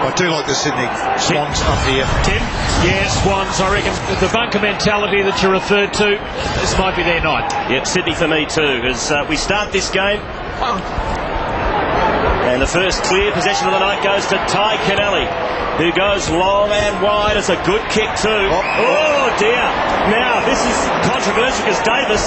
I do like the Sydney Swans up here. Tim? Yeah, Swans, I reckon the bunker mentality that you referred to, this might be their night. Yep, Sydney for me too, as we start this game. And the first clear possession of the night goes to Ty Kennelly, who goes long and wide. It's a good kick too. Oh dear. Now this is controversial because Davis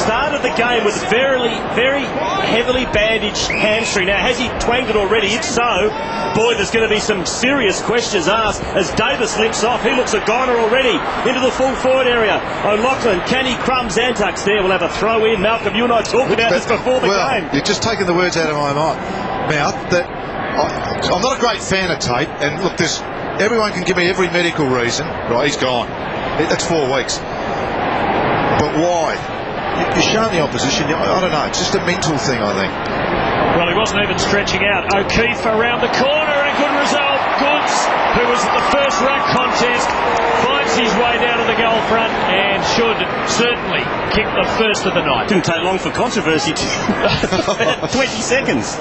started the game with very heavily bandaged hamstring. Now has he twanged it already? If so, boy, there's going to be some serious questions asked as Davis limps off. He looks a goner already into the full forward area. O'Loughlin, Kenny Crumbs, Antucks there will have a throw in. Malcolm, you and I talked about this before the game. You're just taking the words out of my mouth. That I'm not a great fan of Tate, and look, everyone can give me every medical reason. Right, he's gone. That's 4 weeks. But why? You're showing the opposition. I don't know. It's just a mental thing, I think. Well, he wasn't even stretching out. O'Keefe around the corner, a good result. Goods, who was at the first ruck contest, finds his way down to the goal front and should certainly kick the first of the night. Didn't take long for controversy. 20 seconds.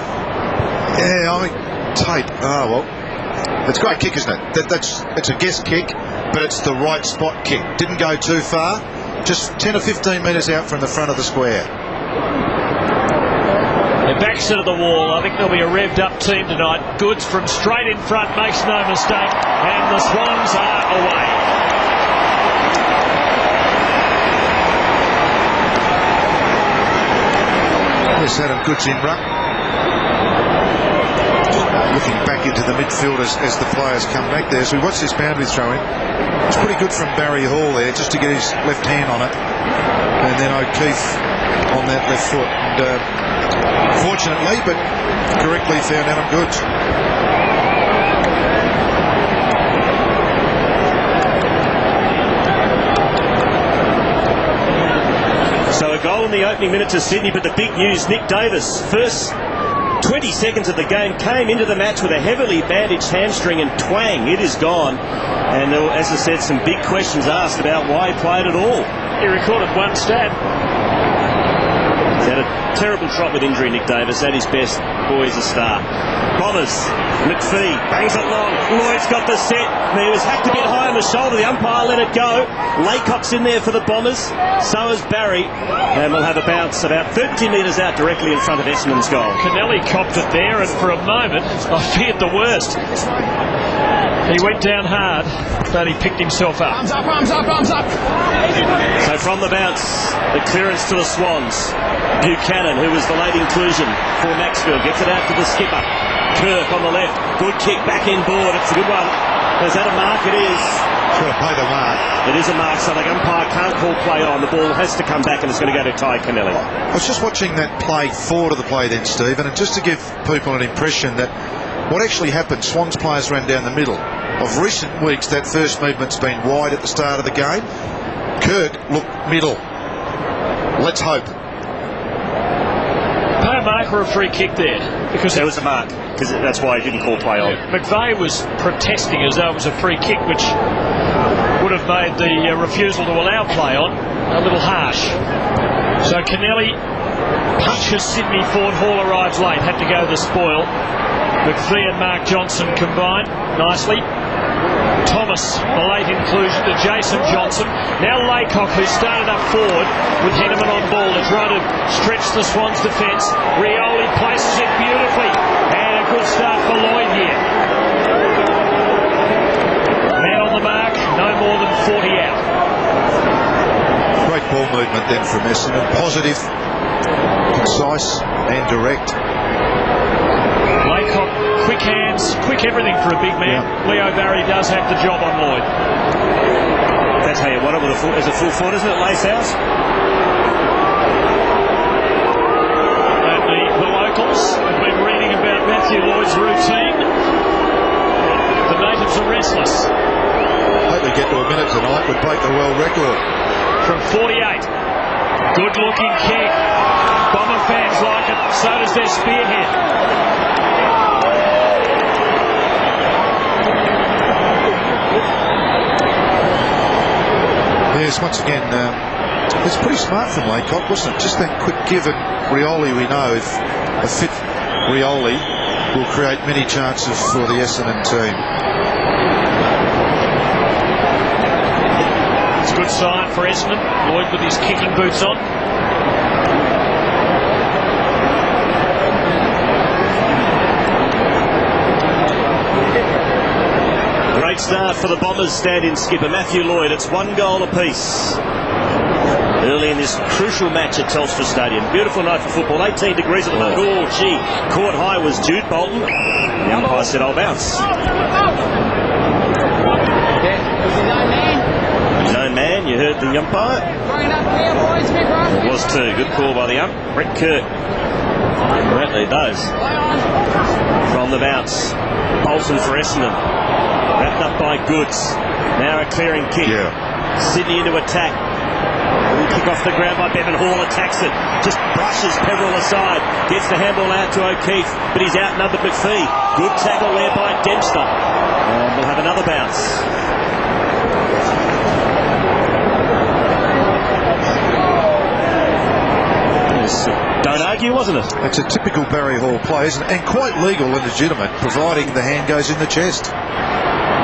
Yeah, I mean, Tate. Oh well, it's a great kick, isn't it? It's a guess kick, but it's the right spot kick. Didn't go too far, just 10 or 15 metres out from the front of the square. The backs to the wall. I think there'll be a revved up team tonight. Goods from straight in front, makes no mistake, and the Swans are away. There's Adam Goods in ruck. Looking back into the midfield as the players come back there. So we watch this boundary throw in. It's pretty good from Barry Hall there just to get his left hand on it. And then O'Keefe on that left foot. And, fortunately, but correctly found Adam Goods. So a goal in the opening minute to Sydney, but the big news, Nick Davis, first 20 seconds of the game, came into the match with a heavily bandaged hamstring and twang, it is gone. And as I said, some big questions asked about why he played at all. He recorded one stab. He's had a terrible trot with injury, Nick Davis. At his best, boy, he's a star. Bombers, McPhee bangs it long. Lloyd's got the set. He was hacked a bit high on the shoulder. The umpire let it go. Laycock's in there for the Bombers. So is Barry. And we'll have a bounce about 30 metres out directly in front of Essendon's goal. Kennelly copped it there, and for a moment, I feared the worst. He went down hard, but he picked himself up. Arms up, arms up, arms up. So from the bounce, the clearance to the Swans. Buchanan, who was the late inclusion for Maxfield, gets it out to the skipper. Kirk on the left. Good kick back in board. It's a good one. Is that a mark? It is. Sure, play the mark. It is a mark, so the umpire can't call play on. The ball has to come back, and it's going to go to Ty Kennelly. I was just watching that play forward of the play then, Stephen, and just to give people an impression that what actually happened, Swans players ran down the middle. Of recent weeks, that first movement's been wide at the start of the game. Kirk looked middle. Let's hope. Pay a mark or a free kick there? Because there was a mark, because that's why he didn't call play on. McVeigh was protesting as though it was a free kick, which would have made the refusal to allow play on a little harsh. So Kennelly punches Sydney forward. Hall arrives late, had to go the spoil. McPhee and Mark Johnson combined nicely. Thomas, the late inclusion to Jason Johnson. Now Laycock, who started up forward with Henneman on ball to try to stretch the Swans' defence. Rioli places it beautifully. And a good start for Lloyd here. Man on the mark, no more than 40 out. Great ball movement then from Essendon. Positive, concise and direct. Laycock, quick hands, quick everything for a big man. Yeah. Leo Barry does have the job on Lloyd. That's how you want it with as a full forward, isn't it, Lacehouse? And the locals have been reading about Matthew Lloyd's routine. The natives are restless. Hope we get to a minute tonight. Would break the world record. From 48. Good looking kick. Bomber fans like it. So does their spearhead. Yes, once again, it's pretty smart from Laycock, wasn't it? Just that quick give, and Rioli, we know, if a fit Rioli will create many chances for the Essendon team. It's a good sign for Essendon. Lloyd with his kicking boots on. Great start for the Bombers stand-in skipper Matthew Lloyd. It's 1 goal apiece early in this crucial match at Telstra Stadium. Beautiful night for football. 18 degrees at the moment. Oh, gee. Caught high was Jude Bolton. The umpire said, "I'll bounce." His own man, you heard the umpire. It was too. Good call by the ump. Brett Kirk. Rightly does. From the bounce. Bolton for Essendon. Wrapped up by Goods. Now a clearing kick. Yeah. Sydney into attack. Kick off the ground by Bevan Hall. Attacks it. Just brushes Peverill aside. Gets the handball out to O'Keefe. But he's outnumbered McPhee. Good tackle there by Dempster. And we'll have another bounce. Don't argue, wasn't it? It's a typical Barry Hall play, isn't it? And quite legal and legitimate, providing the hand goes in the chest.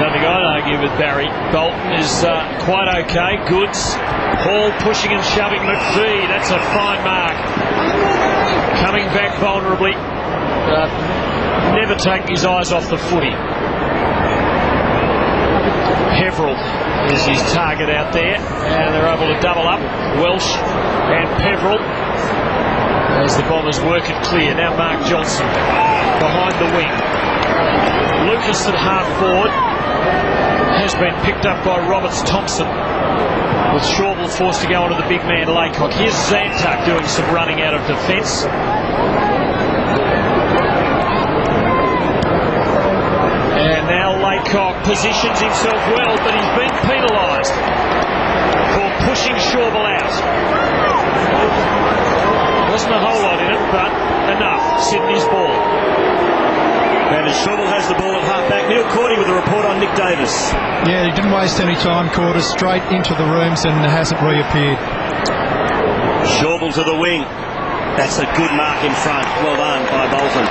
Nothing I'd argue with Barry. Bolton is quite okay. Goods. Hall pushing and shoving McPhee. That's a fine mark. Coming back vulnerably. Never taking his eyes off the footy. Peverill is his target out there. And they're able to double up. Welsh and Peverill. As the Bombers work it clear. Now Mark Johnson behind the wing. Lucas at half forward has been picked up by Roberts Thompson, with Shawble forced to go onto the big man Laycock. Here's Zantuck doing some running out of defence. And now Laycock positions himself well, but he's been penalised for pushing Shawble out. Wasn't a whole lot in it, but enough. Sydney's ball. And Shawble has the ball at half-back. Neil Cordy with a report on Nick Davis. Yeah, he didn't waste any time, Corder. Straight into the rooms and hasn't reappeared. Shawble to the wing. That's a good mark in front. Well done by Bolton.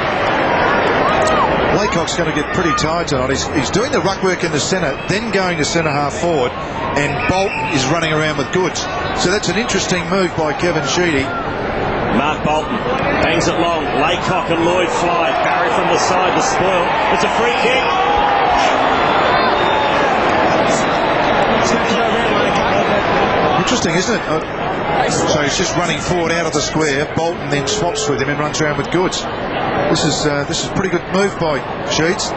Laycock's going to get pretty tired tonight. He's doing the ruck work in the centre, then going to centre half forward, and Bolton is running around with Goods. So that's an interesting move by Kevin Sheedy. Mark Bolton bangs it long. Laycock and Lloyd fly. Barry from the side to spoil. It's a free kick. Interesting, isn't it? So he's just running forward out of the square. Bolton then swaps with him and runs around with Goods. This is a pretty good move by Sheets.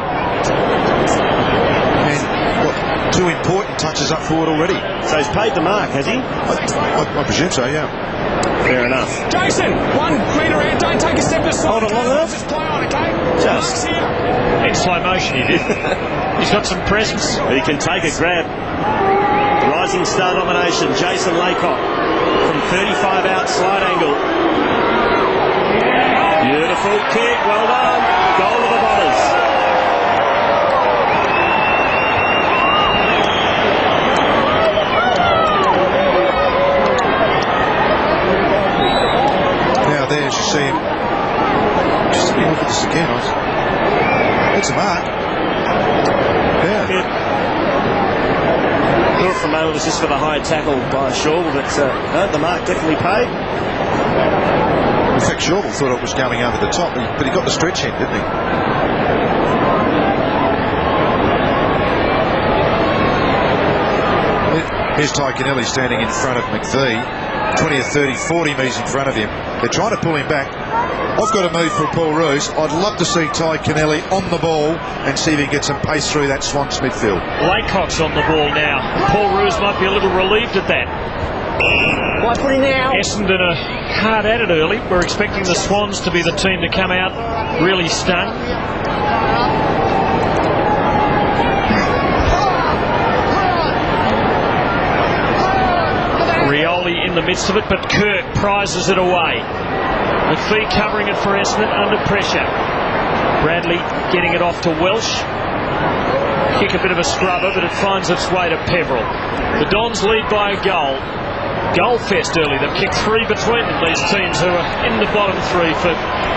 And what, 2 important touches up forward already. So he's paid the mark, has he? I presume so, yeah. Fair enough. Jason, 1 metre out, don't take a step aside. Hold it long enough. Just play on, okay? Just. In slow motion he did. He's got some presence. He can take a grab. Rising star nomination, Jason Laycock from 35 out, slide angle. Beautiful kick, well done. Goal of the Bombers. There, as you see him, just let me look at this again. That's a mark. Yeah. Thought for a moment it was just for the high tackle by Shawble, but no, the mark definitely paid. In fact, Shawble thought it was going over the top, but he got the stretch end, didn't he? Here's Ty Kennelly standing in front of McVee. 20 or 30, 40 metres in front of him. They're trying to pull him back. I've got a move for Paul Roos. I'd love to see Ty Kennelly on the ball and see if he can get some pace through that Swans midfield. Laycock's on the ball now. Paul Roos might be a little relieved at that. Essendon are hard at it early. We're expecting the Swans to be the team to come out really stung. Rioli in the midst of it, but Kirk prizes it away. McPhee covering it for Essendon under pressure. Bradley getting it off to Welsh. Kick a bit of a scrubber, but it finds its way to Peverill. The Dons lead by a goal. goal fest early. They've kicked 3 between them, these teams who are in the bottom 3 for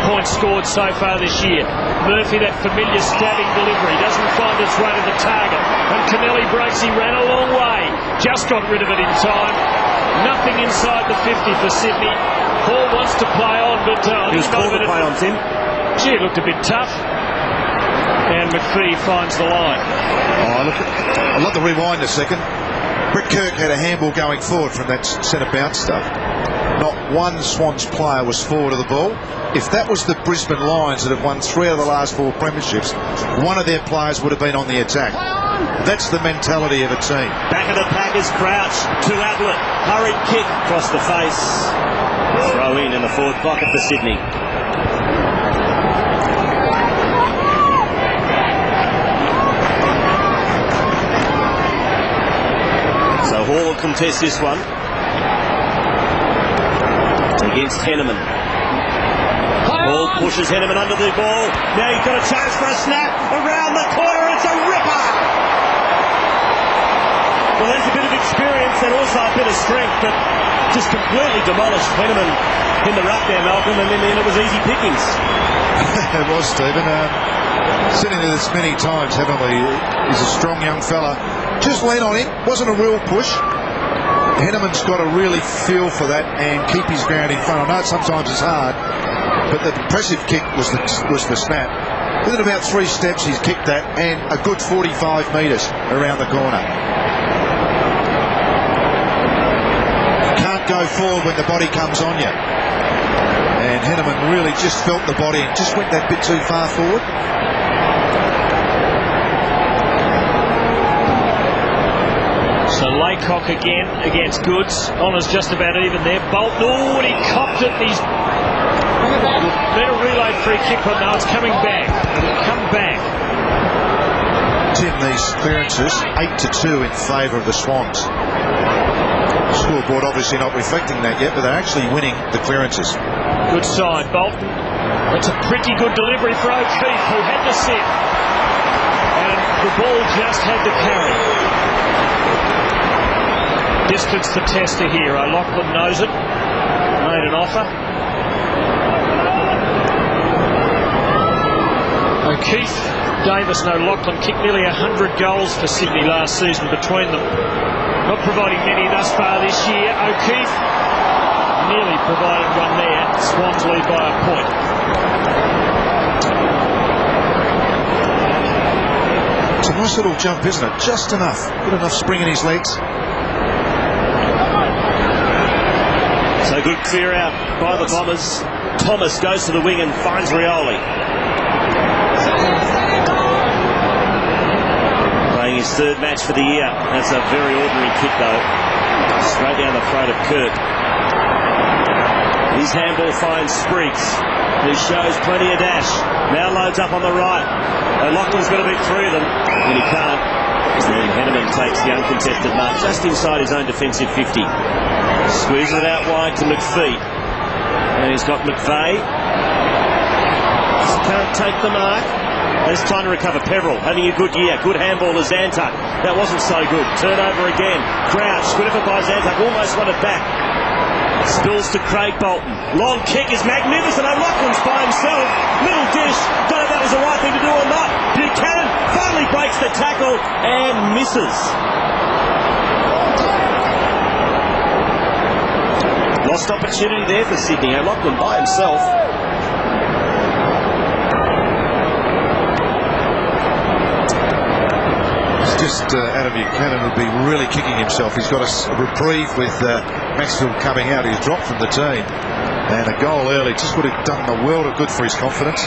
points scored so far this year. Murphy, that familiar stabbing delivery, doesn't find its way to the target. And Kennelly breaks. He ran a long way. Just got rid of it in time. Nothing inside the 50 for Sydney. Hall wants to play on, but he was called to play on, Tim. Gee, it looked a bit tough. And McPhee finds the line. Oh, look, I'd love to rewind a second. Brett Kirk had a handball going forward from that centre bounce stuff. Not one Swans player was forward of the ball. If that was the Brisbane Lions that have won 3 out of the last 4 premierships, one of their players would have been on the attack. That's the mentality of a team. Back of the pack is Crouch to Ablett. Hurried kick across the face. Throw in the forward pocket for Sydney. So Hall will contest this one against Henneman. Hall pushes Henneman under the ball. Now he's got a chance for a snap around the corner. It's a ripper. Well, that's a bit of experience and also a bit of strength, but just completely demolished Henneman in the ruck there, Malcolm, and then it was easy pickings. It was, Stephen. Sitting there this many times, haven't we? He's a strong young fella. Just lean on him. Wasn't a real push. Henneman's got to really feel for that and keep his ground in front. I know sometimes it's hard, but the impressive kick was the snap. Within about 3 steps, he's kicked that, and a good 45 metres around the corner. You can't go forward when the body comes on you. And Henneman really just felt the body and just went that bit too far forward. So Laycock again against Goods. Honour's just about even there. Bolton, oh, and he copped it. He's been a relay free kick, but now it's coming back. It'll come back. Tim, these clearances, 8-2 in favour of the Swans. Scoreboard obviously not reflecting that yet, but they're actually winning the clearances. Good side, Bolton. That's a pretty good delivery for O'Keefe, who had to sit. And the ball just had to carry. Distance to Tester here. O'Loughlin knows it. Made an offer. O'Keefe, Davis and O'Loughlin kicked nearly 100 goals for Sydney last season between them. Not providing many thus far this year. O'Keefe nearly provided one there. Swans lead by a point. It's a nice little jump, isn't it? Just enough. Good enough spring in his legs. So good clear out by the Bombers. Thomas goes to the wing and finds Rioli. Playing his 3rd match for the year. That's a very ordinary kick though. Straight down the throat of Kirk. His handball finds Spriggs, who shows plenty of dash. Now loads up on the right. O'Loughlin's got to beat 3 of them, and he can't. And Henneman takes the uncontested mark just inside his own defensive 50. Squeezes it out wide to McPhee. And he's got McVeigh. Just can't take the mark. There's time to recover. Peveril having a good year. Good handball to Zantuck. That wasn't so good. Turnover again. Crouch. Good effort by Zantuck. Almost won it back. Spills to Craig Bolton. Long kick is magnificent. O'Loughlin's by himself. Little dish. Don't know if that was the right thing to do or not. Buchanan finally breaks the tackle and misses. Lost opportunity there for Sydney. O'Loughlin by himself. Just Adam Buchanan would be really kicking himself. He's got a reprieve with Maxfield coming out. He's dropped from the team. And a goal early just would have done the world of good for his confidence.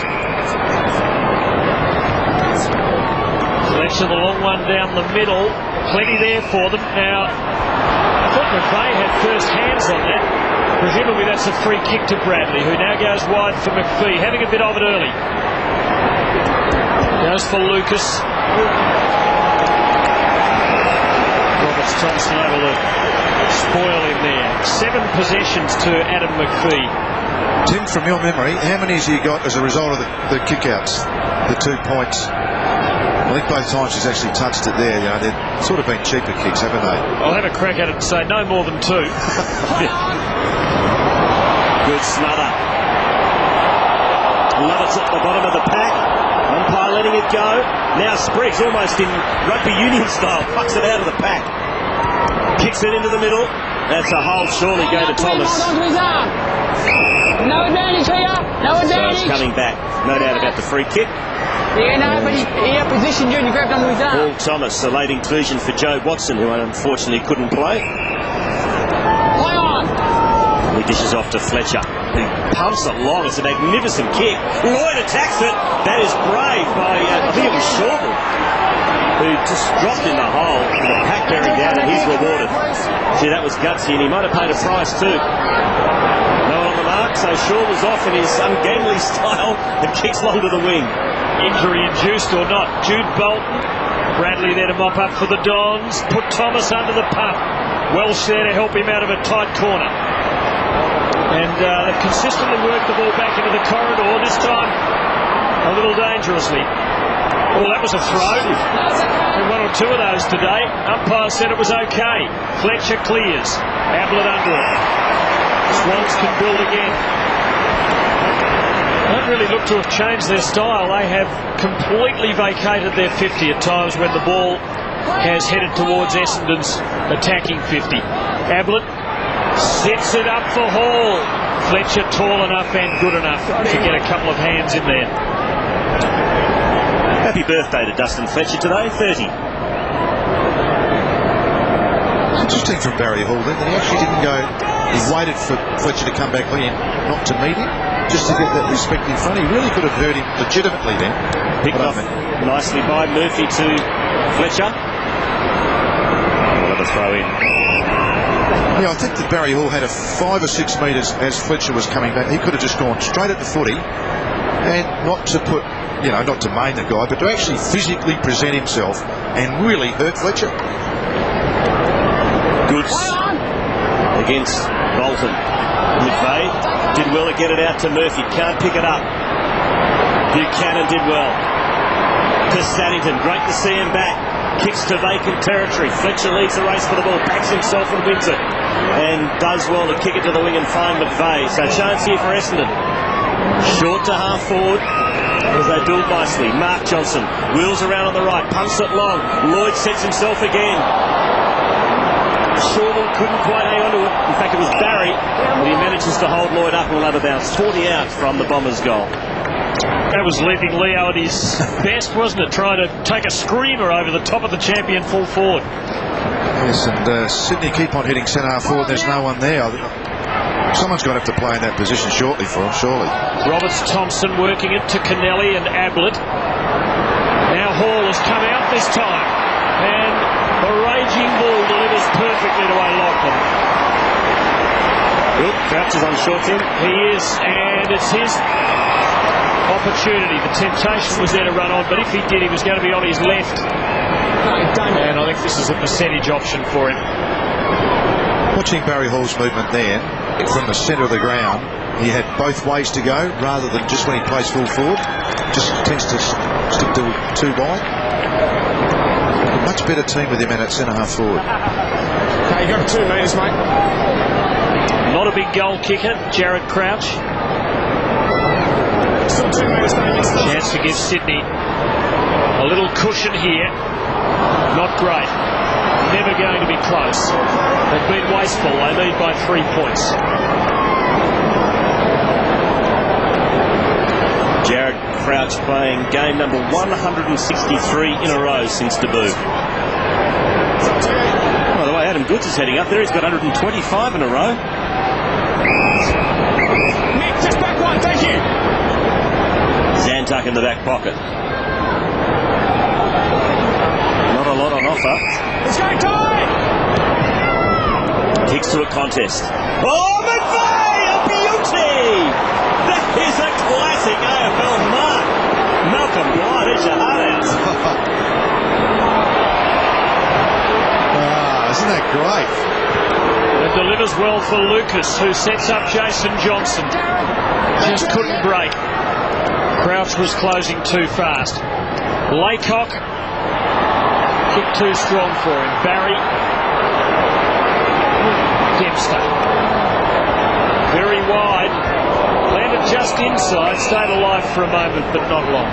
Selection, the long one down the middle. Plenty there for them. Now, I thought McVeigh had first hands on that. Presumably that's a free kick to Bradley, who now goes wide for McPhee. Having a bit of it early. Goes for Lucas. Roberts Thompson able to spoil him there. 7 possessions to Adam McPhee. Tim, from your memory, how many has he got as a result of the kick-outs? The 2 points. I think both times he's actually touched it there. You know, they've sort of been cheaper kicks, haven't they? I'll have a crack at it and say no more than 2. Good smother. Lovett's at the bottom of the pack. Umpire letting it go. Now Spriggs, almost in rugby union style, pucks it out of the pack. Kicks it into the middle. That's a hold, surely go to Thomas. No advantage here. No advantage. Swans coming back. No doubt about the free kick. Yeah, no, but he positioned you and you grabbed onto his arm. Paul Thomas, a late inclusion for Joe Watson, who unfortunately couldn't play. Play on. He dishes off to Fletcher, who pumps it long. It's a magnificent kick. Lloyd attacks it. That is brave by, I think it was Shorville, who just dropped in the hole with the pack bearing down, and he's rewarded. Gee, that was gutsy, and he might have paid a price too. No one on the mark, so Shorville's off in his ungainly style and kicks long to the wing. Injury induced or not, Jude Bolton. Bradley there to mop up for the Dons. Put Thomas under the pump. Welsh there to help him out of a tight corner. And they've consistently worked the ball back into the corridor, this time a little dangerously. Oh, that was a throw. And 1 or 2 of those today. Umpire said it was okay. Fletcher clears. Ablett under it. Swans can build again. Don't really look to have changed their style. They have completely vacated their 50 at times when the ball has headed towards Essendon's attacking 50. Ablett sets it up for Hall. Fletcher tall enough and good enough to get a couple of hands in there. Happy birthday to Dustin Fletcher today, 30. Interesting from Barry Hall then that he actually didn't go. He waited for Fletcher to come back in, not to meet him, just to get that respect in front. He really could have hurt him legitimately then. Picked off nicely by Murphy to Fletcher. Another throw in. Yeah, I think that Barry Hall had a 5 or 6 metres as Fletcher was coming back. He could have just gone straight at the footy and not to put, you know, not to maim the guy, but to actually physically present himself and really hurt Fletcher. Goods against Bolton. McVeigh did well to get it out to Murphy. Can't pick it up. Buchanan did well. To Saddington. Great to see him back. Kicks to vacant territory. Fletcher leads the race for the ball. Backs himself and wins it. And does well to kick it to the wing and find McVeigh. So chance here for Essendon. Short to half forward as they build nicely. Mark Johnson wheels around on the right. Punts it long. Lloyd sets himself again. Shorville couldn't quite hang on to it. In fact, it was Barry, but he manages to hold Lloyd up and will have a bounce. 40 out from the Bombers' goal. That was leaving Leo at his best, wasn't it? Trying to take a screamer over the top of the champion full forward. Yes, and Sydney keep on hitting centre half forward. There's no one there. Someone's going to have to play in that position shortly for him, surely. Roberts Thompson working it to Kennelly and Ablett. Now Hall has come out this time. And the raging bull delivers perfectly to O'Loughlin. Good. Crouch is on short team. He is, and it's his opportunity. The temptation was there to run on, but if he did, he was going to be on his left. And I think this is a percentage option for him. Watching Barry Hall's movement there from the centre of the ground, he had both ways to go rather than just when he plays full forward. Just tends to stick to 2 wide. A much better team with him in at centre half forward. Okay, you got 2 metres, mate. Not a big goal kicker, Jared Crouch. Still 2 metres, mate. Chance to give Sydney a little cushion here. Not great. Never going to be close. They've been wasteful. They lead by 3 points. Jared Crouch playing game number 163 in a row since debut. By the way, Adam Goods is heading up there. He's got 125 in a row. Nick, just back 1, thank you. Zantuck in the back pocket. Not a lot on offer. Let's go, Ty! Kicks to a contest. Oh, McVeigh! A beauty! That is a classic AFL mark. Malcolm Blight, it's your heart out. Isn't that great? It delivers well for Lucas, who sets up Jason Johnson. Just couldn't break. Crouch was closing too fast. Laycock. Kick too strong for him. Barry. Dempster. Very wide. Landed just inside. Stayed alive for a moment, but not long.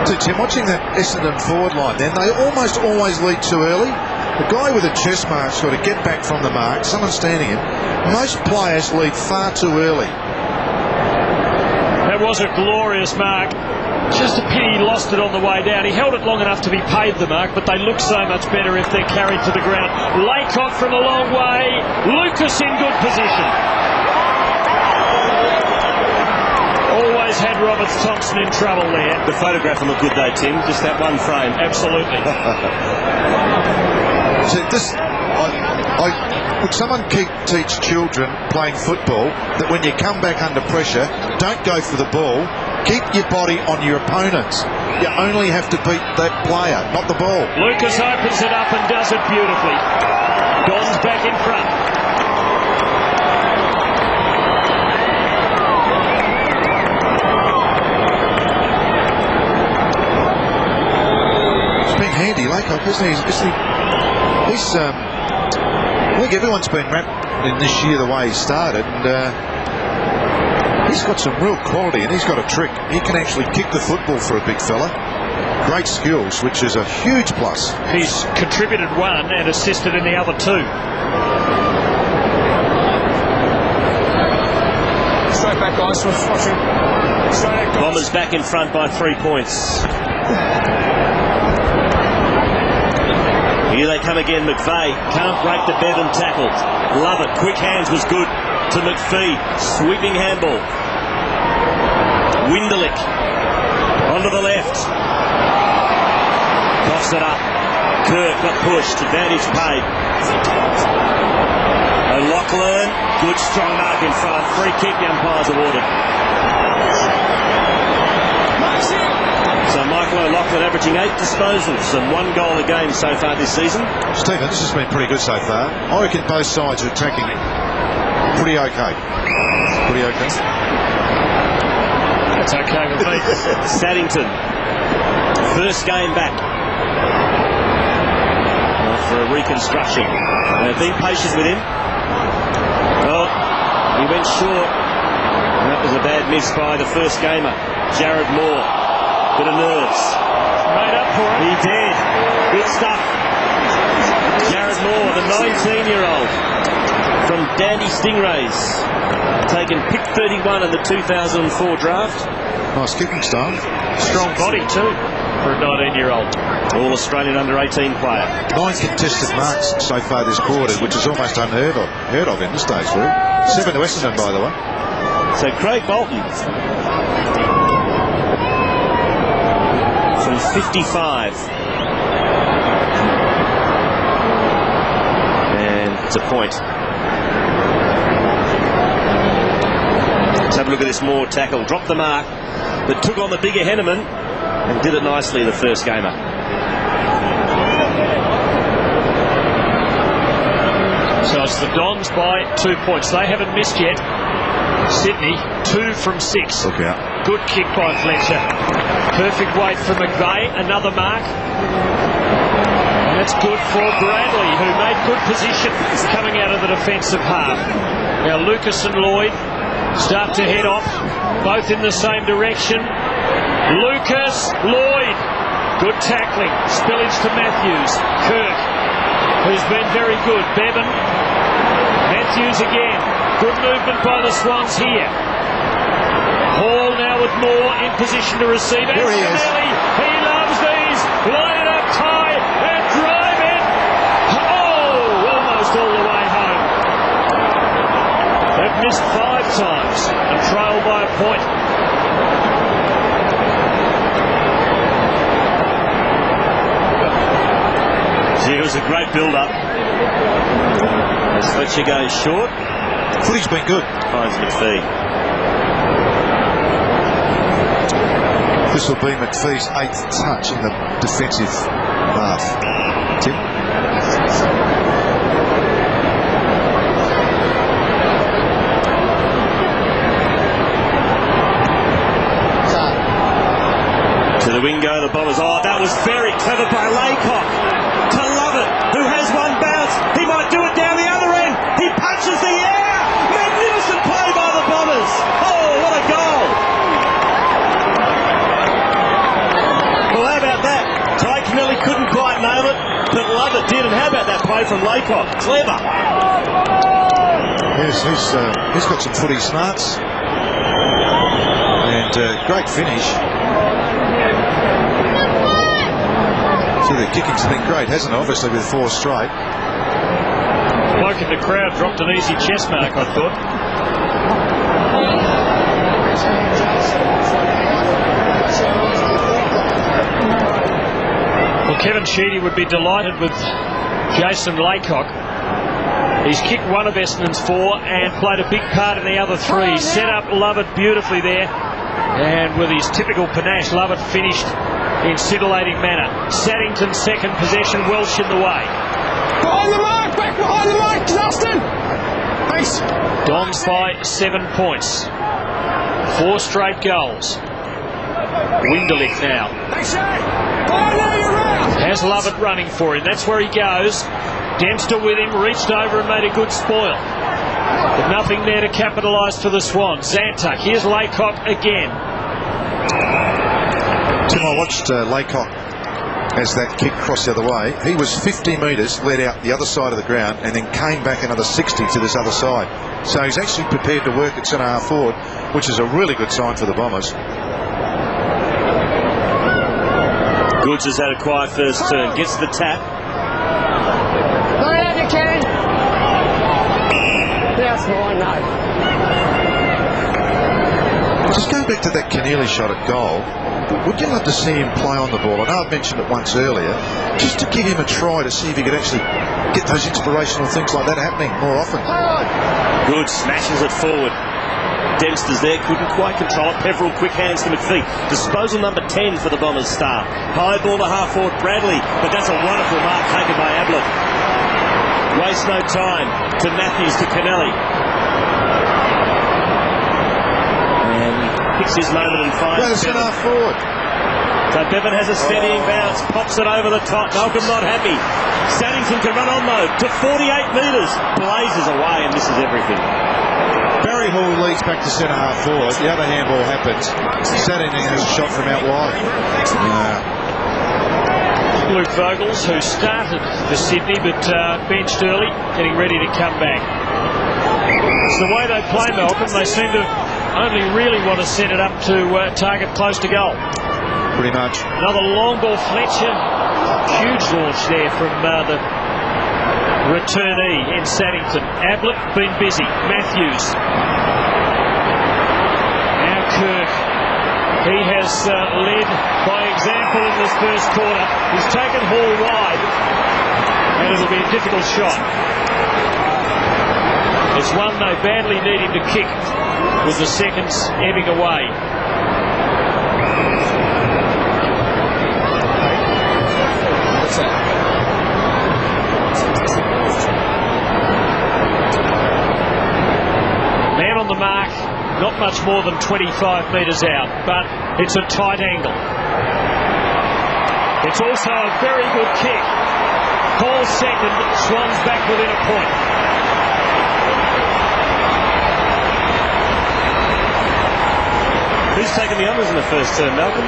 So Tim, watching that Essendon forward line then, they almost always lead too early. The guy with a chest mark's got to get back from the mark. Someone standing in. Most players lead far too early. That was a glorious mark. Just a pity he lost it on the way down. He held it long enough to be paid the mark, but they look so much better if they're carried to the ground. Laycock from a long way. Lucas in good position. Always had Roberts Thompson in trouble there. The photograph will look good though, Tim. Just that one frame. Absolutely. See, would someone teach children playing football that when you come back under pressure, don't go for the ball, keep your body on your opponents. You only have to beat that player, not the ball. Lucas opens it up and does it beautifully. Don's back in front. It's been handy, Laycock, hasn't he? I think everyone's been wrapped in this year the way he started, and he's got some real quality, and he's got a trick. He can actually kick the football for a big fella. Great skills, which is a huge plus. He's contributed one and assisted in the other two. Straight back, guys. Straight back, guys. Bombers back in front by 3 points. Here they come again, McVeigh. Can't break the Bevan tackle. Love it. Quick hands was good to McPhee. Sweeping handball. Winderlick onto the left. Coughs it up. Kirk got pushed. Advantage paid. O'Loughlin. Good strong mark in front. Free kick, the umpires awarded. So Michael O'Loughlin averaging 8 disposals and 1 goal a game so far this season. Stephen, this has been pretty good so far. I reckon both sides are attacking it pretty okay. Pretty okay. That's okay with me. Saddington. First game back. For a reconstruction. They've been patient with him. Well, he went short. And that was a bad miss by the first gamer, Jared Moore. Bit of nerves. Made up for it. He did. Good stuff. Jared Moore, the 19-year-old from Dandy Stingrays. Taken pick 31 in the 2004 draft. Nice kicking style. Strong body too for a 19-year-old. All-Australian under-18 player. 9 contested marks so far this quarter, which is almost unheard of in this stage group. 7 to Essendon, by the way. So Craig Bolton from 55. And it's a point. Let's have a look at this Moore tackle. Dropped the mark, but took on the bigger Henneman and did it nicely the first gamer. So it's the Dons by 2 points. They haven't missed yet. Sydney, 2 from 6. Look out. Good kick by Fletcher. Perfect weight for McVeigh. Another mark. And that's good for Bradley, who made good position coming out of the defensive half. Now Lucas and Lloyd start to head off, both in the same direction. Lucas, Lloyd. Good tackling. Spillage to Matthews. Kirk, who's been very good. Bevan. Matthews again. Good movement by the Swans here. Hall now with Moore in position to receive. Here he is. He loves these. Line it up, tie, and drive it. Oh, almost all the way home. They've missed 5 times and trailed by a point. Gee, it was a great build-up. As Fletcher goes short. Footy's been good. Finds McPhee. This will be McPhee's 8th touch in the defensive half. Tim? To the wing go the Bombers. Oh, that was very clever by Laycock to Lovett, who has one bounce. He might do it down the other end. He punches the air. Magnificent play by the Bombers. Oh, what a goal. Well, how about that? Ty Kennelly couldn't quite nail it, but Lovett did. And how about that play from Laycock? Clever. Yes, he's got some footy smarts. And great finish. So the kicking's been great, hasn't it? Obviously with 4 straight. Bloke in the crowd dropped an easy chest mark, I thought. Well, Kevin Sheedy would be delighted with Jason Laycock. He's kicked one of Essendon's 4 and played a big part in the other 3. Set up Lovett beautifully there. And with his typical panache, Lovett finished in scintillating manner. Saddington's second possession, Welsh in the way. Behind the mark, back behind the mark, Justin. Thanks. Dons by 7 points. 4 straight goals. Winderlich now. Thanks, Shane. Oh, no, you're out. Has Lovett running for him. That's where he goes. Dempster with him, reached over and made a good spoil. But nothing there to capitalise for the Swans. Zantuck, here's Laycock again. Tim, I watched Laycock as that kick crossed the other way. He was 50 metres, led out the other side of the ground, and then came back another 60 to this other side. So he's actually prepared to work at centre half forward, which is a really good sign for the Bombers. Goods has had a quiet first turn. Gets the tap. Go ahead, you can. That's fine, no. Just going back to that Kennelly shot at goal, would you love to see him play on the ball? I know I've mentioned it once earlier, just to give him a try to see if he could actually get those inspirational things like that happening more often. Good, smashes it forward. Dempster's there, couldn't quite control it. Peverill, quick hands to McPhee. Disposal number 10 for the Bombers star. High ball to half forward Bradley, but that's a wonderful mark taken by Ablett. Waste no time to Matthews to Kennelly. And he picks his moment and finds Centre half forward. So Bevan has a steadying bounce, pops it over the top. Malcolm not happy. Saddington can run on though to 48 metres. Blazes away and misses everything. Barry Hall leads back to centre half forward. The other handball happens. Saddington has a shot from out wide. Luke Vogels, who started for Sydney but benched early, getting ready to come back. It's the way they play, Malcolm. They seem to only really want to set it up to target close to goal. Pretty much. Another long ball, Fletcher. Huge launch there from the returnee in Saddington. Ablett been busy. Matthews. Now Kirk. He has led by example in this first quarter. He's taken Hall wide, and it'll be a difficult shot. It's one they badly need him to kick, with the seconds ebbing away. Man on the mark. Not much more than 25 metres out, but it's a tight angle. It's also a very good kick. Hall second, Swans back within a point. Who's taken the honours in the first turn, Malcolm?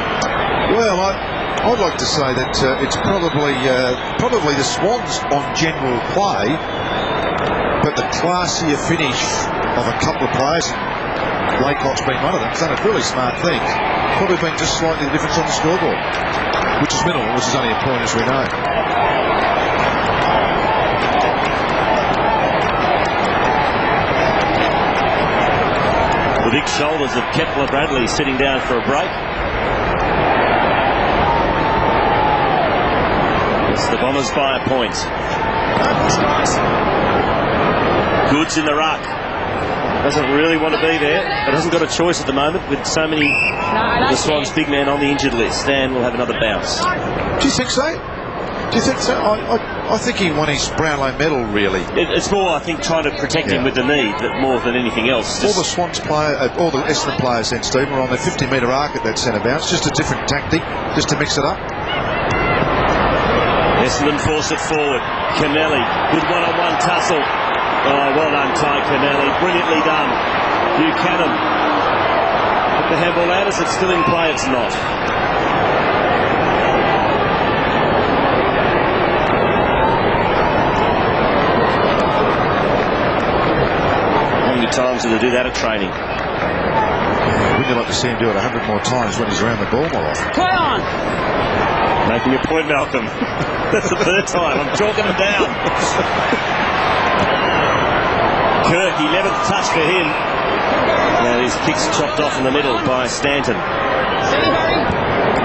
Well, I'd like to say that it's probably the Swans on general play, but the classier finish of a couple of players. Laycock's been one of them. He's done a really smart thing. Probably been just slightly the difference on the scoreboard, which is minimal, which is only a point, as we know. The big shoulders of Kepler Bradley sitting down for a break. It's the Bombers by a point. Goods in the ruck. Doesn't really want to be there, but hasn't got a choice at the moment with so many of the Swans big men on the injured list. And we'll have another bounce. Do you think so? Do you think so? I think he won his Brownlow medal, really. It's more, I think, trying to protect him with the knee more than anything else. All the Swans all the Essendon players then, Stephen, were on their 50-metre arc at that centre bounce. Just a different tactic, just to mix it up. Essendon force it forward. Kennelly, good one-on-one tussle. Oh, well done, Ty Kennelly. Brilliantly done. Buchanan. Put the handball out. Is it still in play? It's not. How many times did they do that at training? Wouldn't you like to see him do it 100 more times when he's around the ball more often? Play on! Making a point, Malcolm. That's the third time. I'm chalking him down. Kirk, 11th touch for him. Now his kick's chopped off in the middle by Stanton.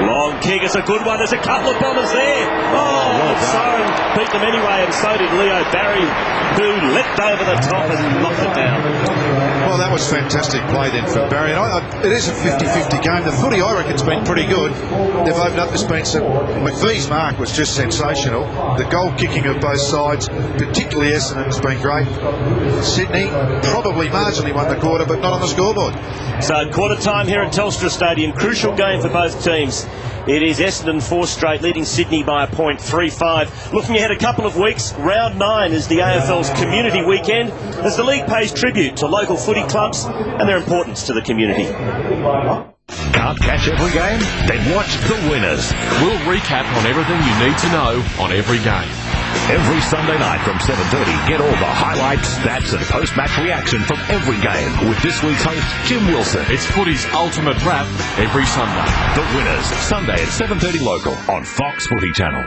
Long kick, it's a good one. There's a couple of bombers there. Oh, Siren beat them anyway, and so did Leo Barry, who leapt over the top and knocked it down. Well, that was fantastic play then for Barry. And it is a 50-50 game. The footy, I reckon, has been pretty good. They've opened up the speed. So McVee's mark was just sensational. The goal kicking of both sides, particularly Essendon, has been great. Sydney probably marginally won the quarter, but not on the scoreboard. So quarter time here at Telstra Stadium. Crucial game for both teams. It is Essendon 4 straight, leading Sydney by a point, 3-5. Looking ahead a couple of weeks, round 9 is the AFL's community weekend, as the league pays tribute to local footy clubs and their importance to the community. Can't catch every game? Then watch The Winners. We'll recap on everything you need to know on every game. Every Sunday night from 7:30, get all the highlights, stats and post-match reaction from every game with this week's host, Jim Wilson. It's footy's ultimate wrap every Sunday. The Winners, Sunday at 7:30 local on Fox Footy Channel.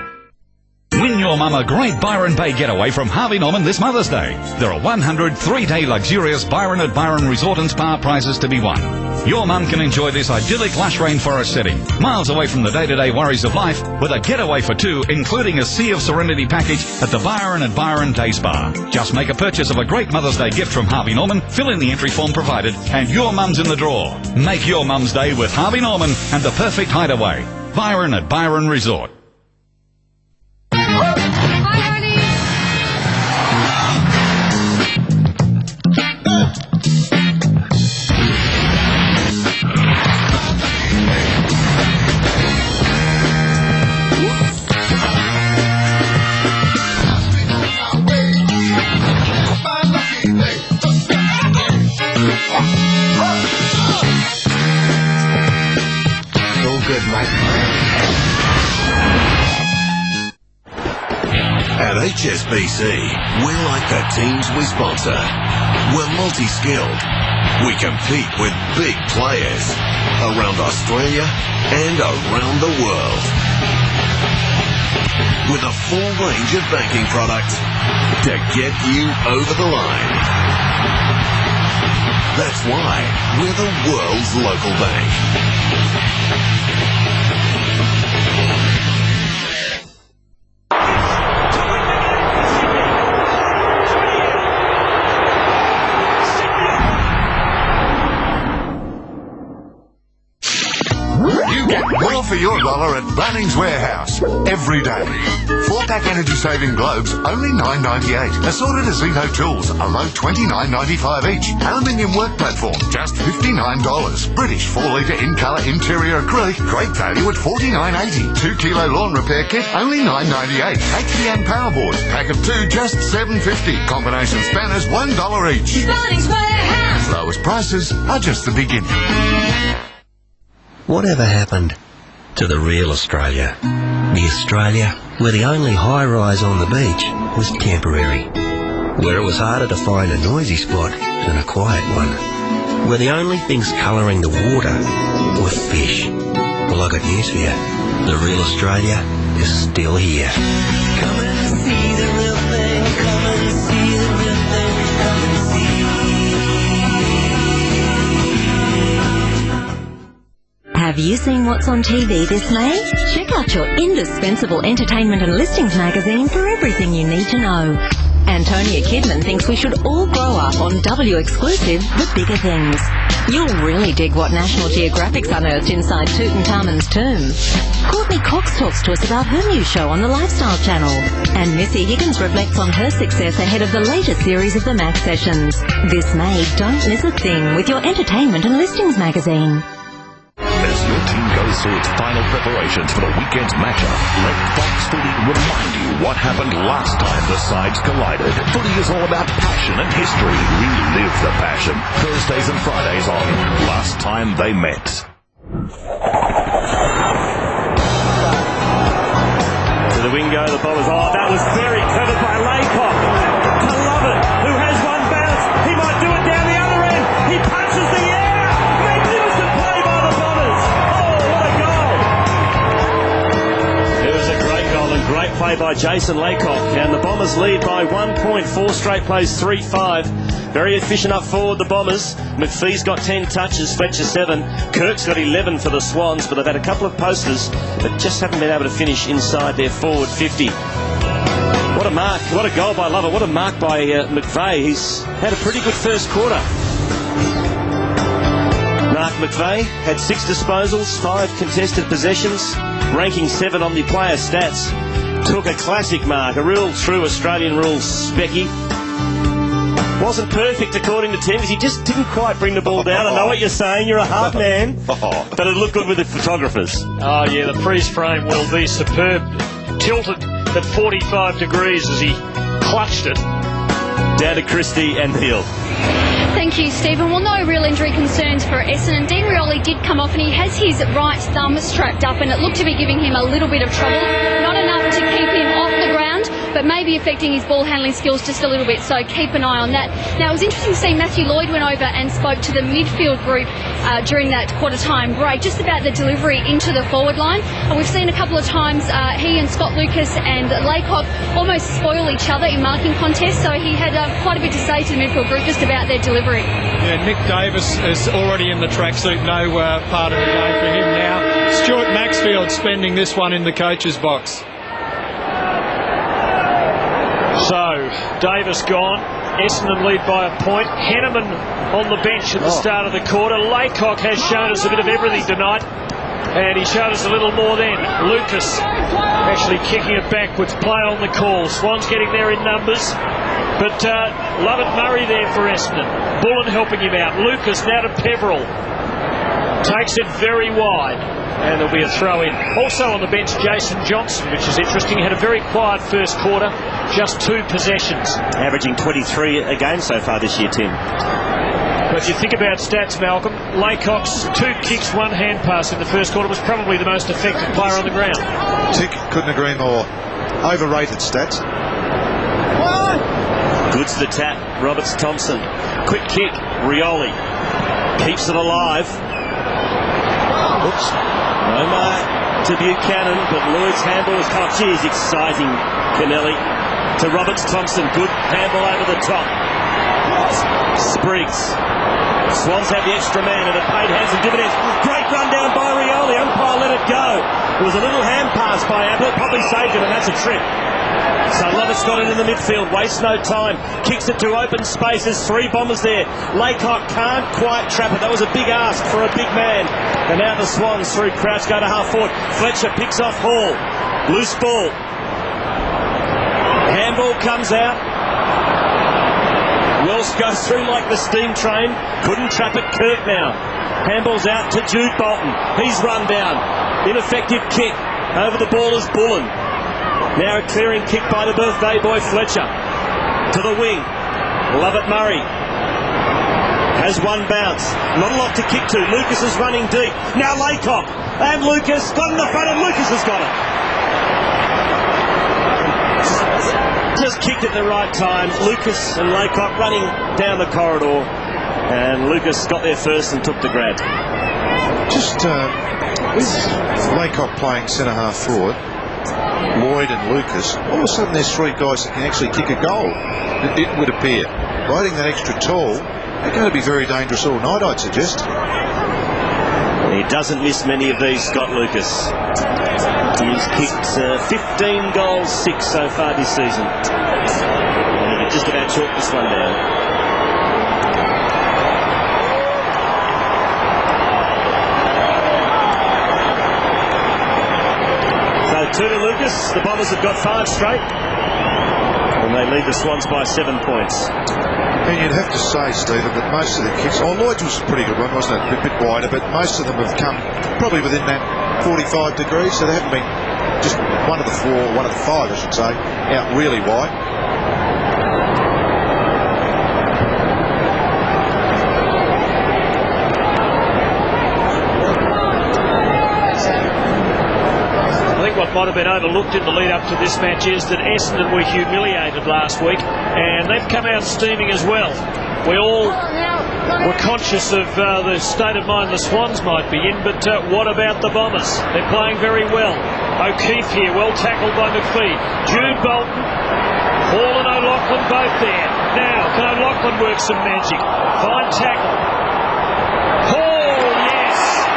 Win your mum a great Byron Bay getaway from Harvey Norman this Mother's Day. There are 100 3-day luxurious Byron at Byron Resort and Spa prizes to be won. Your mum can enjoy this idyllic lush rainforest setting, miles away from the day-to-day worries of life, with a getaway for two, including a Sea of Serenity package at the Byron at Byron Day Spa. Just make a purchase of a great Mother's Day gift from Harvey Norman, fill in the entry form provided, and your mum's in the draw. Make your mum's day with Harvey Norman and the perfect hideaway. Byron at Byron Resort. At HSBC, we're like the teams we sponsor. We're multi-skilled. We compete with big players around Australia and around the world. With a full range of banking products to get you over the line. That's why we're the world's local bank. For your dollar at Bunnings Warehouse every day. 4-pack energy-saving globes, only $9.98. Assorted Azito tools, a low $29.95 each. Aluminium work platform, just $59. British 4-litre in-colour interior acrylic, great value at $49.80. 2-kilo lawn repair kit, only $9.98. HDM power board, pack of 2, just $7.50. Combination spanners, $1 each. Bunnings Warehouse. Lowest prices are just the beginning. Whatever happened to the real Australia? The Australia where the only high-rise on the beach was temporary. Where it was harder to find a noisy spot than a quiet one. Where the only things colouring the water were fish. Well, I got news for you. The real Australia is still here. Come and see the real thing. Come and see the real thing. Come and see. Have you seen what's on TV this May? Check out your indispensable entertainment and listings magazine for everything you need to know. Antonia Kidman thinks we should all grow up on W Exclusive, The Bigger Things. You'll really dig what National Geographic's unearthed inside Tutankhamun's tomb. Courtney Cox talks to us about her new show on the Lifestyle Channel. And Missy Higgins reflects on her success ahead of the latest series of the Mac Sessions. This May, don't miss a thing with your entertainment and listings magazine. As your team goes through its final preparations for the weekend's matchup, let Fox Footy remind you what happened last time the sides collided. Footy is all about passion and history. Relive the passion. Thursdays and Fridays on Last Time They Met. To the wing go, the Bombers. Oh, that was very clever by Laycock. To Lovett, who has one bounce. He might do it down the other end. He punches the air. Magnificent play by the Bombers. Oh, what a goal. It was a great goal and great play by Jason Laycock. And the Bombers lead by 1 point. 4 straight plays, 3-5. Very efficient up forward, the Bombers. McPhee's got 10 touches, Fletcher 7. Kirk's got 11 for the Swans, but they've had a couple of posters that just haven't been able to finish inside their forward 50. What a mark, what a goal by Lovett, what a mark by McVeigh. He's had a pretty good first quarter. Mark McVeigh had 6 disposals, 5 contested possessions, ranking 7 on the player stats. Took a classic mark, a real true Australian rules specky. Wasn't perfect according to Tim, because he just didn't quite bring the ball down. I know what you're saying, you're a hard man, but it looked good with the photographers. Oh yeah, the freeze frame will be superb. Tilted at 45 degrees as he clutched it. Down to Christie and Hill. Thank you, Stephen. Well, no real injury concerns for Essendon. Dean Rioli did come off and he has his right thumb strapped up and it looked to be giving him a little bit of trouble. Not enough to keep him off the ground, but maybe affecting his ball handling skills just a little bit, so keep an eye on that. Now, it was interesting to see Matthew Lloyd went over and spoke to the midfield group during that quarter-time break, just about the delivery into the forward line. And we've seen a couple of times he and Scott Lucas and Laycock almost spoil each other in marking contests, so he had quite a bit to say to the midfield group just about their delivery. Yeah, Nick Davis is already in the tracksuit, no part of the game for him now. Stuart Maxfield spending this one in the coach's box. So, Davis gone. Essendon lead by a point. Henneman on the bench at the start of the quarter. Laycock has shown us a bit of everything tonight, and he showed us a little more then. Lucas actually kicking it back with play on the call. Swans getting there in numbers, but Lovett Murray there for Essendon. Bullen helping him out. Lucas now to Peveril. Takes it very wide, and there'll be a throw in. Also on the bench, Jason Johnson, which is interesting. He had a very quiet first quarter, just 2 possessions. Averaging 23 a game so far this year, Tim. But if you think about stats, Malcolm, Laycock's 2 kicks, 1 hand pass in the first quarter was probably the most effective player on the ground. Tick, couldn't agree more. Overrated stats. Goods the tap, Roberts Thompson. Quick kick, Rioli. Keeps it alive. Oops. No mark to Buchanan, but Lloyd's handball is cut off. Geez, exciting, Kennelly. To Roberts Thompson, good handball over the top. Spriggs. Swans have the extra man and it paid handsome dividends. Great run down by Rioli. Umpire let it go. It was a little hand pass by Ablett, probably saved it, and that's a trip. So Lovett's got it in the midfield, wastes no time, kicks it to open spaces, 3 Bombers there. Laycock can't quite trap it, that was a big ask for a big man. And now the Swans through Crouch go to half forward. Fletcher picks off Hall, loose ball. Handball comes out. Welsh goes through like the steam train, couldn't trap it. Kirk now. Handball's out to Jude Bolton, he's run down. Ineffective kick, over the ball is Bullen. Now a clearing kick by the birthday boy Fletcher. To the wing. Lovett Murray. Has 1 bounce. Not a lot to kick to. Lucas is running deep. Now Laycock. And Lucas got in the front and Lucas has got it. Just kicked at the right time. Lucas and Laycock running down the corridor. And Lucas got there first and took the grab. Just with Laycock playing centre half forward, Lloyd and Lucas, all of a sudden there's 3 guys that can actually kick a goal, it would appear. Riding that extra tall, they're going to be very dangerous all night, I'd suggest. He doesn't miss many of these, Scott Lucas. He's kicked 15 goals, 6 so far this season. And he could just about chalk this one down. 2 to Lucas. The Bombers have got 5 straight. And they lead the Swans by 7 points. And you'd have to say, Stephen, that most of the kicks... Oh, Lloyd's was a pretty good one, wasn't it? A bit wider, but most of them have come probably within that 45 degrees, so they haven't been just one of the 5, I should say, out really wide. What might have been overlooked in the lead up to this match is that Essendon were humiliated last week, and they've come out steaming as well. We all were conscious of the state of mind the Swans might be in, but what about the Bombers? They're playing very well. O'Keefe here, well tackled by McPhee. Jude Bolton, Hall and O'Loughlin both there. Now, can O'Loughlin work some magic? Fine tackle. Hall, yes!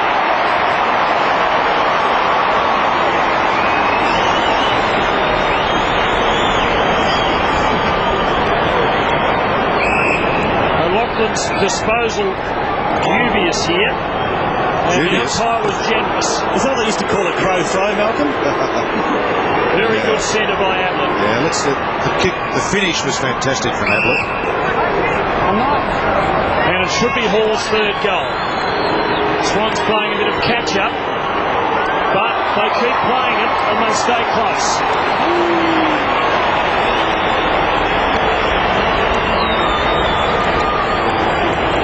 Disposal dubious here, and the umpire was generous. Is that what they used to call a crow throw, Malcolm? Very good centre by Ablett. Yeah, the finish was fantastic from Ablett. And it should be Hall's 3rd goal. Swans playing a bit of catch up, but they keep playing it and they stay close.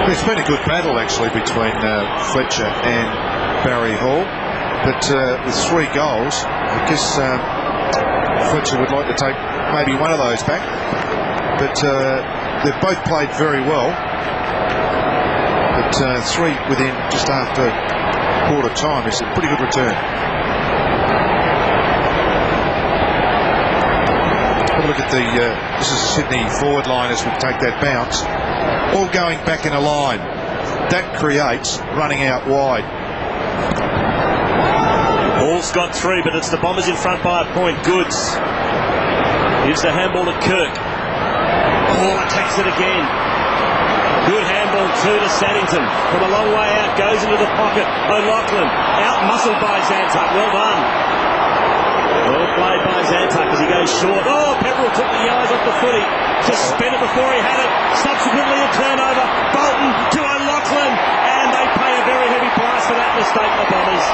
It's been a good battle actually between Fletcher and Barry Hall, but with 3 goals, I guess Fletcher would like to take maybe one of those back, but they've both played very well, but 3 within just after quarter time is a pretty good return. Have a look at this is Sydney forward line as we take that bounce. All going back in a line. That creates running out wide. Hall's got 3, but it's the Bombers in front by a point. Goods. Here's the handball to Kirk. Hall attacks it again. Good handball too to Saddington. From a long way out, goes into the pocket. O'Loughlin, out-muscled by Zantuck. Well done. Well played by Zantuck as he goes short. Oh, Pepperell took the yellows off the footy. Suspended before he had it. Subsequently a turnover. Bolton to O'Loughlin, and they pay a very heavy price for that mistake, the Bombers.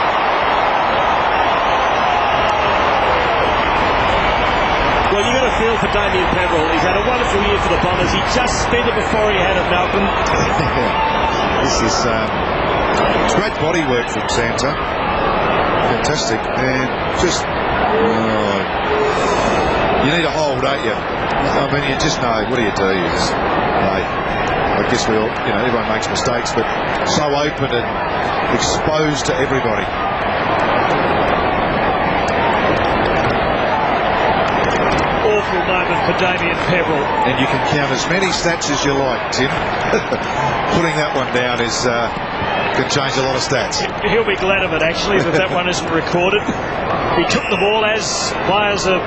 Well, you've got to feel for Damien Pepperell. He's had a wonderful year for the Bombers. He just spent it before he had it, Malcolm. This is it's great body work from Santa. Fantastic. And just you need a hold, don't you? I mean, you just know, what do? You just, I guess we all, everyone makes mistakes, but so open and exposed to everybody. Awful moment for Damien Pepperell. And you can count as many stats as you like, Tim. Putting that one down is can change a lot of stats. He'll be glad of it, actually, that one isn't recorded. He took the ball, as players are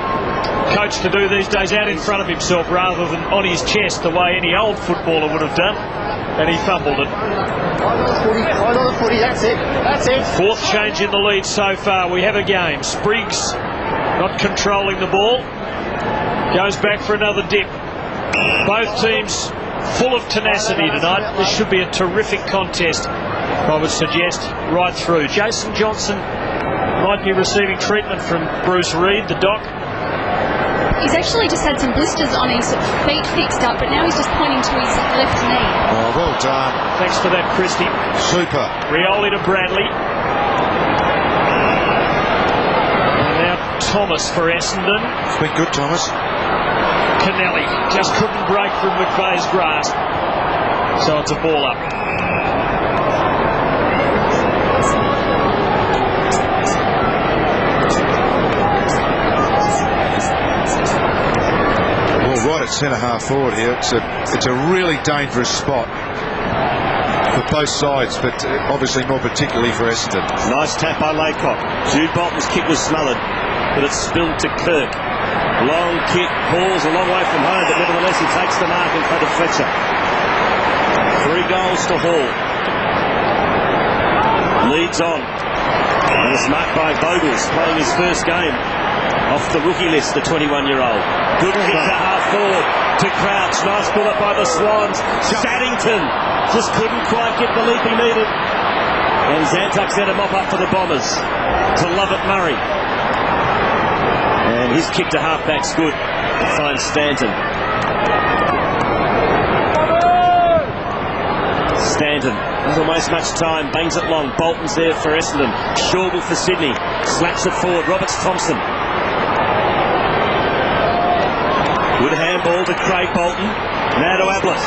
coached to do these days, out in front of himself rather than on his chest the way any old footballer would have done, and he fumbled it. That's it. 4th change in the lead so far. We have a game. Spriggs not controlling the ball, goes back for another dip. Both teams full of tenacity tonight. This should be a terrific contest, I would suggest, right through. Jason Johnson might be receiving treatment from Bruce Reid, the doc. He's actually just had some blisters on his feet fixed up, but now he's just pointing to his left knee. Oh, well done. Thanks for that, Christie. Super. Rioli to Bradley. And now Thomas for Essendon. It's been good, Thomas. Kennelly just couldn't break from McVeigh's grasp. So it's a ball up. Right at centre half forward here. It's a really dangerous spot for both sides, but obviously more particularly for Essendon. Nice tap by Laycock. Jude Bolton's kick was smothered, but it's spilled to Kirk. Long kick, Hall's a long way from home, but nevertheless he takes the mark in front of Fletcher. 3 goals to Hall. Leads on. And it's marked by Vogels, playing his first game. off the rookie list, the 21-year-old. Good kick to half forward to Crouch. Nice pull up by the Swans. Saddington just couldn't quite get the leap he needed. And Zantuck sent him off up for the Bombers to Lovett Murray. And his kick to halfback's good. Finds Stanton. Stanton doesn't waste much time, bangs it long. Bolton's there for Essendon. Shorble for Sydney. Slaps it forward. Roberts Thompson. Good handball to Craig Bolton. Now to Ablett.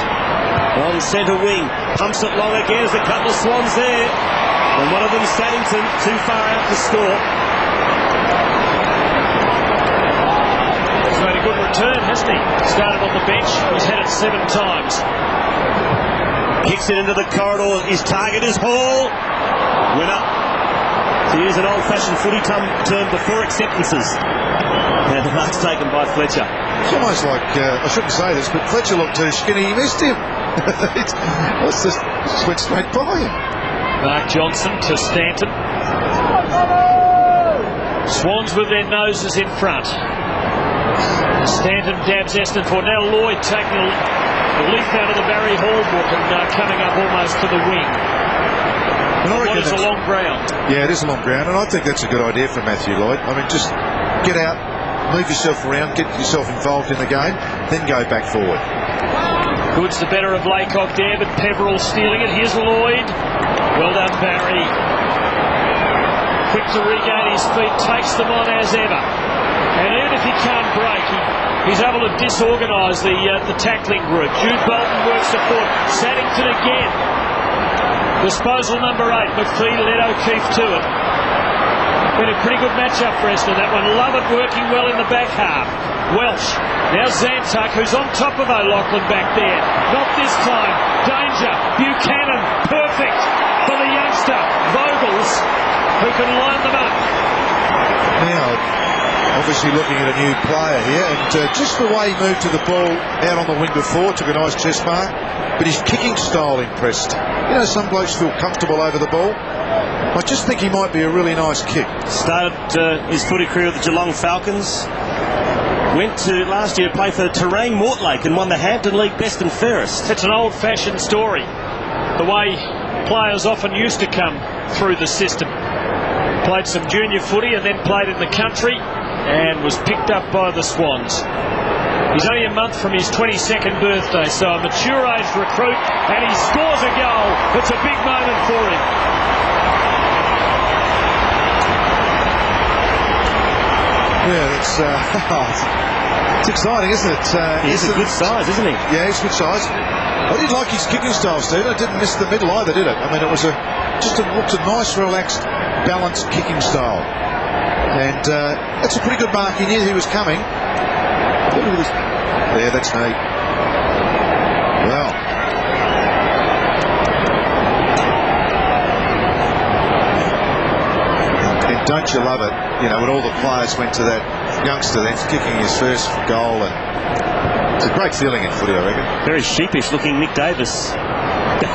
On centre wing. Pumps it long again. There's a couple of Swans there. And one of them, Saddington, too far out to score. He's made a good return, hasn't he? Started on the bench. He's had it 7 times. Kicks it into the corridor. His target is Hall. Winner. To use an old-fashioned footy term, before acceptances. And the mark's taken by Fletcher. It's almost like, I shouldn't say this, but Fletcher looked too skinny. He missed him. It's just went straight by him. Mark Johnson to Stanton. Swans with their noses in front. Stanton dabs Essendon for now. Lloyd taking a leaf out of the Barry Hall book and coming up almost to the wing. What is a long ground? Yeah, it is a long ground, and I think that's a good idea for Matthew Lloyd. I mean, just get out, move yourself around, get yourself involved in the game, then go back forward. Good's the better of Laycock there, but Peverill stealing it. Here's Lloyd. Well done, Barry. Quick to regain his feet, takes them on as ever. And even if he can't break, he's able to disorganise the tackling group. Jude Bolton works the foot. Saddington again. Disposal number 8. McPhee led O'Keefe to it. Been a pretty good matchup for Essendon, that one. Lovett working well in the back half. Welsh. Now Zantuck, who's on top of O'Loughlin back there. Not this time. Danger. Buchanan. Perfect for the youngster. Vogels, who can line them up. Now, obviously looking at a new player here, and just the way he moved to the ball out on the wing before, took a nice chest mark, but his kicking style impressed. You know, some blokes feel comfortable over the ball. I just think he might be a really nice kick. Started his footy career with the Geelong Falcons. Went to last year to play for Terrain Mortlake and won the Hampton League Best and Fairest. It's an old-fashioned story, the way players often used to come through the system. Played some junior footy and then played in the country and was picked up by the Swans. He's only a month from his 22nd birthday, so a mature-aged recruit, and he scores a goal. It's a big moment for him. Yeah, it's exciting, isn't it? He's a good size, isn't he? Yeah, he's good size. I did like his kicking style, Steve. I didn't miss the middle either, did it? I mean, it was looked a nice, relaxed, balanced kicking style. And that's a pretty good mark. He knew he was coming. Yeah, that's neat. Well. And don't you love it, you know, when all the players went to that youngster then kicking his first goal, and it's a great feeling in footy, I reckon. Very sheepish looking Nick Davis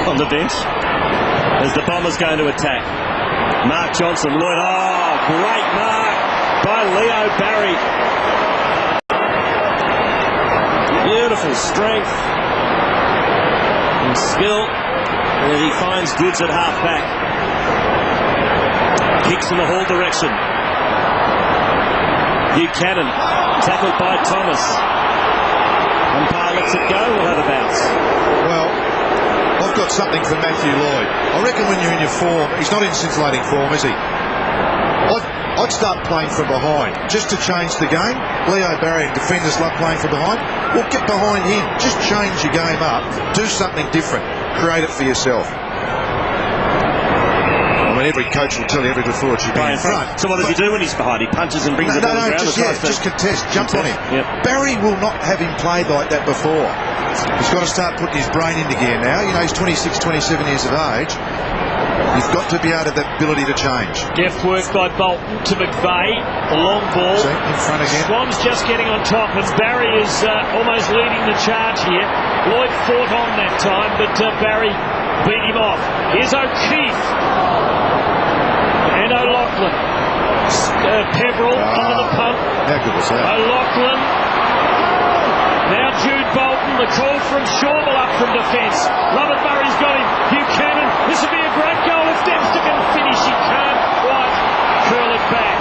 on the bench as the Bombers going to attack. Mark Johnson, Lloyd, great mark by Leo Barry. Beautiful strength and skill, and he finds Goods at half back. Kicks in the Hall direction. Buchanan tackled by Thomas. Umpire lets it go. We'll have a bounce. Well, I've got something for Matthew Lloyd. I reckon when you're in your form, he's not in scintillating form, is he? I'd start playing from behind just to change the game. Leo Barry and defenders love playing from behind. Well, get behind him. Just change your game up. Do something different. Create it for yourself. I mean, every coach will tell you every before it should be in front. So what does he do when he's behind? He punches and brings it down the ground? Just contest. Jump on him. Yep. Barry will not have him played like that before. He's got to start putting his brain into gear now. You know, he's 26, 27 years of age. You've got to be able to have that ability to change. Deft work by Bolton to McVeigh. The long ball. See, in front again. Swans just getting on top, and Barry is almost leading the charge here. Lloyd fought on that time, but Barry beat him off. Here's O'Keefe. And O'Loughlin. Peverill under the pump. How good was that? O'Loughlin. Now Jude Bolton. The call from Shawmell up from defence. Robert Murray's got him. Buchanan. This would be a great goal if Dempster can finish. He can't quite curl it back.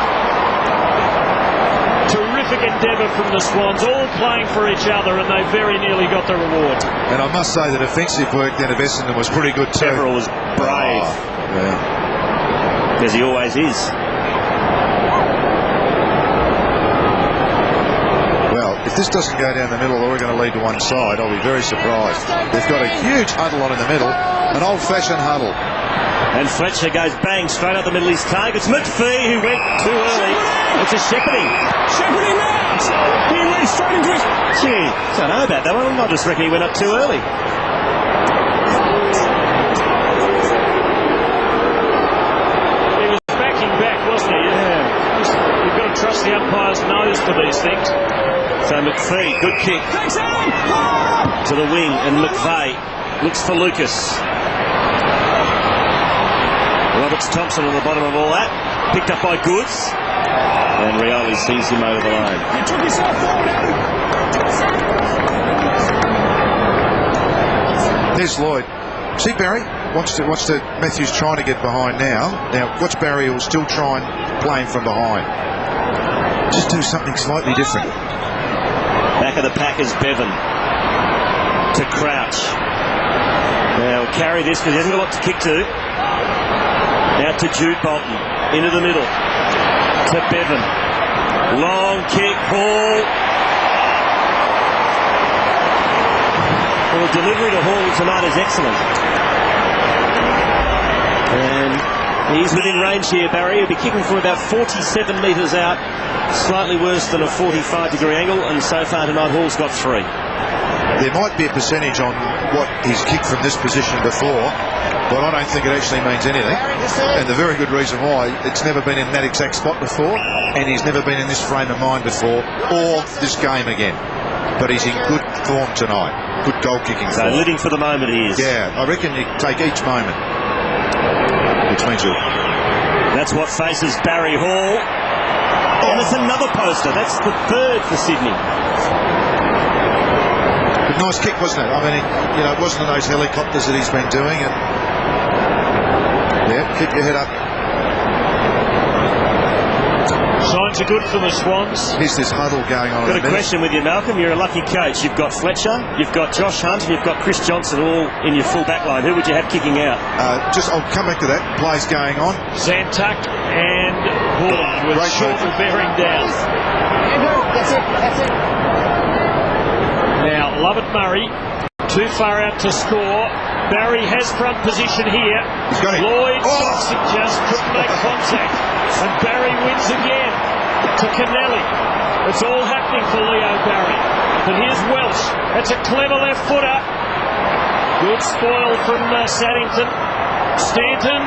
Terrific endeavour from the Swans, all playing for each other, and they very nearly got the reward. And I must say the defensive work then of Essendon was pretty good too. Peverill was brave. Yeah. As he always is. Well, if this doesn't go down the middle, or we're going to lead to one side, I'll be very surprised. They've got a huge huddle on in the middle, an old-fashioned huddle. And Fletcher goes bang straight up the middle of his targets. McPhee, who went too early. It's a shepherding. Shepherding now! He went straight into it. Gee, don't know about that one. I just reckon he went up too early. He was backing back, wasn't he? Yeah. You've got to trust the umpire's nose for these things. So McPhee, good kick. To the wing, and McVeigh looks for Lucas. Roberts Thompson on the bottom of all that. Picked up by Goods. And Rioli sees him over the line. You took yourself forward, There's Lloyd. See Barry? Watch the Matthews trying to get behind now. Now watch Barry, who'll still try and play him from behind. Just do something slightly different. Back of the pack is Bevan. To Crouch. Now carry this because he hasn't got a lot to kick to. Now to Jude Bolton. Into the middle. To Bevan. Long kick. Hall. Well, the delivery to Hall tonight is excellent. And he's within range here, Barry. He'll be kicking from about 47 metres out. Slightly worse than a 45-degree angle. And so far tonight, Hall's got 3. There might be a percentage on what he's kicked from this position before, but I don't think it actually means anything. And the very good reason why, it's never been in that exact spot before, and he's never been in this frame of mind before, or this game again. But he's in good form tonight. Good goal kicking form. So living for the moment he is. Yeah, I reckon you take each moment. Which means you. That's what faces Barry Hall. And it's another poster. That's the 3rd for Sydney. But nice kick, wasn't it? I mean, it wasn't those helicopters that he's been doing. And yeah, keep your head up. Signs are good for the Swans. Here's this huddle going on. Got a question with you, Malcolm. You're a lucky coach. You've got Fletcher, you've got Josh Hunt, and you've got Chris Johnson all in your full back line. Who would you have kicking out? I'll come back to that. Plays going on. Zantuck and Hall with Shawmell bearing down. That's it. Now, Lovett Murray, too far out to score. Barry has front position here. He's got it. Lloyd just couldn't make contact. And Barry wins again to Kennelly. It's all happening for Leo Barry. But here's Welsh. That's a clever left footer. Good spoil from Saddington. Stanton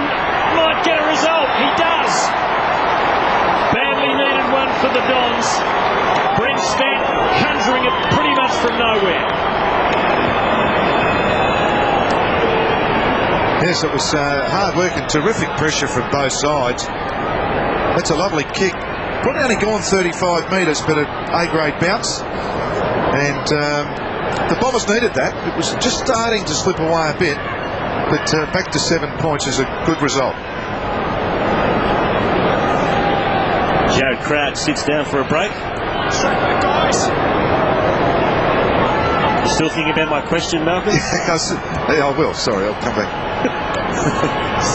might get a result. He does. Badly needed one for the Dons. Brent Stanton conjuring it pretty much from nowhere. Yes, it was hard work and terrific pressure from both sides. That's a lovely kick. Probably only gone 35 metres, but an A-grade bounce. And the Bombers needed that. It was just starting to slip away a bit. But back to 7 points is a good result. Jared Crouch sits down for a break. Still thinking about my question, Malcolm? Yeah, I will. Sorry, I'll come back.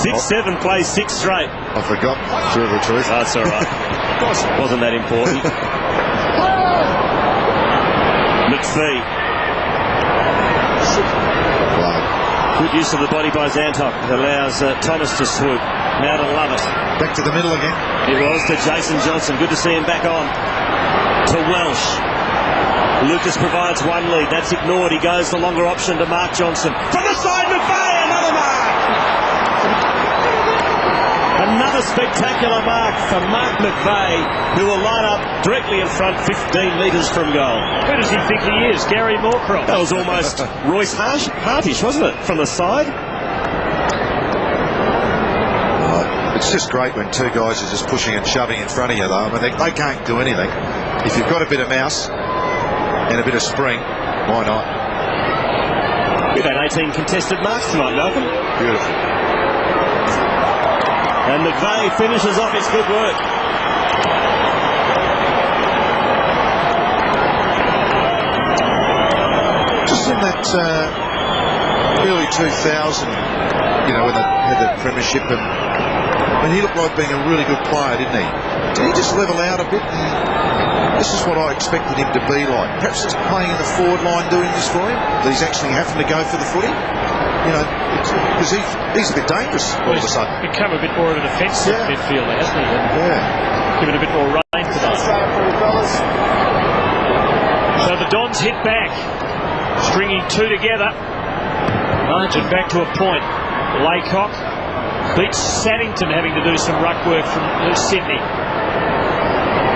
6-7 plays 6 straight. I forgot. True of the truth. That's all right. Wasn't that important. McPhee. Good use of the body by Zantok. It allows Thomas to swoop. Now to Lovett. Back to the middle again. It was to Jason Johnson. Good to see him back on. To Welsh. Lucas provides one lead. That's ignored. He goes the longer option to Mark Johnson. From the side, McVeigh. Another mark. Another spectacular mark for Mark McVeigh, who will line up directly in front 15 metres from goal. Who does he think he is? Gary Moorcroft? That was almost Royce Hartish, wasn't it? From the side. It's just great when two guys are just pushing and shoving in front of you, though. I mean, they can't do anything. If you've got a bit of mouse and a bit of spring, why not? We've had 18 contested marks tonight, Malcolm. Beautiful. And McVeigh finishes off his good work. Just in that early 2000, you know, when they had the premiership, and he looked like being a really good player, didn't he? Did he just level out a bit? And this is what I expected him to be like. Perhaps just playing in the forward line doing this for him, that he's actually having to go for the footy. You know, because he's a bit dangerous all of a sudden. Become a bit more of a defensive midfielder, hasn't he? Yeah. Given a bit more range to that. So the Dons hit back, stringing two together. Margin back to a point. Laycock beats Saddington, having to do some ruck work from Sydney.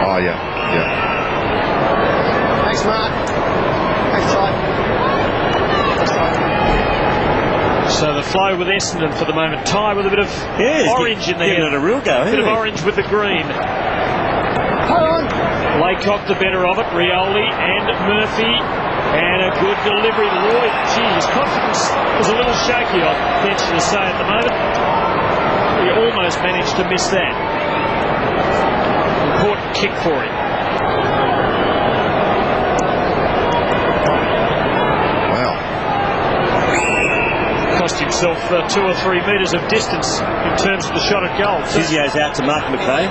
Oh, yeah. Thanks, Mark. Thanks, Todd. So the flow with Essendon for the moment. Ty with a bit of orange in there. Giving it a real go. A bit of orange with the green. Laycock the better of it. Rioli and Murphy. And a good delivery. Lloyd, gee, his confidence was a little shaky, I venture to say, at the moment. He almost managed to miss that. Important kick for him. Wow. Cost himself 2 or 3 metres of distance in terms of the shot at goal. Physio's out to Mark McVeigh.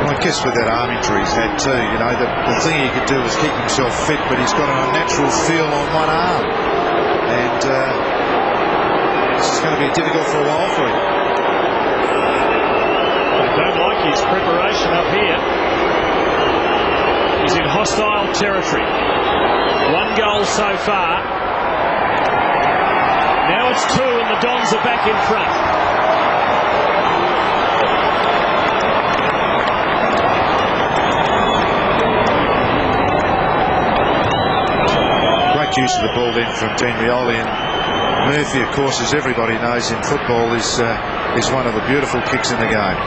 I guess with that arm injury he's had too, you know, the thing he could do was keep himself fit, but he's got an unnatural feel on one arm. And this is going to be difficult for a while for him. I don't like his preparation up here. He's in hostile territory. 1 goal so far. Now it's 2 and the Dons are back in front. Use of the ball then from Dean Rioli, and Murphy, of course, as everybody knows in football, is one of the beautiful kicks in the game.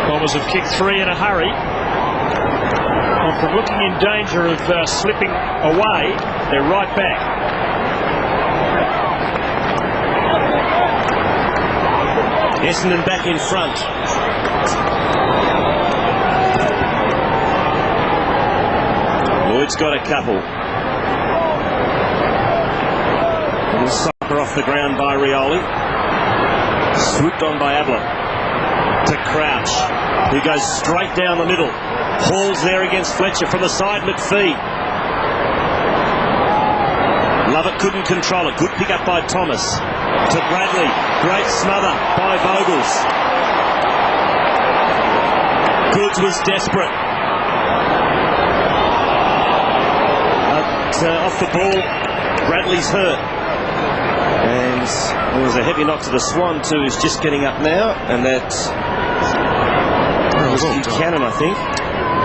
Bombers have kicked 3 in a hurry, and from looking in danger of slipping away, they're right back. Essendon back in front. Lloyd's got a couple. Little soccer off the ground by Rioli. Swooped on by Abler. To Crouch, who goes straight down the middle. Hall's there against Fletcher from the side. McPhee. Lovett couldn't control it. Good pick up by Thomas. To Bradley. Great smother by Vogels. Goods was desperate. Off the ball, Bradley's hurt. And there was a heavy knock to the Swan too, who's just getting up now. And that was Buchanan, I think.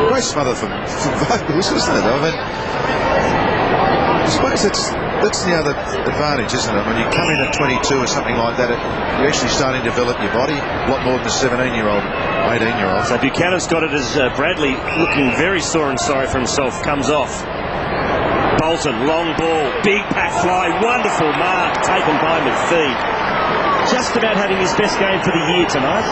Great smother from Vogels, isn't it? I mean, I suppose that's the other advantage, isn't it? When you come in at 22 or something like that, you're actually starting to develop your body a lot more than a 17-year-old, 18-year-old. So Buchanan's got it as Bradley, looking very sore and sorry for himself, comes off. Bolton, long ball, big pack fly, wonderful mark taken by McPhee. Just about having his best game for the year tonight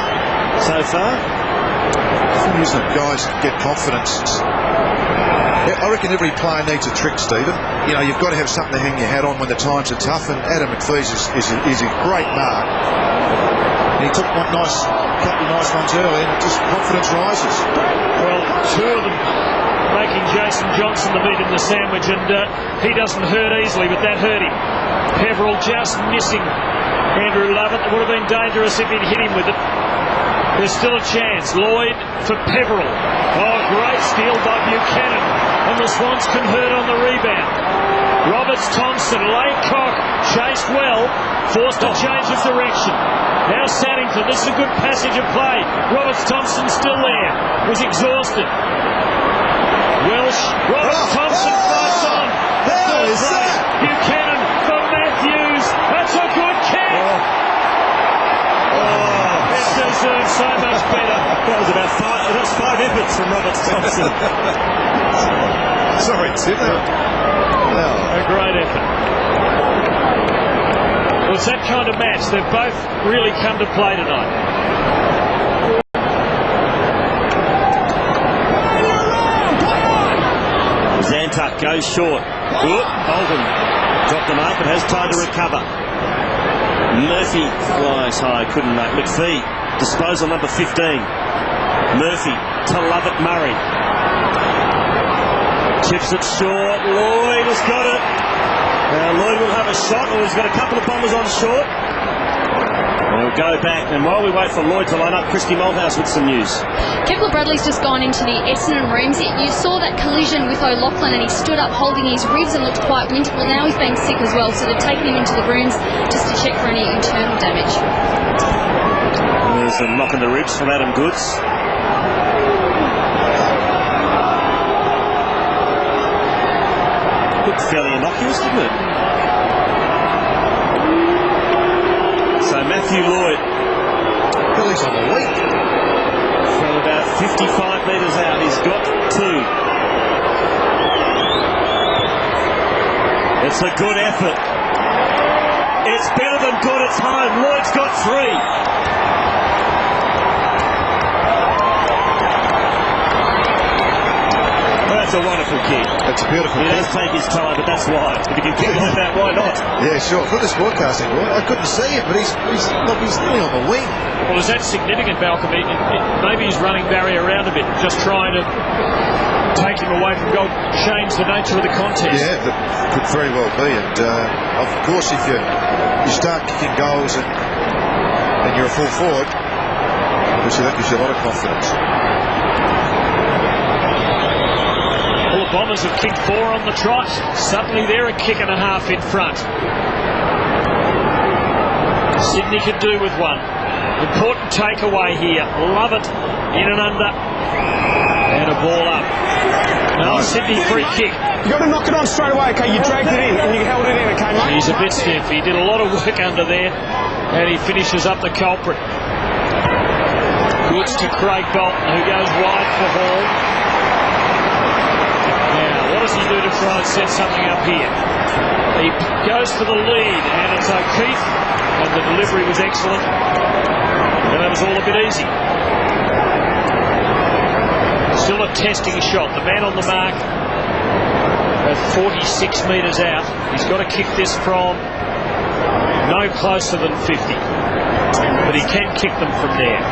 so far. The thing is that guys get confidence. I reckon every player needs a trick, Stephen. You know, you've got to have something to hang your hat on when the times are tough, and Adam McPhee's is a great mark. And he took a couple of nice ones early, and just confidence rises. Well, 2 of them making Jason Johnson the meat in the sandwich, and he doesn't hurt easily, but that hurt him. Peverill just missing Andrew Lovett. It would have been dangerous if he'd hit him with it. There's still a chance. Lloyd for Peverill. Oh, great steal by Buchanan, and the Swans convert on the rebound. Roberts-Thompson, Laycock chased well, forced a change of direction. Now Saddington, this is a good passage of play. Roberts-Thompson still there, was exhausted. Well Bush. Robert Thompson fights on. The third play. Buchanan for Matthews. That's a good kick. It deserves so much better. That was about five efforts from Robert Thompson. Sorry, Tim. A great effort. Well, it's that kind of match. They've both really come to play tonight. Zantuck goes short. Oldham dropped the mark but has time to recover. Murphy flies high, couldn't make. McPhee, disposal number 15. Murphy to Lovett Murray. Chips it short. Lloyd has got it. Lloyd will have a shot. He's got a couple of bombers on short. And he'll go back. And while we wait for Lloyd to line up, Christy Malthouse with some news. Kepler Bradley's just gone into the Essendon rooms. You saw that collision with O'Loughlin and he stood up holding his ribs and looked quite winded. Well, now he's being sick as well, so they've taken him into the rooms just to check for any internal damage. There's a knock in the ribs from Adam Goods. Looked fairly innocuous, didn't it? So Matthew Lloyd. Billy's on the week. From about 55 metres out, he's got 2. It's a good effort. It's better than good, it's home. Lloyd's got 3. That's a wonderful kick. That's a beautiful kick. He does take his time, but that's why. If he can kick like that, why not? Yeah, sure. Good as broadcasting. I couldn't see him, but he's nearly on the wing. Well, is that significant, Malcolm? Maybe he's running Barry around a bit, just trying to take him away from goal, change the nature of the contest. Yeah, that could very well be. And of course, if you start kicking goals and you're a full forward, obviously that gives you a lot of confidence. Well, the Bombers have kicked 4 on the trot. Suddenly they're a kick and a half in front. Sydney could do with one. Important takeaway here. Love it. In and under. And a ball up. No, Sydney free kick. You got to knock it on straight away, okay? You dragged it in and you held it in, okay, mate? He's a bit stiff. He did a lot of work under there. And he finishes up the culprit. Goods to Craig Bolton, who goes wide for Hall. What does he do to try and set something up here? He goes for the lead, and it's O'Keefe, and the delivery was excellent, and that was all a bit easy. Still a testing shot. The man on the mark at 46 metres out. He's got to kick this from no closer than 50, but he can kick them from there.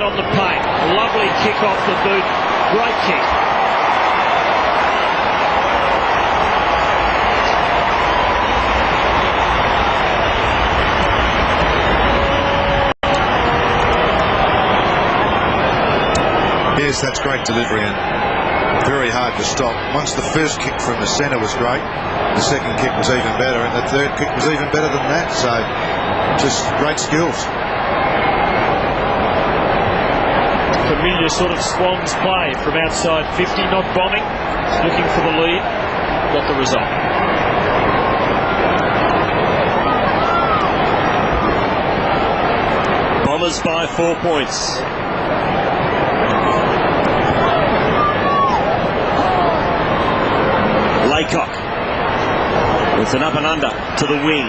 The paint. Lovely kick off the boot. Great kick. Yes, that's great delivery and very hard to stop. Once the first kick from the centre was great, the second kick was even better, and the third kick was even better than that. So, just great skills. Familiar sort of Swans play from outside 50, not bombing, looking for the lead, got the result. Bombers by 4 points. Laycock with an up and under to the wing.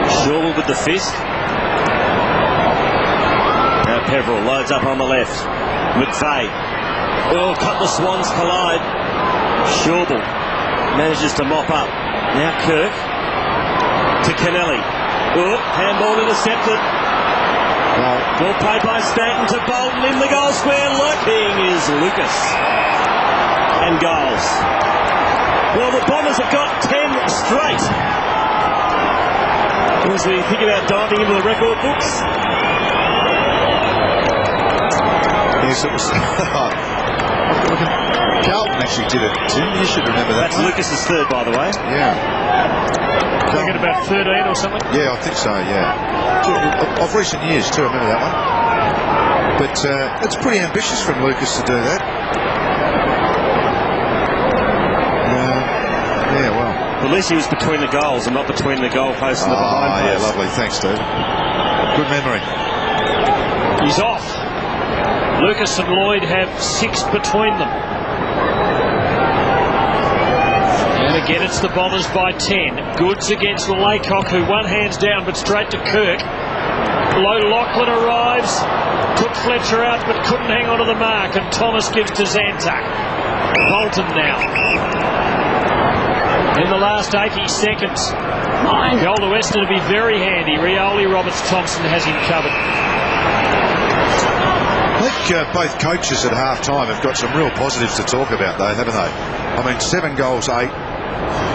Shawwell with the fist. Now Peverill loads up on the left. McVeigh. Oh, cut the Swans collide. Shawwell manages to mop up. Now Kirk to Kennelly. Oh, handball intercepted. Ball played by Stanton to Bolton in the goal square. Lurking is Lucas. And goals. Well, the Bombers have got 10 straight. As we think about diving into the record books. Yes, it was. Carlton actually did it, Tim. You should remember that. That's Lucas's third, by the way. Yeah. They get about 13 or something. Yeah, I think so, yeah. Of recent years too, I remember that one. But it's pretty ambitious from Lucas to do that. Yeah, well. At least he was between the goals and not between the goal post and the behind post. Yeah, lovely. Thanks, Steve. Good memory. He's off. Lucas and Lloyd have 6 between them. And again, it's the Bombers by 10. Goods against Laycock, who won hands down, but straight to Kirk. Low Lachlan arrives. Took Fletcher out, but couldn't hang on to the mark. And Thomas gives to Zantuck. Bolton now. In the last 80 seconds. Goal to Essendon to be very handy. Rioli, Roberts, Thompson has him covered. I think both coaches at half-time have got some real positives to talk about, though, haven't they? I mean, 7 goals, 8.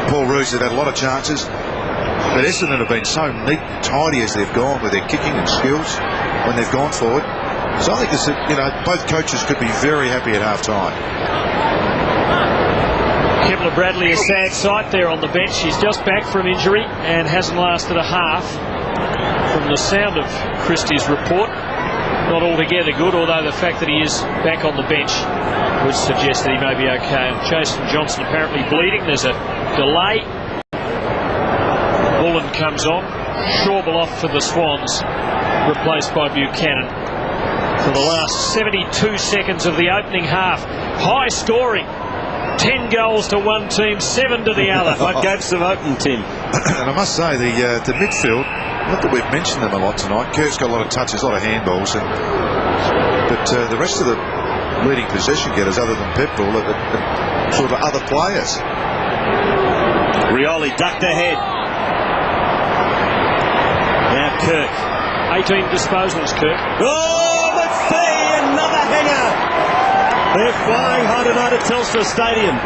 Paul Roos have had a lot of chances. But Essendon have been so neat and tidy as they've gone with their kicking and skills when they've gone forward. So I think this, both coaches could be very happy at half-time. Kepler Bradley, a sad sight there on the bench. He's just back from injury and hasn't lasted a half. From the sound of Christie's report, not altogether good, although the fact that he is back on the bench would suggest that he may be okay. And Jason Johnson apparently bleeding. There's a delay. Bullen comes on. Schauble off for the Swans, replaced by Buchanan. For the last 72 seconds of the opening half, high scoring. 10 goals to one team, 7 to the other. Floodgates have opened, Tim. And I must say, the midfield, not that we've mentioned them a lot tonight. Kirk's got a lot of touches, a lot of handballs. But the rest of the leading possession getters, other than Pepperell, are sort of other players. Rioli ducked ahead. Now Kirk. 18 disposals, Kirk. Oh, McPhee, another hanger. They're flying high tonight at Telstra Stadium.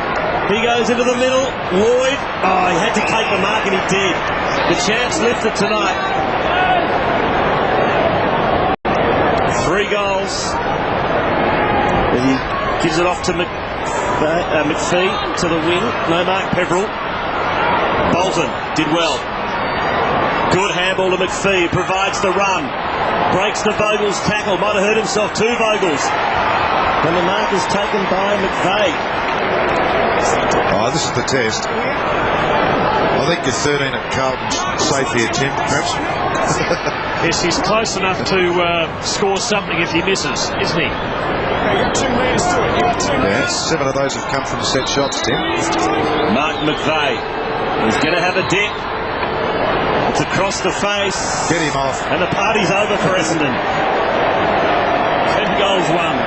He goes into the middle. Lloyd. Oh, he had to take the mark, and he did. The chance lifted tonight. 3 goals. And he gives it off to McPhee to the wing. No mark, Pepperell. Bolton did well. Good handball to McPhee. Provides the run. Breaks the Vogels tackle. Might have hurt himself. 2 Vogels. And the mark is taken by McVeigh. Oh, this is the test. I think you're 13 at Carlton's safe here, Tim, perhaps. Yes, he's close enough to score something if he misses, isn't he? Yeah, 7 of those have come from set shots, Tim. Mark McVeigh. He's going to have a dip. It's across the face. Get him off. And the party's over for Essendon. 10 goals won.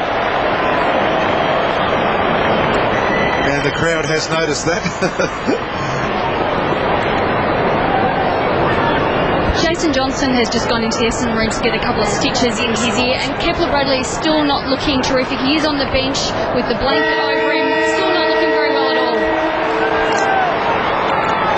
And the crowd has noticed that. Jason Johnson has just gone into the Essendon room to get a couple of stitches in his ear, and Kepler Bradley is still not looking terrific. He is on the bench with the blanket over him, still not looking very well at all.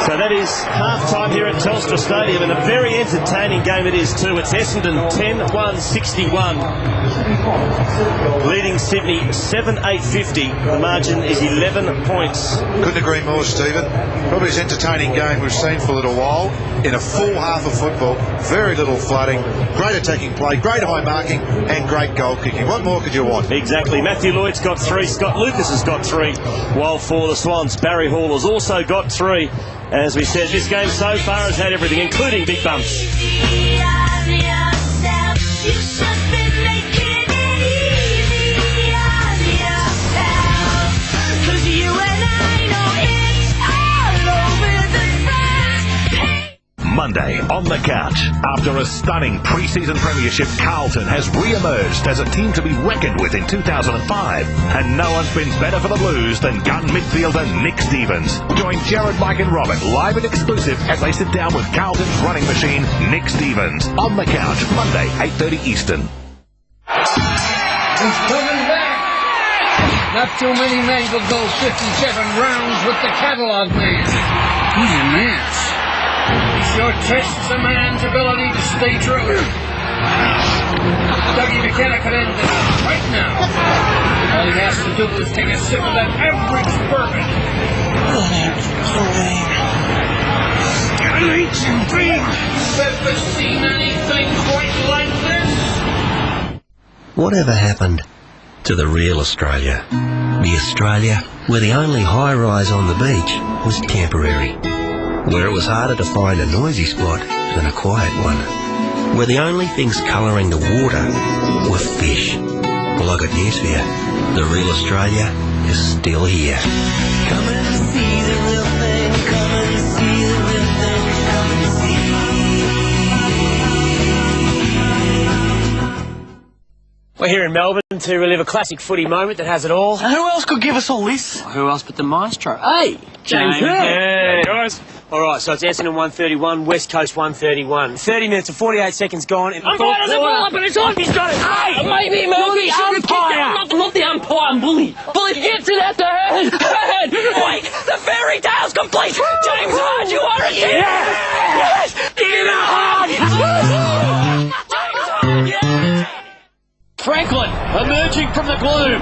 So that is half-time here at Telstra Stadium, and a very entertaining game it is too. It's Essendon 10-1-61, leading Sydney 7-8-50. The margin is 11 points. Couldn't agree more, Stephen. Probably this entertaining game we've seen for a little while. In a full half of football, very little flooding, great attacking play, great high marking, and great goal kicking. What more could you want? Exactly. Matthew Lloyd's got 3, Scott Lucas has got 3, while for the Swans, Barry Hall has also got 3. As we said, this game so far has had everything, including big bumps. Monday on the couch. After a stunning pre-season premiership, Carlton has re-emerged as a team to be reckoned with in 2005. And no one's been better for the Blues than gun midfielder Nick Stevens. Join Jared, Mike and Robert live and exclusive as they sit down with Carlton's running machine, Nick Stevens. On the couch, Monday, 8:30 Eastern. He's coming back. Not too many men will go 57 rounds with the catalog man. He's a mess. Sure tests a man's ability to stay true. Dougie McKenna could end this right now. All he has to do is take a sip of that average bourbon. ever seen anything quite like this? Whatever happened to the real Australia? The Australia where the only high-rise on the beach was temporary. Where it was harder to find a noisy spot than a quiet one. Where the only things colouring the water were fish. Well, I got news for you. The real Australia is still here. Come and see the real thing. Come and see the real thing. Come and see. We're here in Melbourne to relive a classic footy moment that has it all. Who else could give us all this? Who else but the maestro? Hey, James. Hey, guys. All right, so it's Essendon 131, West Coast 131. 30 minutes and 48 seconds gone. Umpire, the ball up and it's on. He's got it. Hey, maybe the umpire. Not the umpire, I'm bully. Bully gets it at the head. Wait, the fairy tale's complete. James Hard, you are a kid. Yes. Give him a hug. Franklin emerging from the gloom.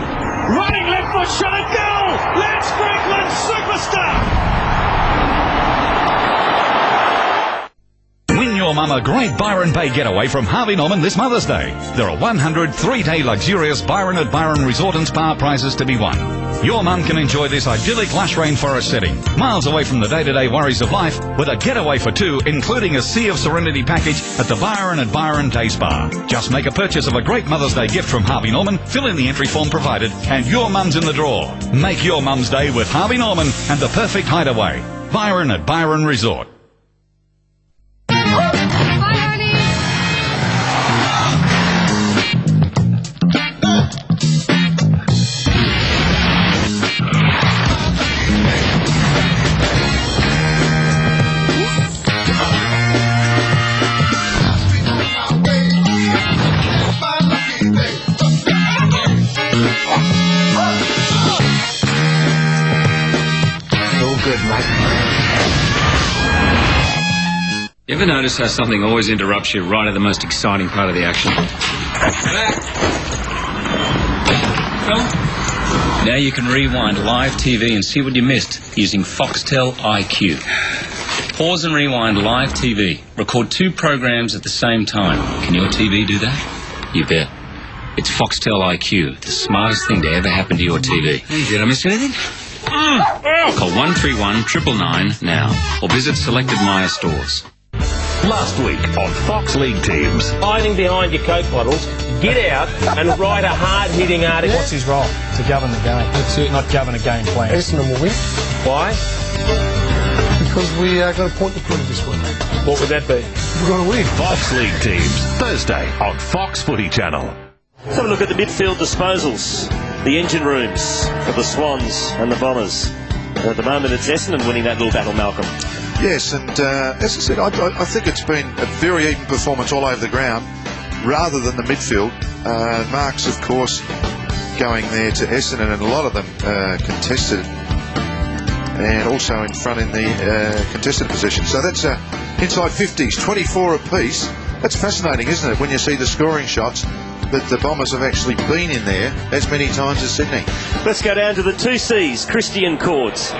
Running left foot shot at goal. Lance Franklin, superstar. Win your mum a great Byron Bay getaway from Harvey Norman this Mother's Day. There are 100 three-day luxurious Byron at Byron Resort and Spa prizes to be won. Your mum can enjoy this idyllic lush rainforest setting, miles away from the day-to-day worries of life, with a getaway for two, including a Sea of Serenity package at the Byron at Byron Day Spa. Just make a purchase of a great Mother's Day gift from Harvey Norman, fill in the entry form provided, and your mum's in the draw. Make your mum's day with Harvey Norman and the perfect hideaway. Byron at Byron Resort. You ever notice how something always interrupts you right at the most exciting part of the action? Now you can rewind live TV and see what you missed using Foxtel IQ. Pause and rewind live TV. Record 2 programs at the same time. Can your TV do that? You bet. It's Foxtel IQ, the smartest thing to ever happen to your TV. Hey, did I miss anything? Call 131 999 now or visit selected Myer stores. Last week on Fox League Teams. Hiding behind your Coke bottles, get out and write a hard-hitting article. What's his role? To govern the game. That's it. Not govern a game plan. Essendon will win. Why? Because we got a point to prove this week. What would that be? We've got to win. Fox League Teams, Thursday on Fox Footy Channel. Let's have a look at the midfield disposals. The engine rooms for the Swans and the Bombers. At the moment, it's Essendon winning that little battle, Malcolm. Yes, and as I said, I think it's been a very even performance all over the ground rather than the midfield. Marks, of course, going there to Essendon, and a lot of them contested, and also in front in the contested position. So that's inside 50s, 24 apiece. That's fascinating, isn't it, when you see the scoring shots, that the Bombers have actually been in there as many times as Sydney. Let's go down to the 2Cs, Christian Cords.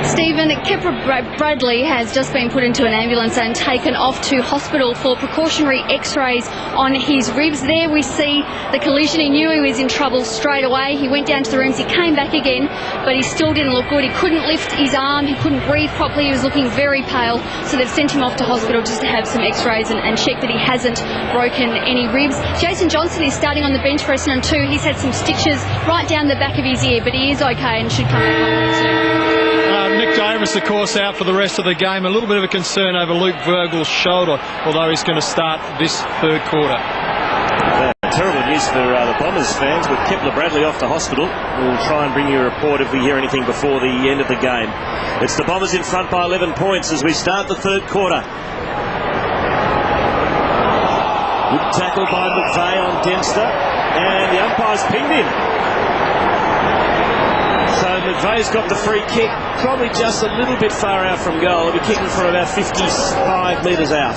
Stephen, Kepra Bradley has just been put into an ambulance and taken off to hospital for precautionary x-rays on his ribs. There we see the collision. He knew he was in trouble straight away. He went down to the rooms, he came back again, but he still didn't look good. He couldn't lift his arm, he couldn't breathe properly, he was looking very pale, so they've sent him off to hospital just to have some x-rays and check that he hasn't broken any ribs. Jason Johnson is starting on the bench for Essendon too. He's had some stitches right down the back of his ear, but he is okay and should come back on soon. Nick Davis, of course, out for the rest of the game. A little bit of a concern over Luke Virgil's shoulder, although he's going to start this third quarter. Terrible news for the Bombers fans with Kepler Bradley off to hospital. We'll try and bring you a report if we hear anything before the end of the game. It's the Bombers in front by 11 points as we start the third quarter. Good tackle by McVeigh on Dempster, and the umpire's pinged him. So McVeigh's got the free kick, probably just a little bit far out from goal. He'll be kicking from about 55 metres out.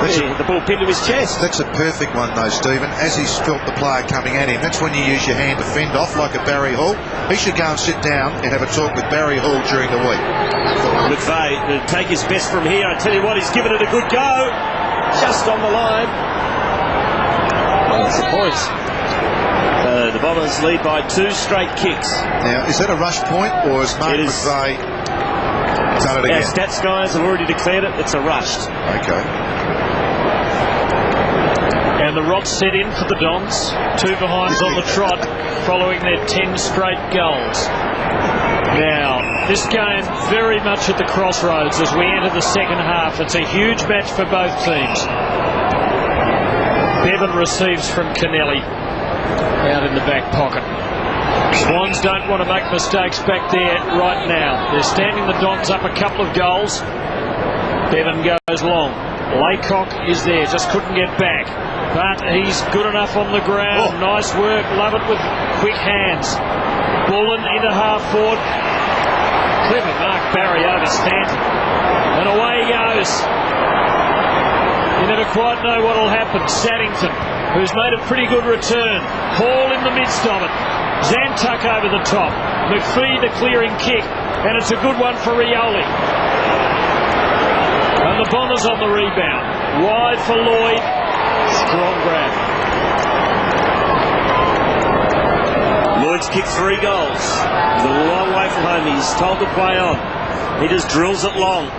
The ball pinned to his chest. That's a perfect one, though, Stephen. As he's felt the player coming at him, that's when you use your hand to fend off, like a Barry Hall. He should go and sit down and have a talk with Barry Hall during the week. McVeigh will take his best from here. I tell you what, he's given it a good go. Just on the line. Well, that's the points. The Bombers lead by 2 straight kicks. Now, is that a rush point, or has Mark McVeigh done it again? Our stats guys have already declared it. It's a rush. Okay. And the rot set in for the Dons. 2 behinds on the trot following their 10 straight goals. Now, this game very much at the crossroads as we enter the second half. It's a huge match for both teams. Bevan receives from Kennelly out in the back pocket. Swans don't want to make mistakes back there right now. They're standing the Dons up a couple of goals. Bevan goes long. Laycock is there, just couldn't get back. But he's good enough on the ground. Nice work, love it with quick hands. Bullen into half forward. Clever mark, Barry over Stanton. And away he goes. You never quite know what will happen. Saddington, who's made a pretty good return. Hall in the midst of it. Zantuck over the top. McPhee the clearing kick. And it's a good one for Rioli. And the Bombers on the rebound. Wide for Lloyd. Strong grab. Lloyd's kicked 3 goals. He's a long way from home. He's told to play on. He just drills it long.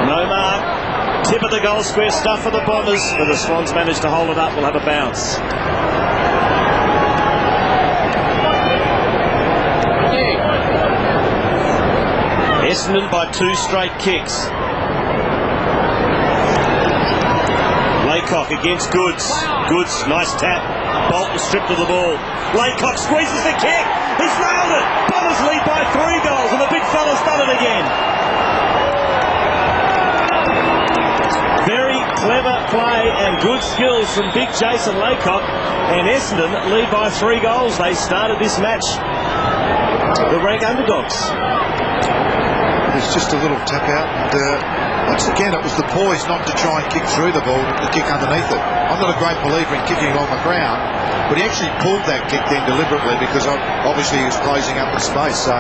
No mark. Tip of the goal square stuff for the Bombers. But the Swans managed to hold it up. We'll have a bounce. Essendon by 2 straight kicks. Laycock against Goods. Goods, nice tap. Bolton stripped of the ball. Laycock squeezes the kick. He's nailed it. Bombers lead by 3 goals, and the big fella's done it again. Very clever play and good skills from big Jason Laycock. And Essendon lead by 3 goals. They started this match the rank underdogs. There's just a little tap out, and once again it was the poise not to try and kick through the ball, to kick underneath it. I'm not a great believer in kicking on the ground, but he actually pulled that kick then deliberately because obviously he was closing up the space. So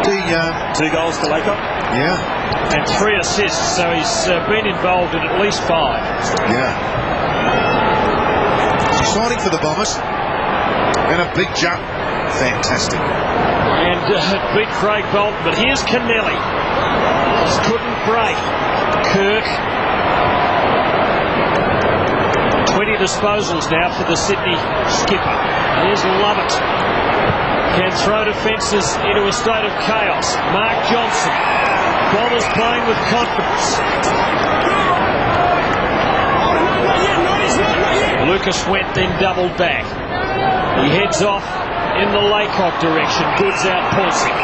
2 goals to Laycock. Yeah. And 3 assists, so he's been involved in at least 5. Yeah. He's signing for the Bombers. And a big jump. Fantastic. And beat Craig Bolton, but here's Kennelly. Just couldn't break. Kirk. 20 disposals now for the Sydney skipper. Here's Lovett. Can throw defences into a state of chaos. Mark Johnson. Bombers playing with confidence. Lucas went, then doubled back. He heads off in the Laycock direction. Goods outpoints him.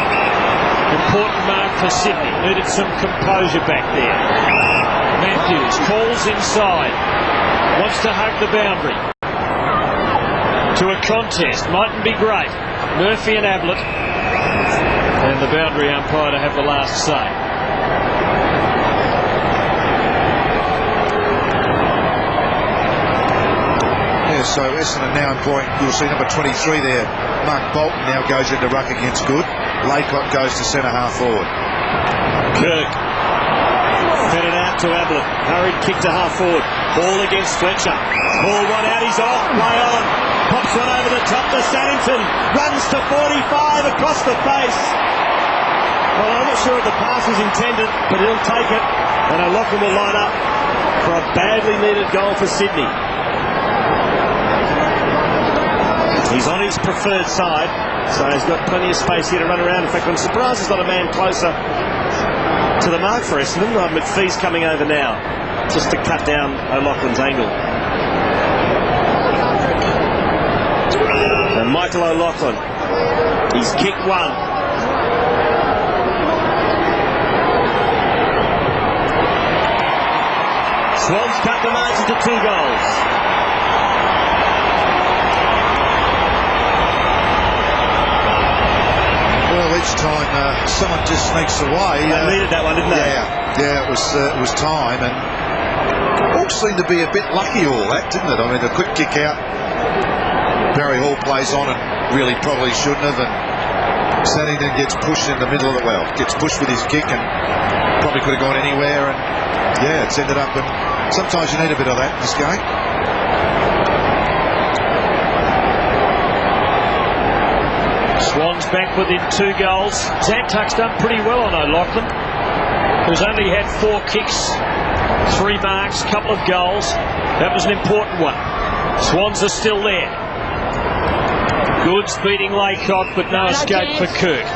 Important mark for Sydney. Needed some composure back there. Matthews calls inside. Wants to hug the boundary. To a contest. Mightn't be great. Murphy and Ablett. And the boundary umpire to have the last say. So Essendon now employing, you'll see number 23 there, Mark Bolton now goes into ruck against Good. Laycock goes to centre half forward. Kirk fed it out to Ablett. Hurried kick to half forward. Ball against Fletcher. Ball one out, he's off. Play on. Pops one over the top to Saddington. Runs to 45 across the face. Well, I'm not sure if the pass was intended, but he'll take it. And O'Loughlin will line up for a badly needed goal for Sydney. He's on his preferred side, so he's got plenty of space here to run around. In fact, I'm surprised there's not a man closer to the mark for Essendon. McPhee's coming over now, just to cut down O'Loughlin's angle. And Michael O'Loughlin, he's kicked 1. Swans cut the margin to 2 goals. Well, each time someone just sneaks away. They needed that one, didn't they? Yeah. Yeah, it was time, and all seemed to be a bit lucky, all that, didn't it? I mean, a quick kick out. Barry Hall plays on and really probably shouldn't have, and Saddington gets pushed in the middle of the, gets pushed with his kick and probably could have gone anywhere, and yeah, it's ended up, and sometimes you need a bit of that in this game. Swans back within 2 goals. Zantuck's done pretty well on O'Loughlin, who's only had 4 kicks, 3 marks, couple of goals. That was an important one. Swans are still there. Goods beating Laycock, but no escape for Kirk.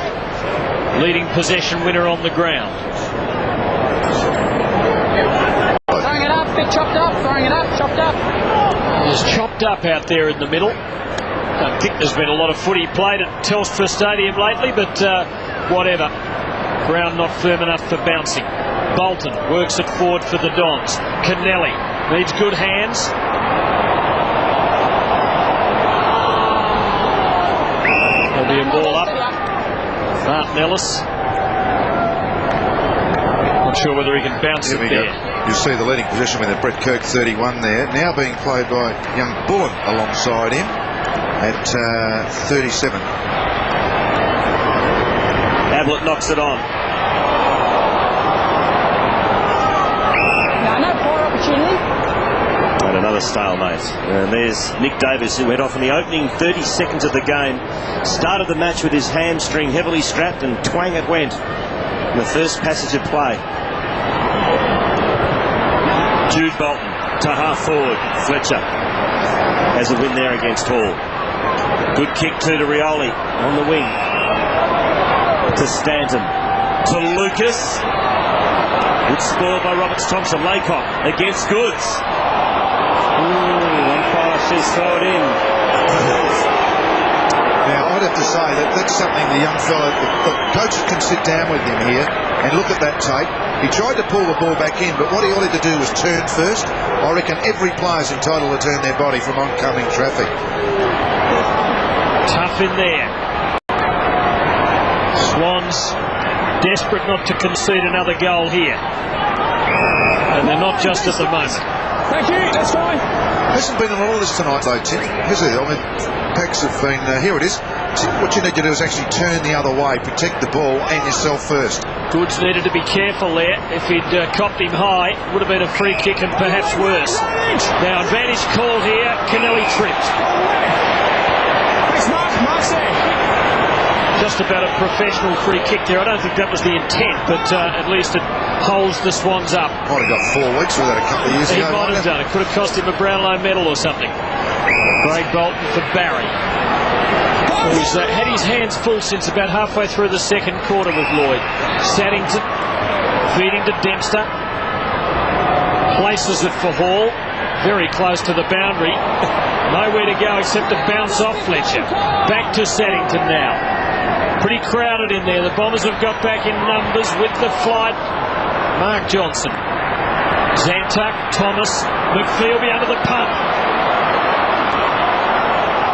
Leading possession winner on the ground. Throwing it up, bit chopped up, throwing it up, chopped up. It's chopped up out there in the middle. I think there's been a lot of footy played at Telstra Stadium lately, but whatever. Ground not firm enough for bouncing. Bolton works it forward for the Dons. Kennelly needs good hands. There'll be a ball up. Martin Ellis. Not sure whether he can bounce it there. You see the leading position with Brett Kirk, 31 there. Now being played by young Bullen alongside him at 37. Ablett knocks it on. No poor opportunity. And another stalemate. And there's Nick Davis, who went off in the opening 30 seconds of the game. Started the match with his hamstring heavily strapped, and twang it went in the first passage of play. Jude Bolton to half forward. Fletcher has a win there against Hall. Good kick to Rioli on the wing. To Stanton. To Lucas. Good spoil by Roberts Thompson. Laycock against Goods. Umpire says throw it in. Now, I'd have to say that's something the young fella, the coaches can sit down with him here and look at that tape. He tried to pull the ball back in, but what he wanted to do was turn first. I reckon every player's entitled to turn their body from oncoming traffic. Tough in there. Swans desperate not to concede another goal here. And they're not just at the moment. Thank you, that's fine. Hasn't been a lot of this tonight, though, Tim, has there? I mean, packs have been, here it is. What you need to do is actually turn the other way, protect the ball and yourself first. Goods needed to be careful there. If he'd copped him high, it would have been a free kick and perhaps worse. Now, advantage call here. Kennelly tripped. Mark's there. Just about a professional free kick there. I don't think that was the intent, but at least it holds the Swans up. Might have got 4 weeks with that a couple of years ago. He might have done it. Could have cost him a Brownlow medal or something. Craig Bolton for Barry, who's had his hands full since about halfway through the second quarter with Lloyd. Saddington feeding to Dempster. Places it for Hall. Very close to the boundary. Nowhere to go except to bounce off Fletcher. Back to Saddington now. Pretty crowded in there. The Bombers have got back in numbers with the flight. Mark Johnson. Zantuck, Thomas. McPhee will be under the pump.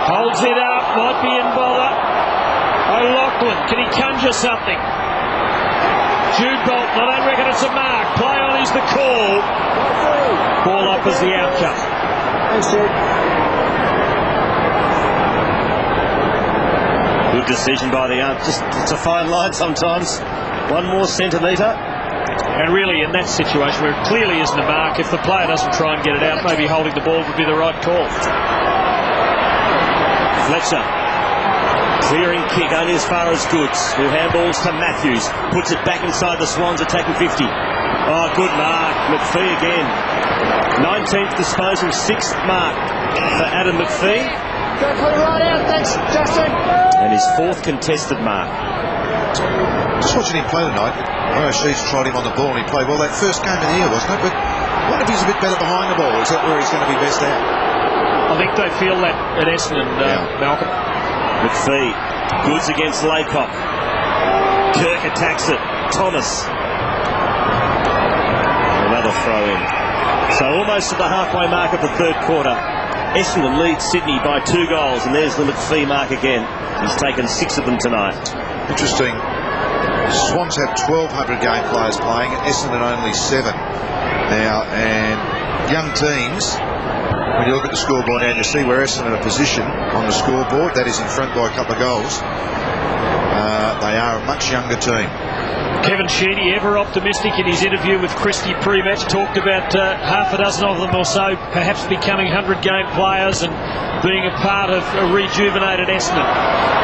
Holds it up. Might be in bother. O'Loughlin. Can he conjure something? Jude Bolton. I don't reckon it's a mark. Play on is the call. Ball up is the outcome. Thanks, Jude. Good decision by the ump. It's a fine line sometimes. 1 more centimetre. And really, in that situation where it clearly isn't a mark, if the player doesn't try and get it out, maybe holding the ball would be the right call. Fletcher. Clearing kick only as far as Goods, who handballs to Matthews. Puts it back inside the Swans, attacking 50. Oh, good mark. McPhee again. 19th disposal, 6th mark for Adam McPhee. Go put it right out, thanks, Justin. And his 4th contested mark. Just watching him play tonight, I know Sheeds tried him on the ball and he played well that first game of the year, wasn't it? But I wonder if he's a bit better behind the ball. Is that where he's going to be best out? I think they feel that at Essendon, Malcolm. McPhee. Goods against Laycock. Kirk attacks it. Thomas. Another throw in. So almost at the halfway mark of the third quarter, Essendon leads Sydney by 2 goals, and there's the McPhee mark again. He's taken 6 of them tonight. Interesting. Swans have 1,200 game players playing, and Essendon only 7 now. And young teams, when you look at the scoreboard now, you see where Essendon are positioned on the scoreboard. That is in front by a couple of goals. They are a much younger team. Kevin Sheedy, ever optimistic in his interview with Christie pre-match, talked about half a dozen of them or so perhaps becoming 100-game players and being a part of a rejuvenated Essendon.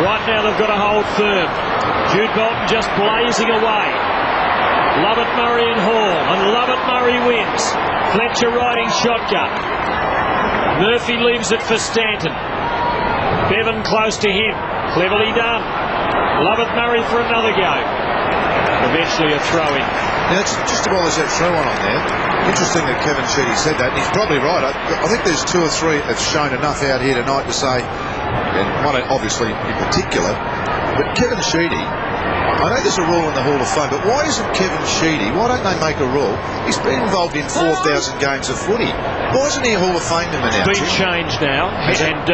Right now they've got to hold firm. Jude Bolton just blazing away. Lovett, Murray and Hall, and Lovett, Murray wins. Fletcher riding shotgun. Murphy leaves it for Stanton. Bevan close to him. Cleverly done. Lovett, Murray for another go. Eventually a throw-in. Now, it's just while there's that throw-on on there, interesting that Kevin Sheedy said that, and he's probably right. I think there's 2 or 3 that's shown enough out here tonight to say, and one obviously in particular, but Kevin Sheedy, I know there's a rule in the Hall of Fame, but why isn't Kevin Sheedy, why don't they make a rule? He's been involved in 4,000 games of footy. Why isn't he a Hall of Famer now? It's been changed now, and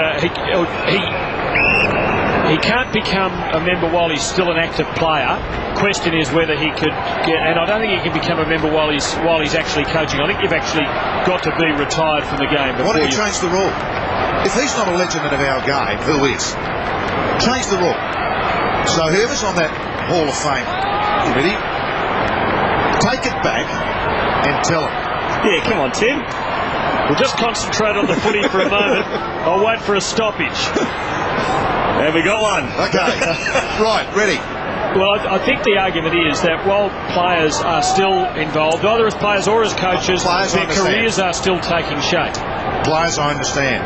he can't become a member while he's still an active player. Question is whether he could get, and I don't think he can become a member while he's actually coaching. I think you've actually got to be retired from the game. Why don't you change the rule? If he's not a legend of our game, who is? Change the rule. So whoever's on that Hall of Fame committee, take it back and tell him. Yeah, come on, Tim. We'll just concentrate on the footy for a moment. I'll wait for a stoppage. And we got one. Okay. Right, ready. Well, I think the argument is that while players are still involved, either as players or as coaches, their careers are still taking shape. Players, I understand.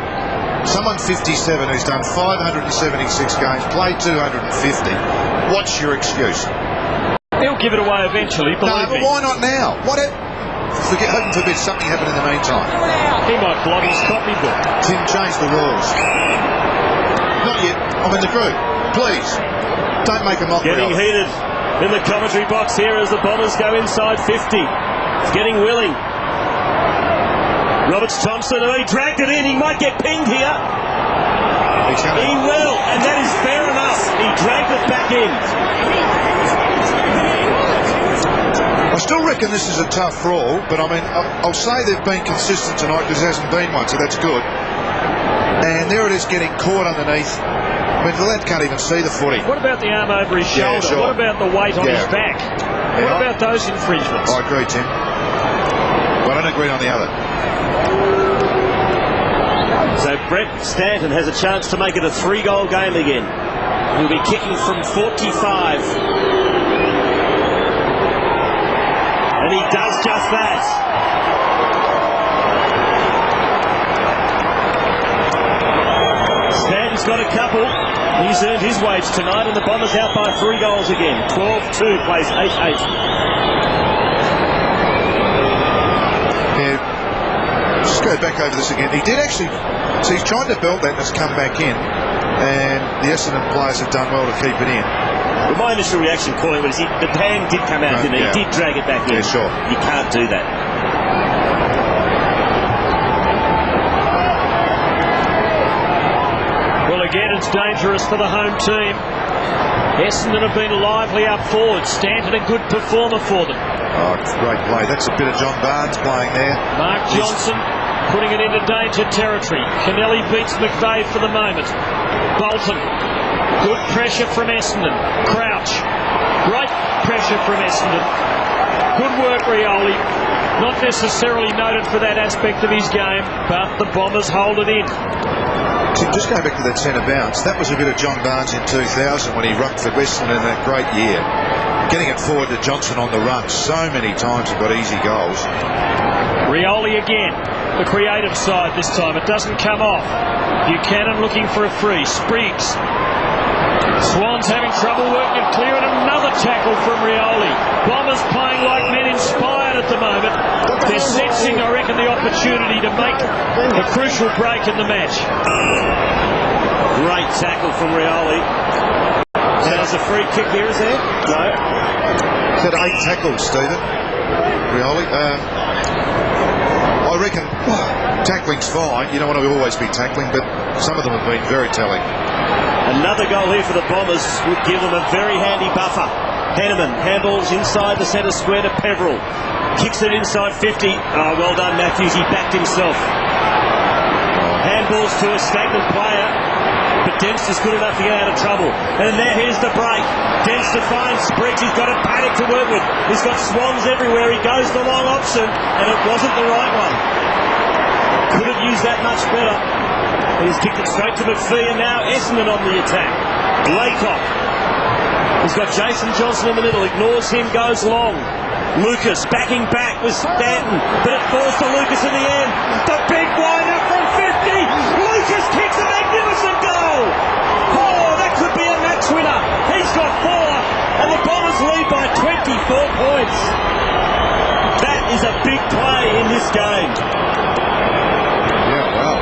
Someone 57 who's done 576 games, played 250. What's your excuse? He'll give it away eventually, believe me. But why not now? Heaven forbid something happened in the meantime. He might blog his copy book. Tim, change the rules. Not yet. I'm in the group. Please, don't make a mockery. Getting heated in the commentary box here as the Bombers go inside 50. It's getting willing. Roberts-Thompson, he dragged it in. He might get pinged here. He will, and that is fair enough. He dragged it back in. I still reckon this is a tough brawl, but I mean, I'll say they've been consistent tonight because there hasn't been one, so that's good. And there it is, getting caught underneath. I mean, the lad can't even see the footy. What about the arm over his shoulder? Yeah, sure. What about the weight on his back? Yeah. What about those infringements? I agree, Tim. But I don't agree on the other. So Brett Stanton has a chance to make it a 3-goal game again. He'll be kicking from 45. And he does just that. Stanton's got a couple. He's earned his wage tonight, and the Bombers out by 3 goals again. 12-2, plays 8-8. Yeah. Just go back over this again. He did actually, so he's tried to belt that and it's come back in, and the Essendon players have done well to keep it in. Well, my initial reaction calling was the pan did come out, didn't he? Yeah. He did drag it back in. Yeah, sure. You can't do that. Well, again, it's dangerous for the home team. Essendon have been lively up forward. Stanton a good performer for them. Oh, great play. That's a bit of John Barnes playing there. Mark Johnson putting it into danger territory. Kennelly beats McVeigh for the moment. Bolton. Good pressure from Essendon. Crouch. Great pressure from Essendon. Good work, Rioli. Not necessarily noted for that aspect of his game, but the Bombers hold it in. Tim, just going back to that centre bounce, that was a bit of John Barnes in 2000 when he rucked for Essendon in that great year. Getting it forward to Johnson on the run so many times and got easy goals. Rioli again. The creative side this time. It doesn't come off. Buchanan looking for a free. Spriggs. Swans having trouble working it clear, and another tackle from Rioli. Bombers playing like men inspired at the moment. They're sensing, I reckon, the opportunity to make a crucial break in the match. Great tackle from Rioli. There's a free kick here, is there? No. He's had 8 tackles, Stephen. Rioli. I reckon tackling's fine. You don't want to always be tackling, but some of them have been very telling. Another goal here for the Bombers would give them a very handy buffer. Henneman handles inside the centre square to Peveril. Kicks it inside 50. Oh, well done, Matthews. He backed himself. Handballs to a stagnant player, but Dempster's good enough to get out of trouble. And here's the break. Dempster finds Spriggs. He's got a paddock to work with. He's got Swans everywhere. He goes the long option, and it wasn't the right one. Could have used that much better. He's kicked it straight to McPhee, and now Essendon on the attack. Laycock. He's got Jason Johnson in the middle. Ignores him, goes long. Lucas backing back with Stanton, but it falls to Lucas in the end. The big winder from 50. Lucas kicks a magnificent goal. Oh, that could be a match winner. He's got 4, and the Bombers lead by 24 points. That is a big play in this game. Yeah, wow.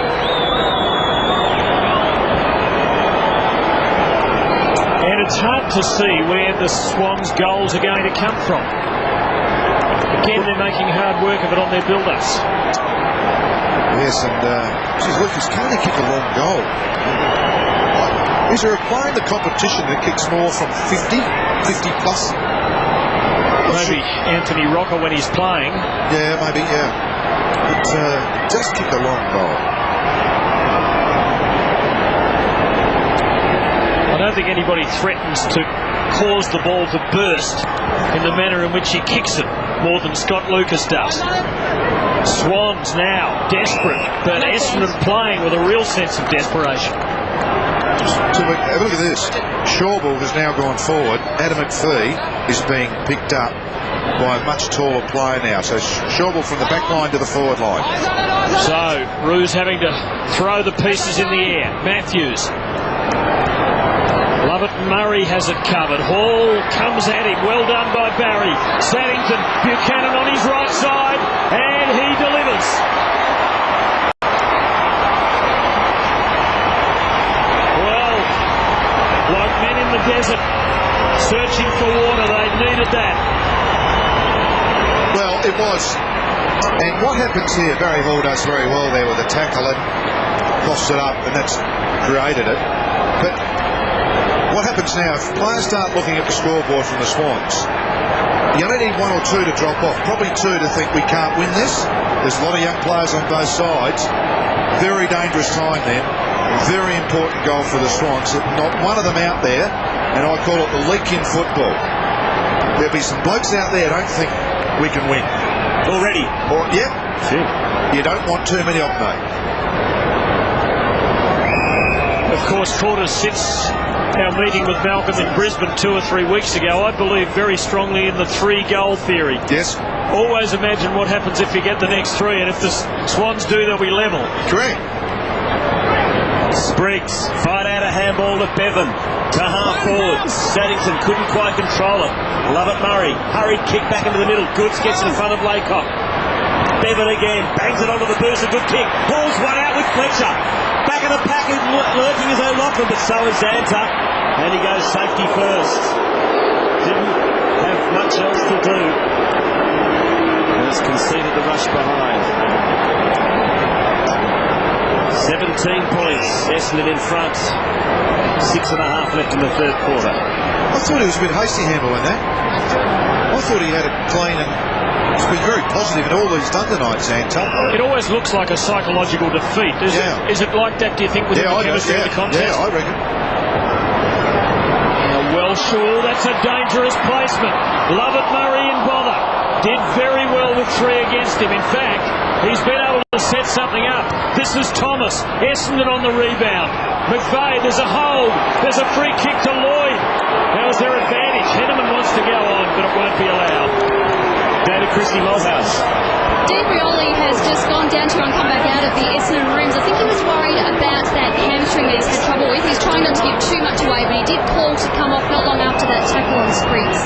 And it's hard to see where the Swans' goals are going to come from. Again, they're making hard work of it on their build-ups. Yes, and Lucas, can he kick a long goal? Is there a player in the competition that kicks more from 50 plus? Maybe Anthony Rocker when he's playing. Yeah, maybe, yeah. But just kick a long goal. I don't think anybody threatens to cause the ball to burst in the manner in which he kicks it more than Scott Lucas does. Swans now desperate, but Essendon playing with a real sense of desperation. So look at this. Shawball has now gone forward. Adam McPhee is being picked up by a much taller player now. So Shawball from the back line to the forward line. So Roos having to throw the pieces in the air. Matthews. Lovett Murray has it covered. Hall comes at him. Well done by Barry. Saddington, Buchanan on his right side, and he delivers. Well, like men in the desert, searching for water, they needed that. Well, it was. And what happens here? Barry Hall does very well there with the tackle and coughs it up, and that's created it. But what happens now, if players start looking at the scoreboard from the Swans, you only need 1 or 2 to drop off, probably 2 to think we can't win this. There's a lot of young players on both sides. Very dangerous time then. Very important goal for the Swans. Not one of them out there, and I call it the leak in football. There'll be some blokes out there don't think we can win. Already? Yep. You don't want too many of them, mate. Of course, Porter sits our meeting with Malcolm in Brisbane 2 or 3 weeks ago. I believe very strongly in the 3-goal theory. Yes. Always imagine what happens if you get the next 3, and if the Swans do, they'll be level. Correct. Spriggs fired out a handball to Bevan to half forwards. Saddington couldn't quite control it. Lovett Murray hurried kick back into the middle. Goods gets in front of Laycock. Bevan again bangs it onto the boost. A good kick. Pulls one out with Fletcher. Back of the pack is lurking is O'Loughlin, but so is Zanta. And he goes safety first. Didn't have much else to do. And has conceded the rush behind. 17 points. Essendon in front. 6.5 left in the third quarter. I thought he was a bit hasty handling that. I thought he had it clean and he's been very positive in all he's done tonight, Zanta. It always looks like a psychological defeat. Is it like that, do you think, with the chemistry of the contest? Yeah, I reckon. Wellshaw, that's a dangerous placement. Lovett Murray in bother. Did very well with 3 against him. In fact, he's been able to set something up. This is Thomas. Essendon on the rebound. McVeigh, there's a hold. There's a free kick to Lloyd. Now is their advantage. Henneman wants to go on, but it won't be allowed. David Christie Mulhouse. Dean Rioli has just gone down to and come back out of the Essendon rooms. I think he was worried about that hamstring that he's had trouble with. He's trying not to give too much away, but he did call to come off not long after that tackle on Spriggs.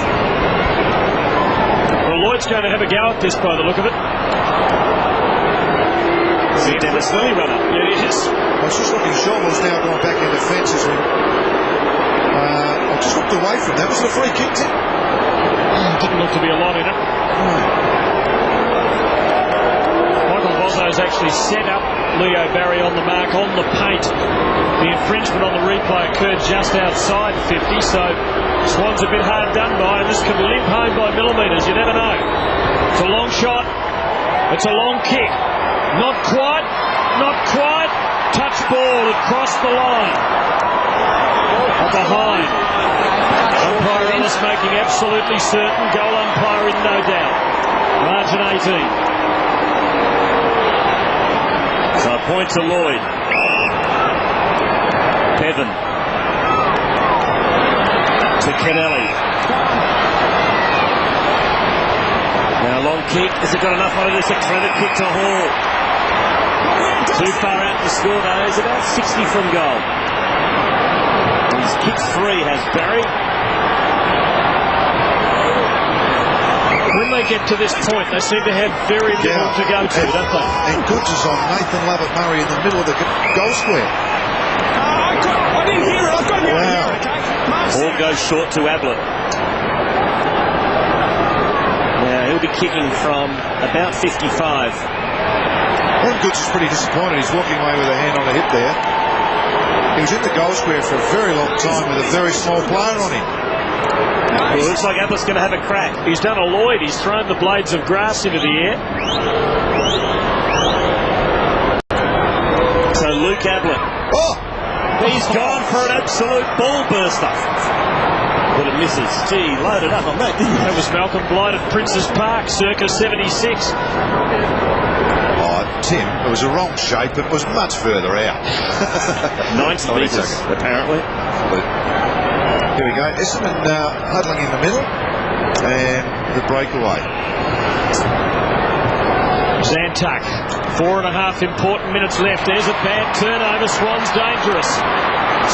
Well, Lloyd's going to have a go at this by the look of it. It's a Dennis Lilly runner. Yeah, it is. I was just looking, Shawball's now gone back into fences. I just looked away from that. Was it a free kick, Tim? Didn't look to be a lot in it. Michael Bozzo's actually set up Leo Barry on the mark, on the paint. The infringement on the replay occurred just outside 50, so Swans a bit hard done by, and this can limp home by millimetres. You never know. It's a long shot. It's a long kick. Not quite. Not quite. Touch ball. It crossed the line. Behind. Umpire Ellis making absolutely certain. Goal umpire in no doubt. Margin 18. So a point to Lloyd. Bevan. To Kennelly. Now long kick. Has it got enough on it? It's a clever kick to Hall. Too far out to score though. He's about 60 from goal. He's kicked 3, has Barry. When they get to this point, they seem to have very little to go to, don't they? And Goods is on Nathan Lovett-Murray in the middle of the goal square. I didn't hear it. I've got to hear it, okay? Ball goes short to Ablett. Now he'll be kicking from about 55. Well, Goods is pretty disappointed. He's walking away with a hand on the hip there. He was in the goal square for a very long time with a very small player on him. Well, it looks like Ablett's going to have a crack. He's done a Lloyd. He's thrown the blades of grass into the air. So Luke Ablett. Oh! He's gone for an absolute ball burster. But it misses. Gee, loaded up on that, didn't he? That was Malcolm Blight at Princes Park, circa 76. Tim, it was a wrong shape, but it was much further out. 90 metres, apparently. Here we go. Essendon huddling in the middle, and the breakaway. Zantuck, 4.5 important minutes left. There's a bad turnover. Swans dangerous.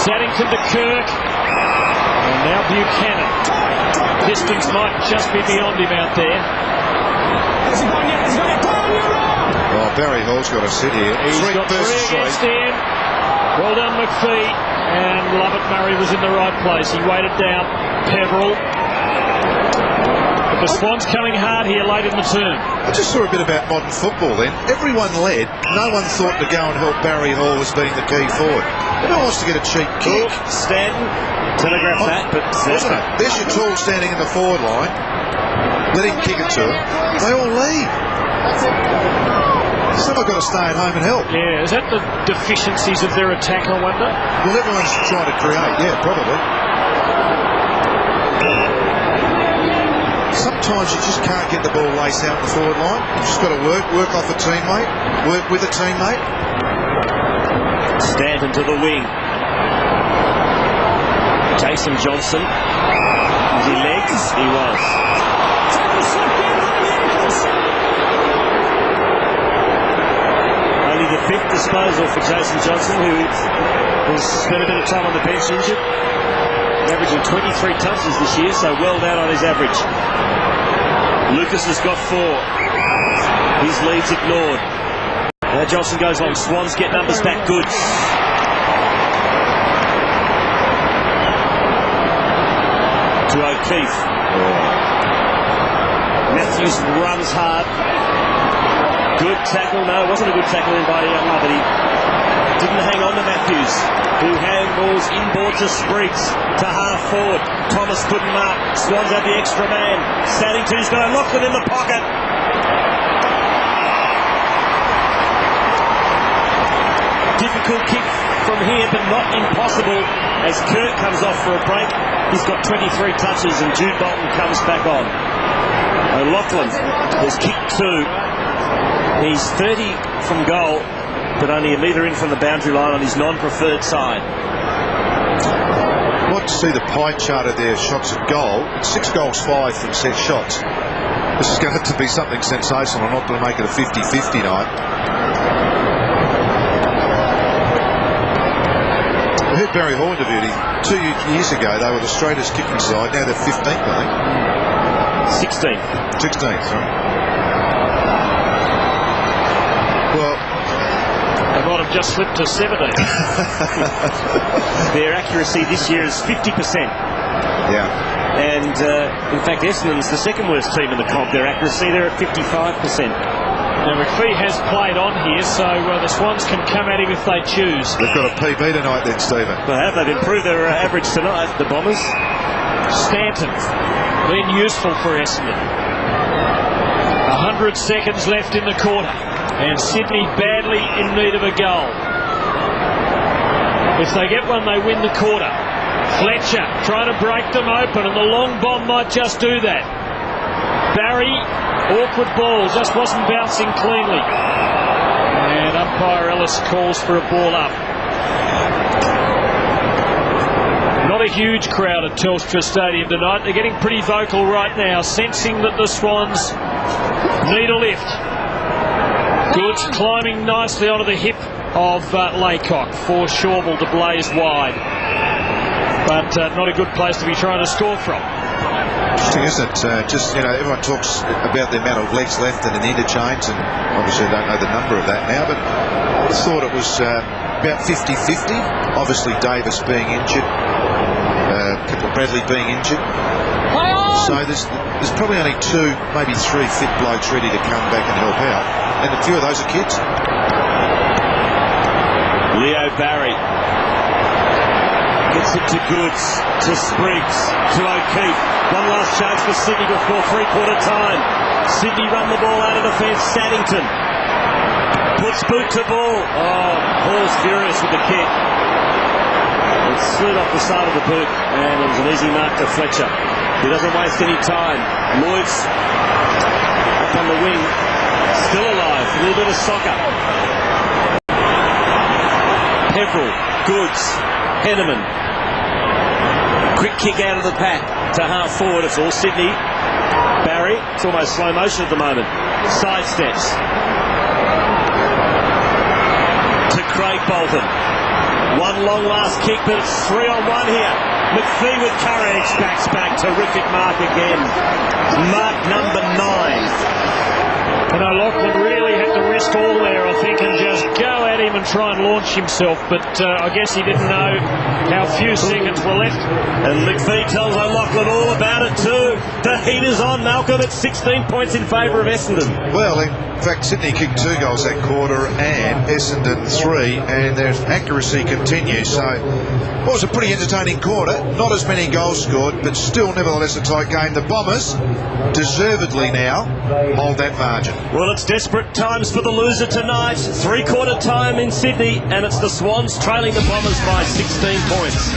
Saddington to Kirk, and now Buchanan. Distance might just be beyond him out there. Oh, Barry Hall's got to sit here. He's got 3 against him. Well done, McPhee. And Lovett-Murray was in the right place. He waited down Peverill. But the Swans coming hard here late in the term. I just saw a bit about modern football then. Everyone led. No one thought to go and help Barry Hall as being the key forward. Everyone wants to get a cheap kick. Stanton telegraphed that, but wasn't it? There's your tall standing in the forward line. Let him kick it to him. They all leave. Someone got to stay at home and help. Yeah, is that the deficiencies of their attack, I wonder? Well, everyone's trying to create, yeah, probably. Sometimes you just can't get the ball laced out in the forward line. You've just got to work off a teammate, work with a teammate. Stanton to the wing. Jason Johnson. Was he legs? He was. The 5th disposal for Jason Johnson, who has spent a bit of time on the bench injured, averaging 23 touches this year, so well down on his average. Lucas has got 4. His lead's ignored. Now Johnson goes on. Swans get numbers back. Goods. To O'Keefe. Matthews runs hard. Good tackle. No, it wasn't a good tackle in by Lovett. He didn't hang on to Matthews, who handballs inboard to Spriggs, to half forward. Thomas couldn't mark. Swans had the extra man. Saddington's got a Lachlan in the pocket. Difficult kick from here, but not impossible, as Kirk comes off for a break. He's got 23 touches, and Jude Bolton comes back on. Lachlan has kicked 2. He's 30 from goal, but only a metre in from the boundary line on his non-preferred side. I'd like to see the pie chart of their shots at goal. It's 6 goals 5 from set shots. This is going to be something sensational. I'm not going to make it a 50-50 night. I heard Barry Hall interviewed him 2 years ago. They were the straightest kicking side. Now they're 15th, I think. 16th. 16th, right. Well, they might have just slipped to 17. Their accuracy this year is 50%. Yeah. And in fact, Essendon's the second worst team in the comp. Their accuracy, they're at 55%. Now McPhee has played on here, so the Swans can come at him if they choose. They've got a PB tonight then, Stephen. They have. They've improved their average tonight, the Bombers. Stanton, been useful for Essendon. 100 seconds left in the quarter, and Sydney badly in need of a goal. If they get one, they win the quarter. Fletcher trying to break them open, and the long bomb might just do that. Barry, awkward ball, just wasn't bouncing cleanly. And umpire Ellis calls for a ball up. Not a huge crowd at Telstra Stadium tonight. They're getting pretty vocal right now, sensing that the Swans need a lift. Goods climbing nicely onto the hip of Laycock for Shawville to blaze wide. But not a good place to be trying to score from. Interesting, isn't it? Everyone talks about the amount of legs left and an interchange, and obviously I don't know the number of that now, but I thought it was about 50-50. Obviously Davis being injured, Bradley being injured. So there's probably only 2, maybe 3 fit blokes ready to come back and help out, and a few of those are kids. Leo Barry gets it to Goods, to Spriggs, to O'Keefe. One last chance for Sydney before three-quarter time. Sydney run the ball out of defence. Saddington puts boot to ball. Oh, Paul's furious with the kick. It slid off the side of the boot, and it was an easy mark to Fletcher. He doesn't waste any time. Lloyd's up on the wing, still alive. A little bit of soccer. Peverill, Goods, Henneman. Quick kick out of the pack to half forward. It's all Sydney. Barry, it's almost slow motion at the moment. Sidesteps to Craig Bolton. One long last kick, but it's 3-on-1 here. McPhee with courage, backs back. Terrific mark again. Mark number 9. And O'Loughlin really had to risk all there, I think, and just go at him and try and launch himself. But I guess he didn't know how few seconds were left. And McPhee tells O'Loughlin all about it too. The heat is on, Malcolm. It's 16 points in favour of Essendon. Well, in fact, Sydney kicked 2 goals that quarter and Essendon 3, and their accuracy continues. So it was a pretty entertaining quarter. Not as many goals scored, but still nevertheless a tight game. The Bombers deservedly now hold that margin. Well, it's desperate times for the loser tonight. Three-quarter time in Sydney, and it's the Swans trailing the Bombers by 16 points.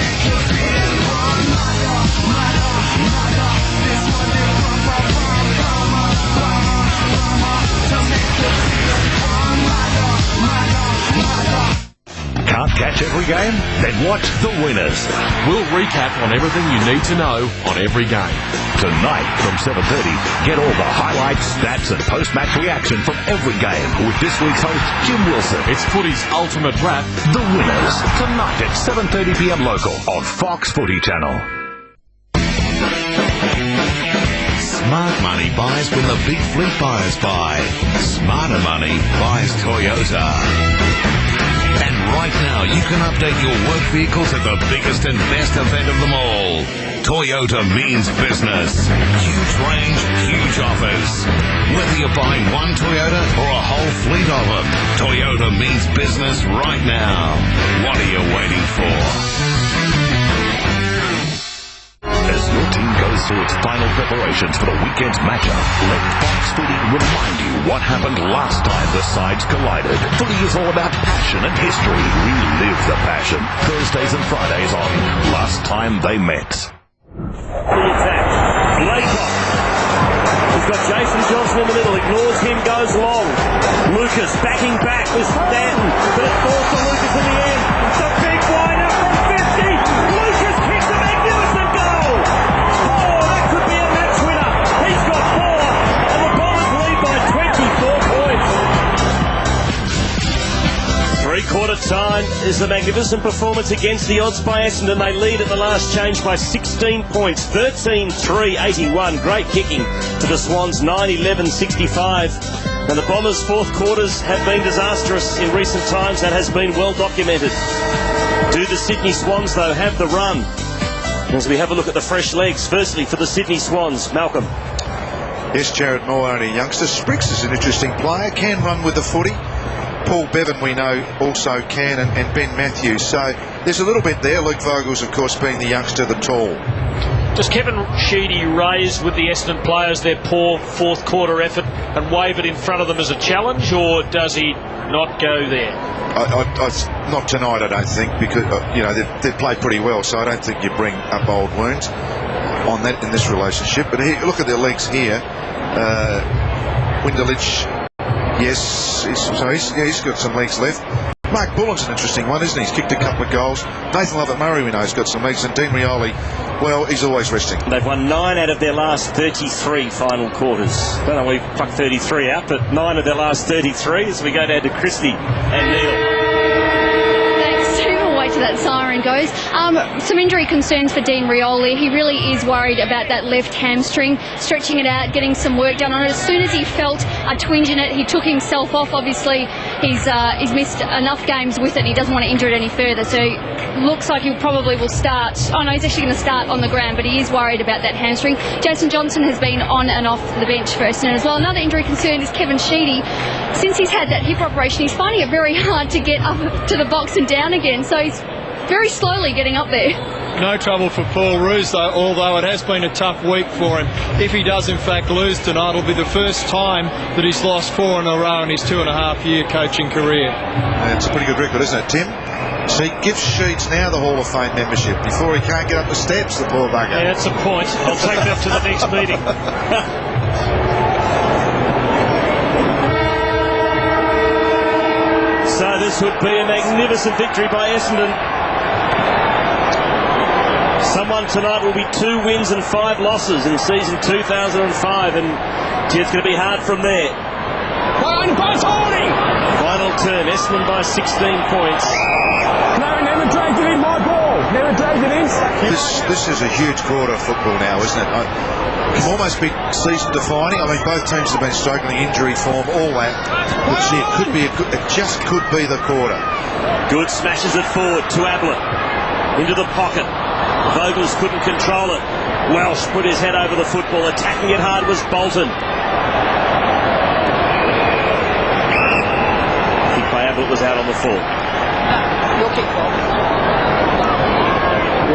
Can't catch every game? Then watch The Winners. We'll recap on everything you need to know on every game. Tonight from 7:30, get all the highlights, stats and post-match reaction from every game with this week's host, Jim Wilson. It's footy's ultimate wrap. The Winners, tonight at 7:30 p.m. local on Fox Footy Channel. Smart money buys when the big fleet buyers buy. Smarter money buys Toyota. And right now, you can update your work vehicles at the biggest and best event of them all. Toyota means business. Huge range, huge offers. Whether you're buying one Toyota or a whole fleet of them, Toyota means business right now. What are you waiting for? As your team goes through its final preparations for the weekend's matchup, let Fox Footy remind you what happened last time the sides collided. Footy is all about passion and history. Relive the passion. Thursdays and Fridays on Last Time They Met. The attack. Laycock. He's got Jason Johnson in the middle. Ignores him, goes long. Lucas backing back with Stanton. But it falls to Lucas in the end. The big wider from 50. Lucas kicks a magnificent goal. Oh, that could be a match winner. He's got 4. And the Bombers lead by 24 points. Three-quarter time is the magnificent performance against the odds by Essendon. They lead at the last change by 16 points, 13-3-81. Great kicking to the Swans, 9-11-65. And the Bombers' fourth quarters have been disastrous in recent times. That has been well documented. Do the Sydney Swans, though, have the run? As we have a look at the fresh legs, firstly for the Sydney Swans, Malcolm. Yes, Jared Moore, only a youngster. Spriggs is an interesting player, can run with the footy. Paul Bevan, we know, also can, and Ben Matthews. So there's a little bit there. Luke Vogel's, of course, being the youngster, the tall. Does Kevin Sheedy raise with the Essendon players their poor fourth quarter effort and wave it in front of them as a challenge, or does he not go there? Not tonight, I don't think, because they've played pretty well, so I don't think you bring up old wounds on that in this relationship. But here, look at their legs here. Windelich, yes, he's got some legs left. Mark Bullen's an interesting one, isn't he? He's kicked a couple of goals. Nathan Lovett-Murray, we know, has got some legs. And Dean Rioli, well, he's always resting. They've won 9 out of their last 33 final quarters. Don't know, we plucked 33 out, but 9 of their last 33 as we go down to Christie and Neil. To that siren goes. Some injury concerns for Dean Rioli. He really is worried about that left hamstring, stretching it out, getting some work done on it. As soon as he felt a twinge in it, he took himself off. Obviously, he's missed enough games with it, and he doesn't want to injure it any further. So looks like he probably will start. Oh no, he's actually going to start on the ground, but he is worried about that hamstring. Jason Johnson has been on and off the bench for Essendon as well. Another injury concern is Kevin Sheedy. Since he's had that hip operation, he's finding it very hard to get up to the box and down again. So he's very slowly getting up there. No trouble for Paul Roos, though, although it has been a tough week for him. If he does in fact lose tonight, it'll be the first time that he's lost 4 in a row in his 2.5-year coaching career. It's a pretty good record, isn't it, Tim? See, gives Sheeds now the Hall of Fame membership before he can't get up the steps, the poor bugger. Yeah, that's a point. I'll take that to the next meeting. So this would be a magnificent victory by Essendon. Someone tonight will be 2 wins and 5 losses in season 2005, and it's going to be hard from there. Final term, Essendon by 16 points. No, never dragged it in, my ball. Never dragged it in. This is a huge quarter of football now, isn't it? It can almost be season defining. I mean, both teams have been struggling, injury form, all that. But see, it just could be the quarter. Good smashes it forward to Ablett. Into the pocket. Vogels couldn't control it. Welsh put his head over the football. Attacking it hard was Bolton. I think by Ablett was out on the full.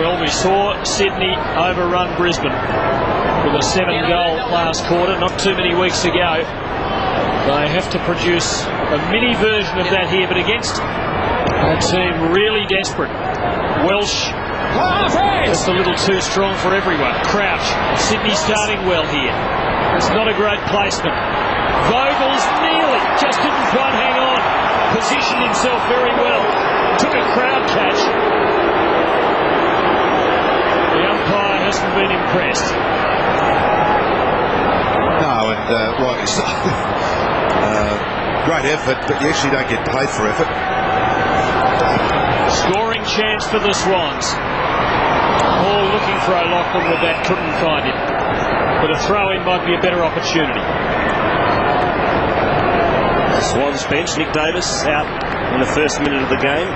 Well, we saw Sydney overrun Brisbane with a 7-goal last quarter, not too many weeks ago. They have to produce a mini version of that here, but against a team really desperate. Welsh just a little too strong for everyone. Crouch. Sydney starting well here. It's not a great placement. Vogels nearly just didn't quite hang on. Positioned himself very well. Took a crowd catch. The umpire hasn't been impressed. No, and rightly so. Great effort, but you actually don't get paid for effort. Scoring chance for the Swans. All looking for O'Loughlin with that, couldn't find him. But a throw-in might be a better opportunity. Swans bench, Nick Davis out in the first minute of the game.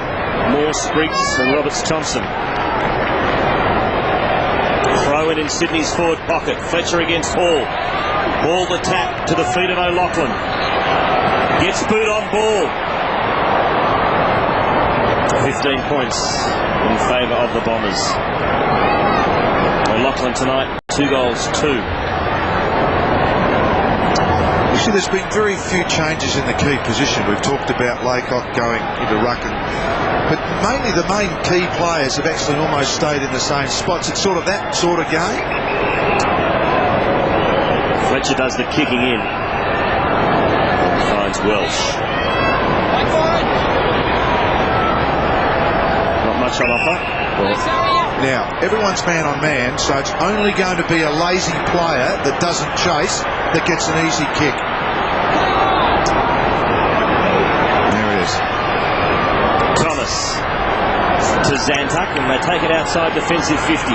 Moore, Spriggs and Roberts-Thompson. Throw in Sydney's forward pocket. Fletcher against Hall. Ball the tap to the feet of O'Loughlin. Gets boot on ball. 15 points in favour of the Bombers. O'Loughlin tonight, 2 goals, 2. Actually, there's been very few changes in the key position. We've talked about Laycock going into ruck, but mainly the main key players have actually almost stayed in the same spots. It's sort of that sort of game. Fletcher does the kicking in. Finds Welsh. Not much on offer. Now, everyone's man on man, so it's only going to be a lazy player that doesn't chase that gets an easy kick. There it is. Thomas to Zantuck, and they take it outside defensive 50.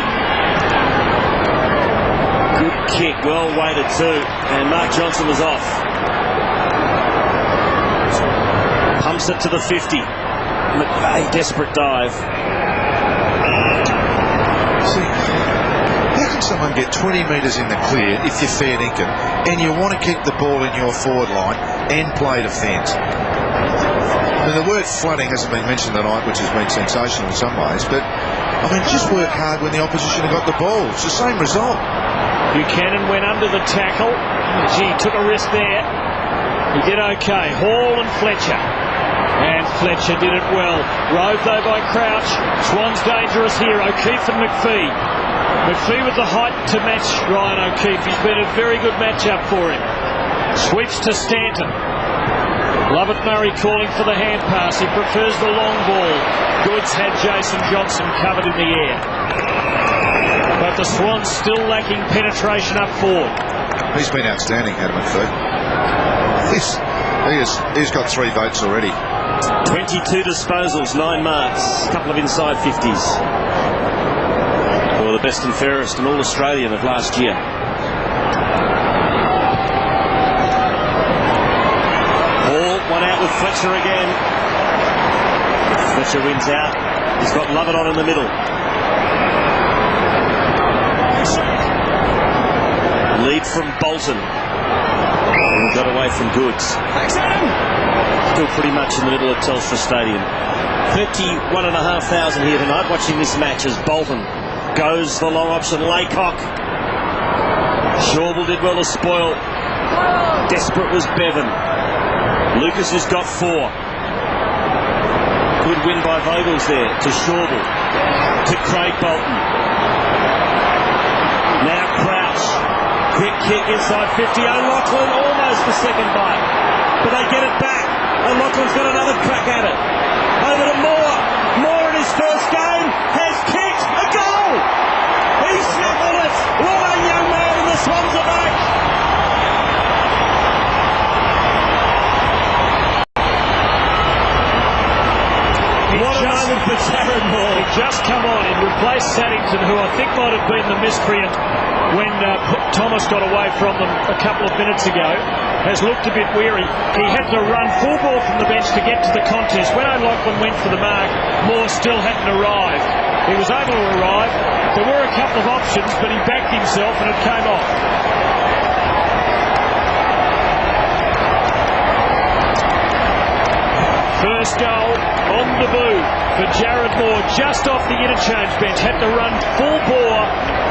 Good kick, well weighted too, and Mark Johnson was off. Pumps it to the 50. McVeigh, desperate dive. See, how can someone get 20 metres in the clear if you're fair dinkum and you want to keep the ball in your forward line and play defence? I mean, the word flooding hasn't been mentioned tonight, which has been sensational in some ways, but I I mean, just work hard when the opposition have got the ball. It's the same result. Buchanan went under the tackle. Gee, took a risk there. He did okay. Hall and Fletcher. And Fletcher did it well. Rove though by Crouch. Swans dangerous here. O'Keefe and McPhee. McPhee with the height to match Ryan O'Keefe. He's been a very good matchup for him. Sweeps to Stanton. Lovett Murray calling for the hand pass. He prefers the long ball. Goods had Jason Johnson covered in the air. But the Swans still lacking penetration up forward. He's been outstanding, Adam McPhee. He's got 3 votes already. 22 disposals, 9 marks, a couple of inside 50s. Or the best and fairest and All-Australian of last year. Hall, one out with Fletcher again. Fletcher wins out. He's got Lovett on in the middle. Lead from Bolton. And got away from Goods. Still pretty much in the middle of Telstra Stadium. 31,500 here tonight watching this match as Bolton goes the long option. Laycock. Shawble did well to spoil. Desperate was Bevan. Lucas has got 4. Good win by Vogels there to Shawble. To Craig Bolton. Now Crouch. Quick kick inside 50. O'Loughlin almost the second bite. But they get it back. O'Loughlin's got another crack at it. Over to Moore. Moore in his first game has kicked a goal. He snaffled it. What a young man, and the Swans are back. What a moment for Jared Moore. He just come on. He replaced Saddington, who I think might have been the miscreant when Thomas got away from them a couple of minutes ago. Has looked a bit weary. He had to run full ball from the bench to get to the contest. When O'Loughlin went for the mark, Moore still hadn't arrived. He was able to arrive. There were a couple of options, but he backed himself and it came off. First goal on debut for Jared Moore, just off the interchange bench. Had to run full bore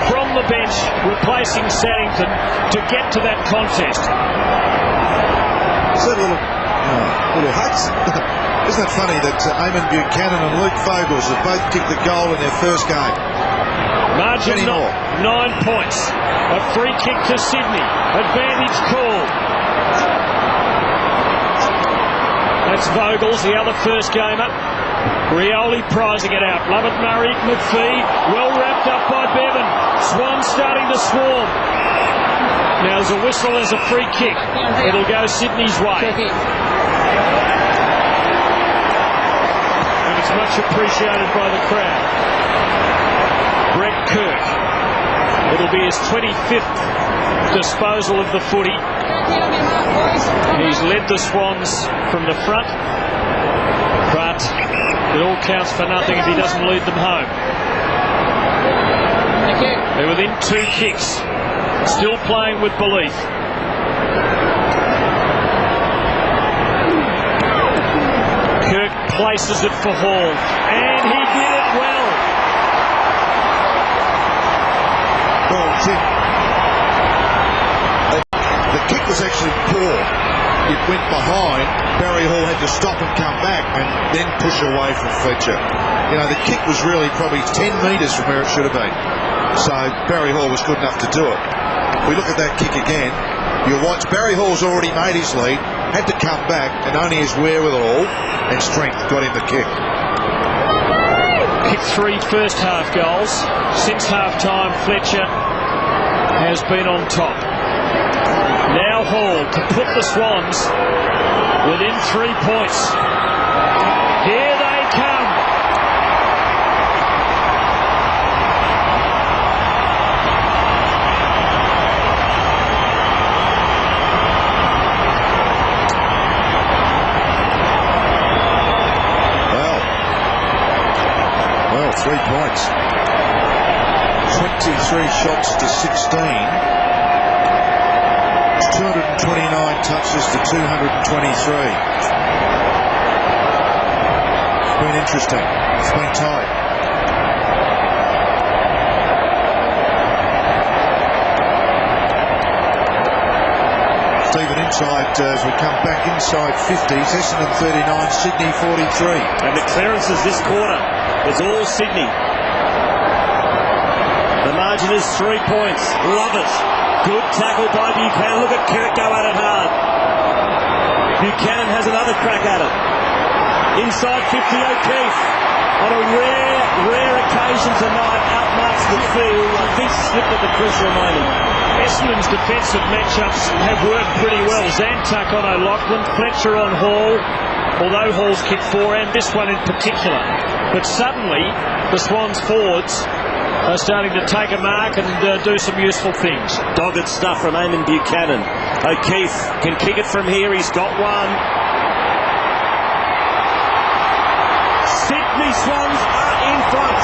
from the bench, replacing Saddington to get to that contest. Is that little huts? Isn't it funny that Eamon Buchanan and Luke Vogels have both kicked the goal in their first game? Margin 9 points. A free kick to Sydney. Advantage call. That's Vogels, the other first gamer. Rioli prizing it out. Lovett Murray, McPhee, well wrapped up by Bevan. Swans starting to swarm. Now there's a whistle, there's a free kick. It'll go Sydney's way. And it's much appreciated by the crowd. Brett Kirk. It'll be his 25th disposal of the footy. He's led the Swans from the front, but it all counts for nothing if he doesn't lead them home. They're within 2 kicks, still playing with belief. Kirk places it for Hall, and he did it well. Well, the kick was actually poor. It went behind. Barry Hall had to stop and come back and then push away from Fletcher. You know, the kick was really probably 10 metres from where it should have been. So Barry Hall was good enough to do it. We look at that kick again. You'll watch Barry Hall's already made his lead, had to come back, and only his wherewithal and strength got him the kick. Kicked 3 first half goals. Since half time, Fletcher has been on top. Now Hall to put the Swans within 3 points. Here they come. Well, 3 points. 23 shots to 16. 229 touches to 223. It's been interesting. It's been tight. inside as we come back inside 50. Essendon 39, Sydney 43. And the clearances this quarter was all Sydney. The margin is 3 points. Love it. Good tackle by Buchanan. Look at Kirk go at it hard. Buchanan has another crack at it. Inside 50, O'Keefe. On a rare occasion tonight, outmarks the field. I think slipped at the crucial moment. Essendon's defensive matchups have worked pretty well. Zantuck on O'Loughlin, Fletcher on Hall, although Hall's kicked 4, and this one in particular. But suddenly, the Swans forwards are starting to take a mark and do some useful things. Dogged stuff from Eamon Buchanan. O'Keefe can kick it from here. He's got one. Sydney Swans are in front.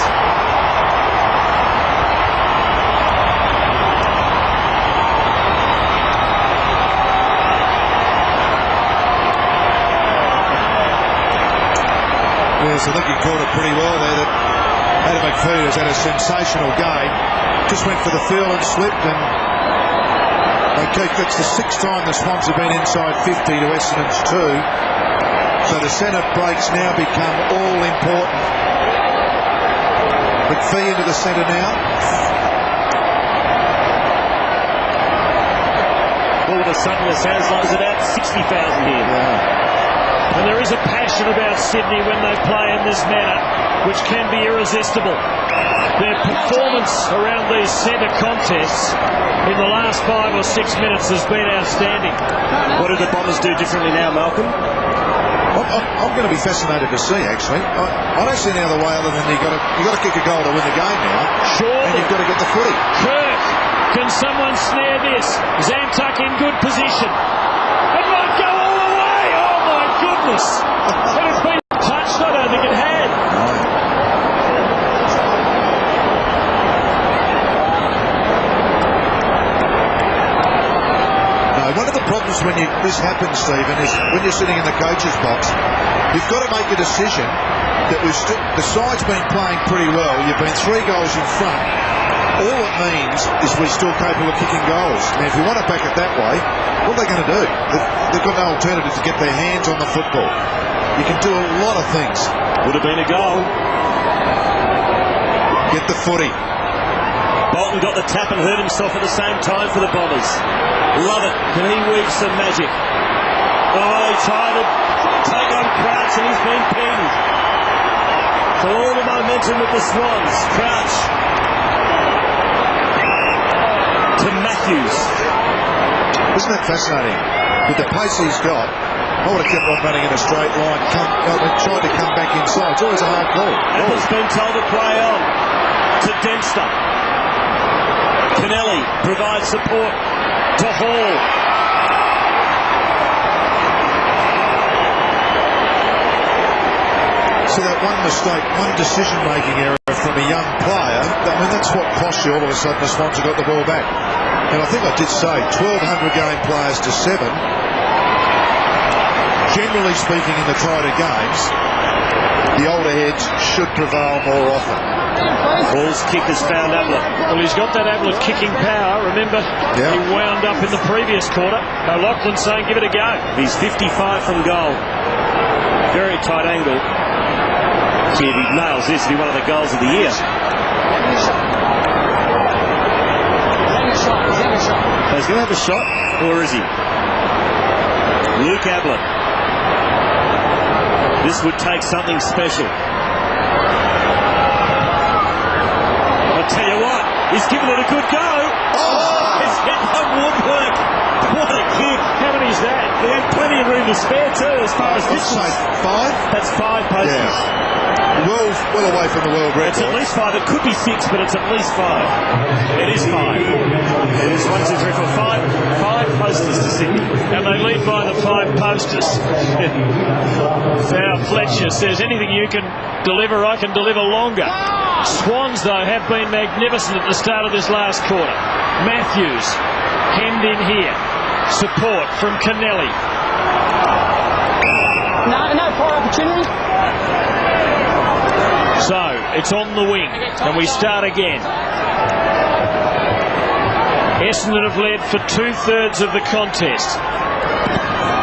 Yes, I think he caught it pretty well there. That Adam McPhee has had a sensational game. Just went for the field and slipped, and O'Keefe, that's the 6th time the Swans have been inside 50 to Essendon's 2. So the centre breaks now become all important. McPhee into the centre now. All of a sudden the sounds like there's about 60,000 here. Yeah. And there is a passion about Sydney when they play in this manner, which can be irresistible. Their performance around these centre contests in the last 5 or 6 minutes has been outstanding. What do the Bombers do differently now, Malcolm? I'm going to be fascinated to see, actually. I don't see any other way other than you've got to kick a goal to win the game now. Sure. And you've got to get the footy. Kirk, can someone snare this? Zantuck in good position. It might go all the way. Oh my goodness. Had it been touched, I don't think it had. One of the problems when this happens, Stephen, is when you're sitting in the coach's box, you've got to make a decision that the side's been playing pretty well. You've been 3 goals in front. All it means is we're still capable of kicking goals. Now, if you want to back it that way, what are they going to do? They've got no alternative to get their hands on the football. You can do a lot of things. Would have been a goal. Get the footy. Bolton got the tap and hurt himself at the same time for the Bombers. Love it. Can he weave some magic? Oh, he tried to take on Crouch and he's been pinned. So all the momentum with the Swans. Crouch to Matthews. Isn't that fascinating? With the pace he's got, I would have kept on running in a straight line, tried to come back inside. It's always a hard call. Apple's been told to play on to Dempster. Kennelly provides support to Hall. So that one mistake, one decision-making error from a young player, I mean, that's what cost you all of a sudden the Swans have got the ball back. And I think I did say 1,200 game players to 7. Generally speaking, in the Trident games, the older heads should prevail more often. Ball's kick has found Ablett. Well, he's got that Ablett kicking power. Remember, he wound up in the previous quarter. O'Loughlin saying, give it a go. He's 55 from goal. Very tight angle. See if he nails this, it'll be one of the goals of the year. So he's going to have a shot, or is he? Luke Ablett. This would take something special. I'll tell you what, he's given it a good go. Oh! He's hit the woodwork. What a kick. How many is that? He had plenty of room to spare too, as far as this is. 5? That's 5 posts. Yeah. Well away from the world record. It's at least 5. It could be 6, but it's at least 5. It is 5. It is 1, 2, 3, 4, 5 posters to Sydney. And they lead by the 5 posters. Now Fletcher says, anything you can deliver, I can deliver longer. Swans, though, have been magnificent at the start of this last quarter. Matthews hemmed in here. Support from Kennelly. No fire opportunity. So, it's on the wing, and we start again. Essendon have led for 2/3 of the contest.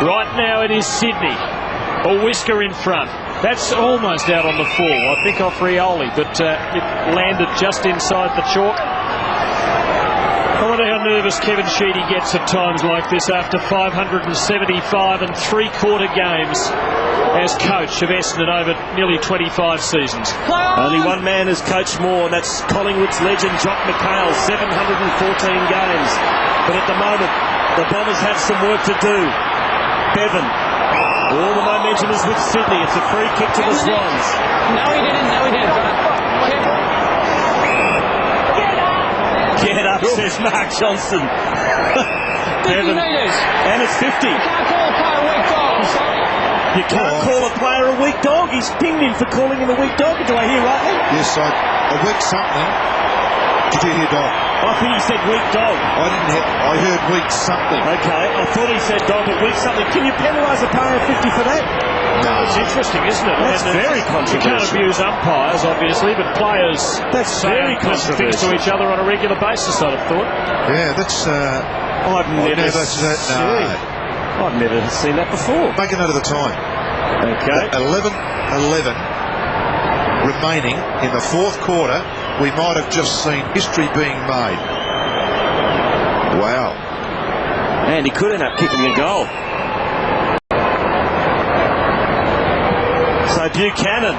Right now it is Sydney. A whisker in front. That's almost out on the full, I think, off Rioli, but it landed just inside the chalk. I wonder how nervous Kevin Sheedy gets at times like this after 575 and three-quarter games as coach of Essendon over nearly 25 seasons. Only one man has coached more, and that's Collingwood's legend, Jock McHale, 714 games. But at the moment, the Bombers have some work to do. Bevan, all the momentum is with Sydney. It's a free kick to the Swans. No, he didn't. Get up, says Mark Johnson. 50 metres. And it's 50. You can't call a player a weak dog. You can't call a player a weak dog. He's pinged him for calling him a weak dog. Do I hear rightly? Yes, a weak something. Did you hear dog? I think he said weak dog. I heard weak something. Okay, I thought he said dog, but weak something. Can you penalise a player of 50 for that? No. It's interesting, isn't it? That's very controversial. You can't abuse umpires, obviously, but players very say things to each other on a regular basis, I'd have thought. Yeah, that's... I've never seen that before. Make a note of the time. Okay. 11 remaining in the fourth quarter. We might have just seen history being made. Wow. And he could end up kicking a goal. So Buchanan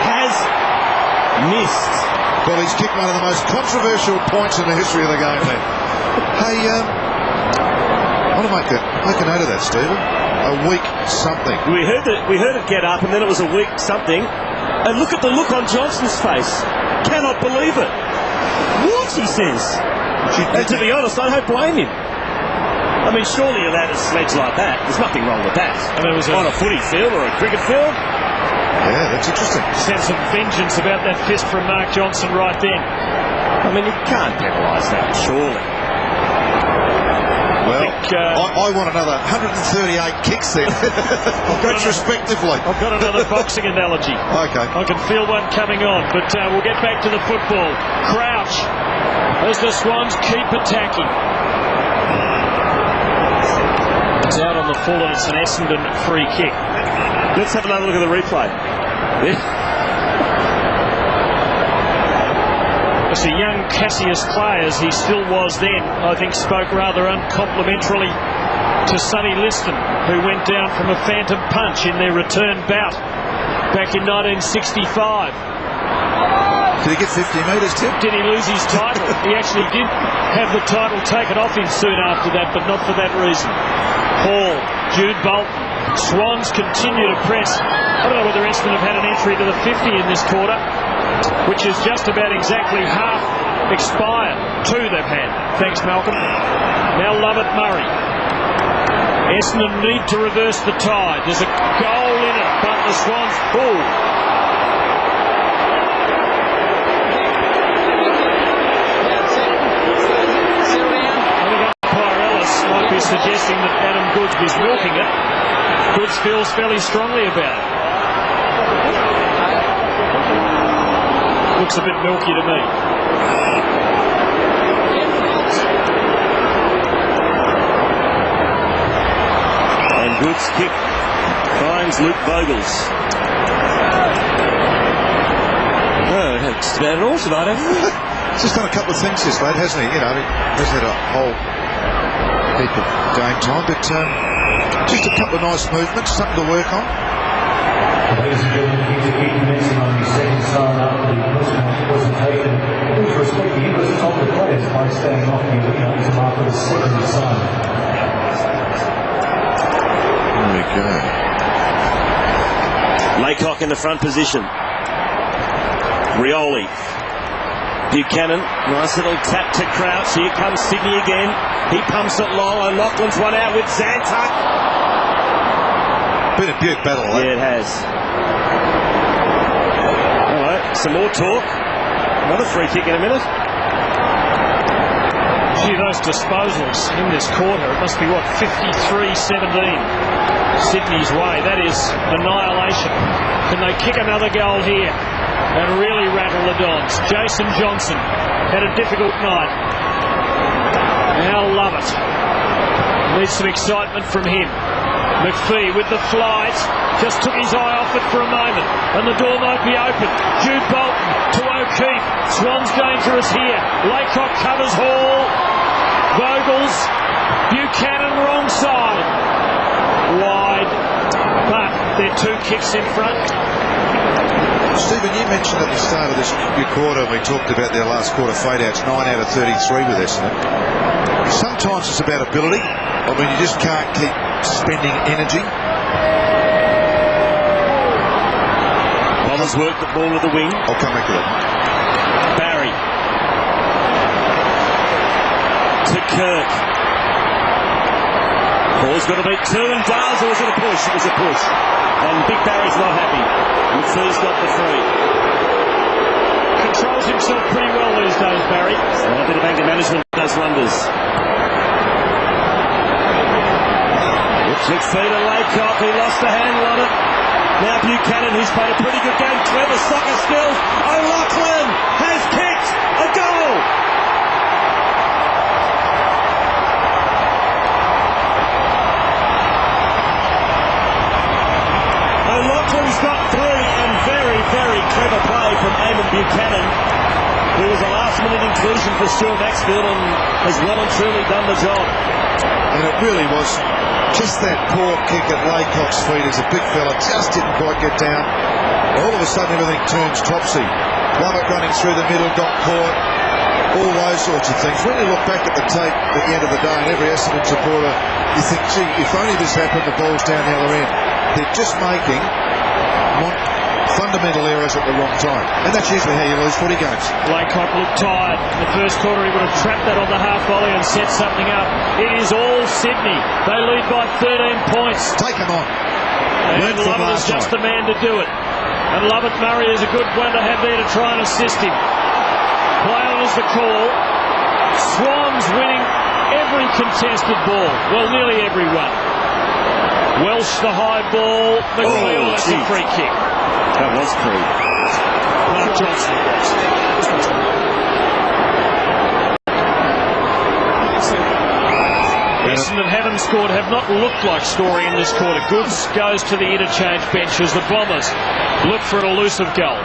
has missed. Well, he's kicked one of the most controversial points in the history of the game then. Hey, I want to make a note of that, Stephen. A weak something. We heard it get up, and then it was a weak something. And look at the look on Johnson's face. Cannot believe it. What, he says. And to be honest, I don't blame him. I mean, surely you're allowed to sledge like that. There's nothing wrong with that. And it was on a footy field or a cricket field. Yeah, that's interesting. Sense of vengeance about that fist from Mark Johnson right then. I mean, you can't penalise that, surely. Well, I want another 138 kicks then, retrospectively. I've got another boxing analogy. Okay. I can feel one coming on, but we'll get back to the football. Crouch as the Swans keep attacking. It's out on the full and it's an Essendon free kick. Let's have another look at the replay. As a young Cassius Clay, as he still was then, I think spoke rather uncomplimentarily to Sonny Liston, who went down from a phantom punch in their return bout back in 1965. Did he get 50 metres, Tim? Did he lose his title? He actually did have the title taken off him soon after that, but not for that reason. Hall, Jude Bolton, Swans continue to press. I don't know whether Essendon have had an entry to the 50 in this quarter, which is just about exactly half expired. Two they've had. Thanks, Malcolm. Now Lovett Murray. Essendon need to reverse the tide. There's a goal in it, but the Swans pull. Suggesting that Adam Goods was walking it. Goods feels fairly strongly about it. Looks a bit milky to me. And Goods' kick finds Luke Vogels. Oh, that's about it all tonight, hasn't it? He's just done a couple of things this lad, hasn't he? You know, he hasn't had a whole heap of game time, but just a couple of nice movements, something to work on. Ladies and gentlemen, he's a key commencing on the second sign after the post-match presentation. Please respect the interest of the players by staying off the arena until after the second sign. There we go. Laycock in the front position. Rioli. Buchanan, nice little tap to Crouch. Here comes Sydney again. He pumps it long. O'Loughlin's one out with Zantuck. Been a Butte battle, eh? Yeah, it has. All right, some more talk. Another free kick in a minute. Gee, those disposals in this quarter, it must be, what, 53-17 Sydney's way. That is annihilation. Can they kick another goal here and really rattle the Dons? Jason Johnson had a difficult night. Now Lovett. Needs some excitement from him. McPhee with the flight. Just took his eye off it for a moment. And the door might be open. Jude Bolton to O'Keefe. Swans dangerous here. Laycock covers Hall. Vogels. Buchanan wrong side. Wide. But they're 2 kicks in front. Stephen, you mentioned at the start of this quarter, we talked about their last quarter fade-outs, 9 out of 33 with Essendon. Sometimes it's about ability. I mean, you just can't keep spending energy. Bombers work the ball to the wing. I'll come back to that. Barry. To Kirk. Ball's got to beat 2 and Dales, or was it a push? It was a push. And Big Barry's not happy. McPhee's got the free. Controls himself pretty well these days, Barry. A bit of anger management does wonders. McPhee to Laycock, he lost the handle on it. Now Buchanan, who's played a pretty good game, clever soccer skills. O'Loughlin has kicked a goal. O'Loughlin's got 3, and very, very clever play from Eamon Buchanan, who was a last-minute inclusion for Stuart Maxfield and has well and truly done the job. And it really was just that poor kick at Laycock's feet as a big fella just didn't quite get down. All of a sudden everything turns topsy. Lovett running through the middle, got caught. All those sorts of things. When you look back at the tape at the end of the day, and every Essendon supporter, you think, gee, if only this happened, the ball's down the other end. They're just making fundamental errors at the wrong time. And that's usually how you lose footy games. Laycock looked tired. In the first quarter, he would have trapped that on the half volley and set something up. It is all Sydney. They lead by 13 points. Take them on. And Lovett is just the man to do it. And Lovett Murray is a good one to have there to try and assist him. Play on is the call. Swans winning every contested ball. Well, nearly every one. Welsh the high ball. McPhee, that's a free kick. That was free. Mark Johnson was. Essendon haven't scored, have not looked like scoring in this quarter. Goods goes to the interchange bench as the Bombers look for an elusive goal.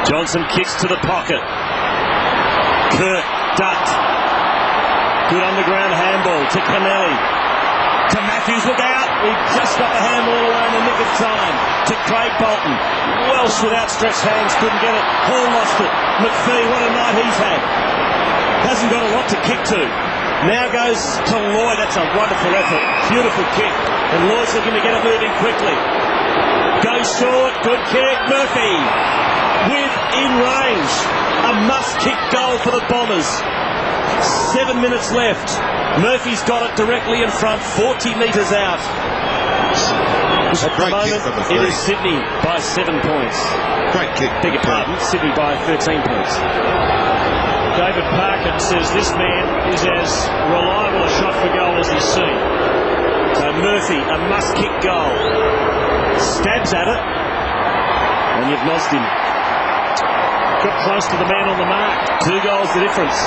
Johnson kicks to the pocket. Kirk ducked. Good underground handball to Kennelly. To Matthews, look out! He just got the handball away in the nick of time. To Craig Bolton. Welsh with outstretched hands, couldn't get it. Hall lost it. McPhee, what a night he's had. Hasn't got a lot to kick to. Now goes to Lloyd. That's a wonderful effort. Beautiful kick. And Lloyd's looking to get it moving quickly. Goes short. Good kick. Murphy within range. A must-kick goal for the Bombers. 7 minutes left. Murphy's got it directly in front, 40 metres out. A great kick from the it is Sydney by 7 points. Great kick. Beg your pardon, Sydney by 13 points. David Parkin says this man is as reliable a shot for goal as he's seen. So Murphy, a must-kick goal. Stabs at it, and you've lost him. Got close to the man on the mark. 2 goals the difference.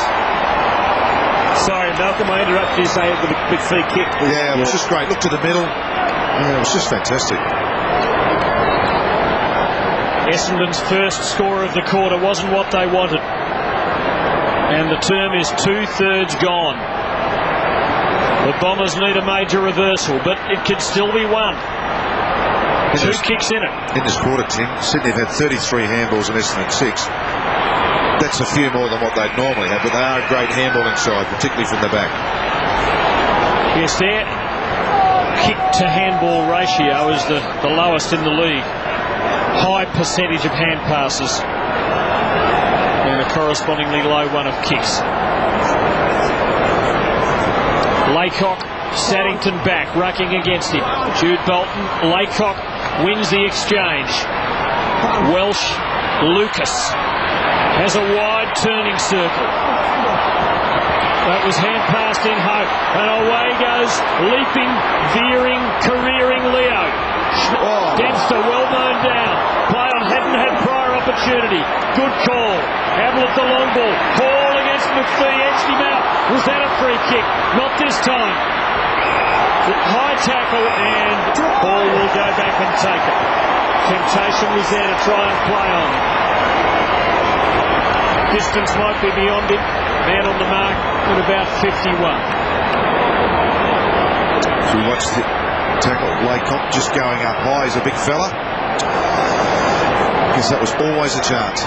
Sorry, Malcolm, I interrupted you saying the big free kick. Yeah, it was just great. Look to the middle. Yeah, it was just fantastic. Essendon's first score of the quarter wasn't what they wanted. And the term is 2/3 gone. The Bombers need a major reversal, but it could still be won. 2 kicks in it. In this quarter, Tim, Sydney have had 33 handballs and Essendon 6. That's a few more than what they'd normally have, but they are a great handballing side, particularly from the back. Yes, their kick-to-handball ratio is the lowest in the league. High percentage of hand passes and a correspondingly low one of kicks. Laycock, Saddington back, rucking against him. Jude Bolton, Laycock wins the exchange. Welsh, Lucas has a wide turning circle. That was hand passed in hope, and away goes leaping, veering, careering Leo. Dempster well mown down. Player hadn't had prior opportunity. Good call. Ablett the long ball. Call against McPhee, edged him out. Was that a free kick? Not this time. High tackle, and ball will go back and take it. Temptation was there to try and play on. Distance might be beyond him. Man on the mark at about 51. So we watched the tackle. Laycock just going up high. He's a big fella. Guess that was always a chance.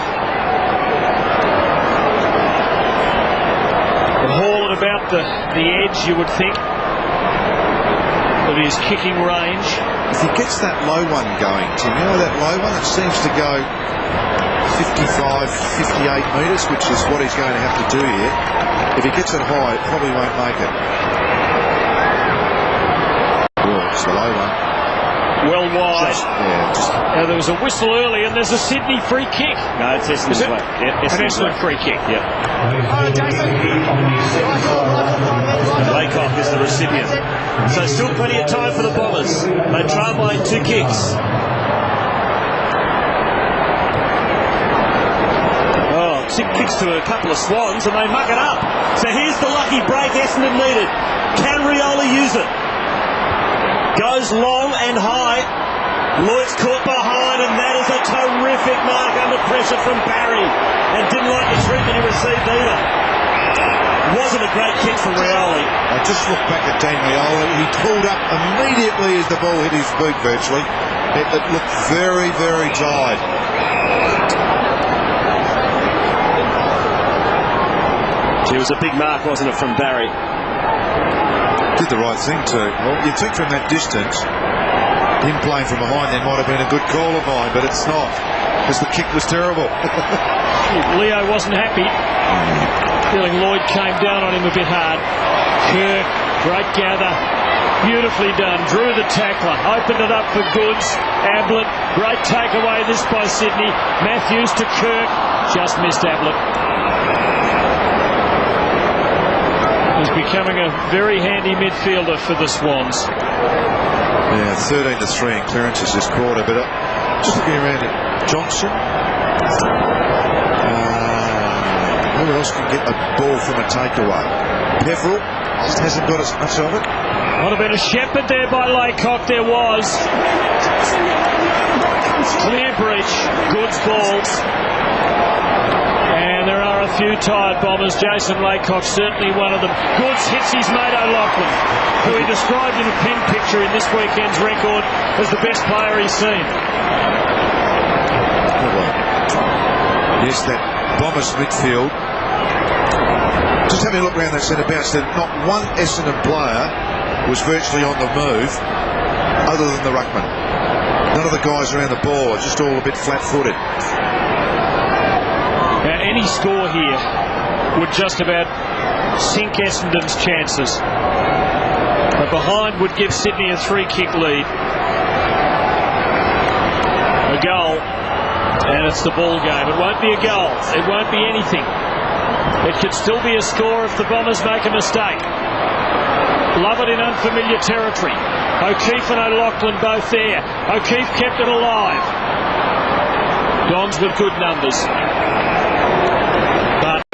And Hall at about the edge, you would think, of his kicking range. If he gets that low one going, Tim, you know that low one, it seems to go 55, 58 metres, which is what he's going to have to do here. If he gets it high, it probably won't make it. Oh, it's the low one. Well wide. Now there was a whistle early, and there's a Sydney free kick. No, it's Essendon's way. Yep, Essendon free kick. Yep. Laycock is the recipient. So still plenty of time for the Bombers. They trail by 2 kicks. Oh, 2 kicks to a couple of Swans, and they muck it up. So here's the lucky break Essendon needed. Can Rioli use it? Goes long and high. Lloyd's caught behind, and that is a terrific mark under pressure from Barry. And didn't like the treatment he received either. Wasn't a great kick from Rioli. I just looked back at Dan Rioli. He pulled up immediately as the ball hit his boot virtually. It looked very, very tired. It was a big mark, wasn't it, from Barry? Did the right thing too. Well, you'd think from that distance, him playing from behind, there might have been a good call of mine, but it's not, because the kick was terrible. Leo wasn't happy. Feeling Lloyd came down on him a bit hard. Kirk, great gather. Beautifully done. Drew the tackler. Opened it up for Goods. Ablett, great takeaway this by Sydney. Matthews to Kirk. Just missed Ablett. He's becoming a very handy midfielder for the Swans. Yeah, 13-3 in clearances this quarter, but just looking around at Johnson. Who else can get a ball from a takeaway? Peverill just hasn't got as much of it. Might have been a shepherd there by Laycock. There was. Clear breach. Goods balls. And there are a few tired Bombers. Jason Laycock certainly one of them. Goods hits his mate O'Loughlin, who he described in a pin picture in this weekend's record as the best player he's seen. Yes, that Bombers midfield. Just having a look around that centre bounce, that not one Essendon player was virtually on the move other than the ruckman. None of the guys around the ball are just all a bit flat-footed. Now, any score here would just about sink Essendon's chances. But behind would give Sydney a 3-kick lead. A goal, and it's the ball game. It won't be a goal. It won't be anything. It could still be a score if the Bombers make a mistake. Love it in unfamiliar territory. O'Keefe and O'Loughlin both there. O'Keefe kept it alive. Dons with good numbers. But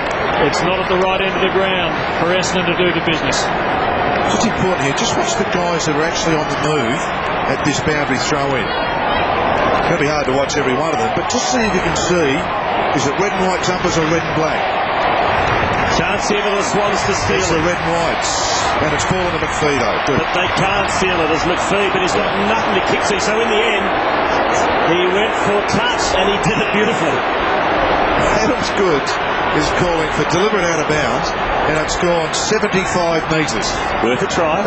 it's not at the right end of the ground for Essendon to do the business. What's important here, just watch the guys that are actually on the move at this boundary throw-in. It's going to be hard to watch every one of them, but just see if you can see, is it red and white jumpers or red and black? Chance here for the Swans to steal it's it. the red and whites, and it's fallen to McPhee though. Good. But they can't steal it as McPhee, but he's got nothing to kick to. So in the end, he went for touch, and he did it beautifully. Adams Good is calling for deliberate out of bounds, and it's gone 75 metres. Worth a try.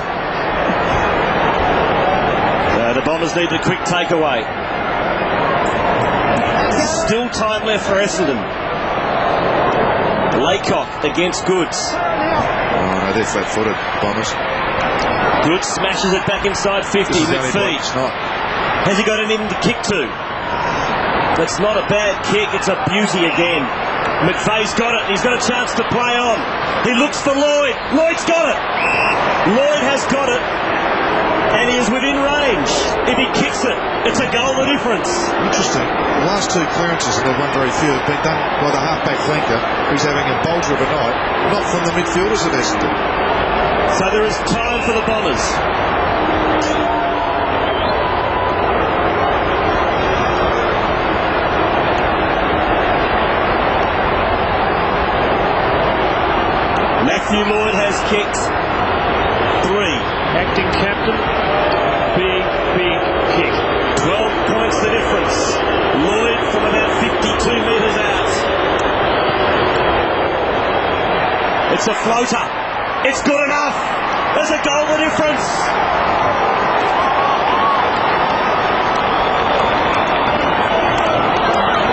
The Bombers need the quick takeaway. Still time left for Essendon. Laycock against Goods. Oh no, they're flat-footed, Bombers. Goods smashes it back inside 50. McPhee. Has he got anything to kick to? That's not a bad kick, it's a beauty again. McPhee's got it, he's got a chance to play on. He looks for Lloyd. Lloyd's got it. Lloyd has got it. And he is within range. If he kicks it, it's a goal of difference. Interesting. The last 2 clearances, and they've won very few, have been done by the halfback flanker, who's having a bulger of a night, not from the midfielders of Essendon. So there is time for the Bombers. Matthew Lloyd has kicked 3. Acting captain, big kick. 12 points the difference. Lloyd from about 52 metres out. It's a floater. It's good enough. There's a goal the difference.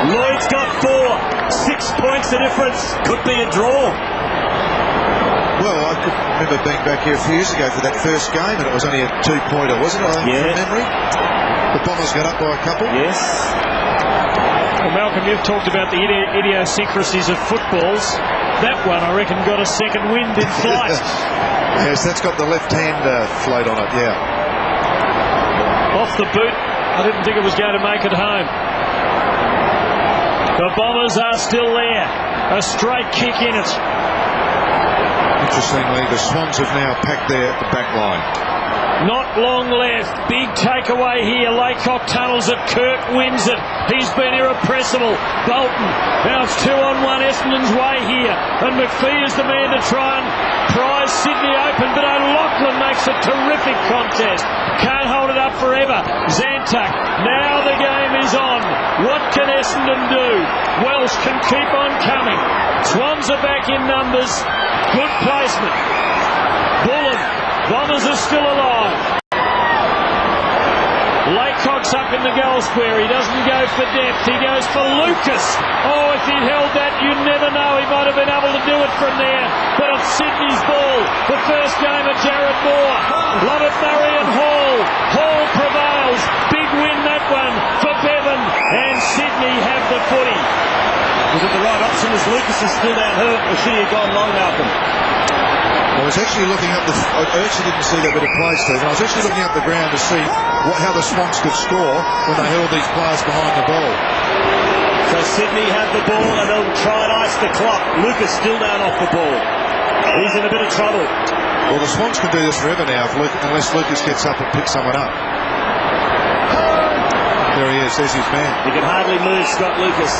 Lloyd's got 4. 6 points the difference. Could be a draw. Well, I could remember being back here a few years ago for that first game, and it was only a 2-pointer, wasn't it? From memory. The Bombers got up by a couple. Yes. Well, Malcolm, you've talked about the idiosyncrasies of footballs. That one, I reckon, got a second wind in flight. Yes, that's got the left hand float on it, yeah. Off the boot. I didn't think it was going to make it home. The Bombers are still there. A straight kick in it. Interestingly, the Swans have now packed their back line. Not long left. Big takeaway here. Laycock tunnels it. Kirk wins it. He's been irrepressible. Bolton. Now it's 2-on-1. Essendon's way here. And McPhee is the man to try and prize Sydney open. But O'Loughlin makes a terrific contest. Can't hold it up forever. Zantuck. Now the game is on. What can Essendon do? Welsh can keep on coming. Swans are back in numbers. Good placement. Bullen. Bombers are still alive. Laycock's up in the goal square. He doesn't go for depth. He goes for Lucas. Oh, if he'd held that, you'd never know. He might have been able to do it from there. But it's Sydney's ball. The first game of Jared Moore. Lovett, Murray and Hall. Hall prevails. Big win that one for Bevan. And Sydney have the footy. Was it the right option? Was Lucas is still down hurt, or should he have gone long, Malcolm? I was actually looking up I actually didn't see that bit of play, Stephen. I was actually looking up the ground to see how the Swans could score when they held these players behind the ball. So Sydney have the ball and they'll try and ice the clock. Lucas still down off the ball. He's in a bit of trouble. Well, the Swans can do this forever now unless Lucas gets up and picks someone up. There he is. There's his man. He can hardly move Scott Lucas.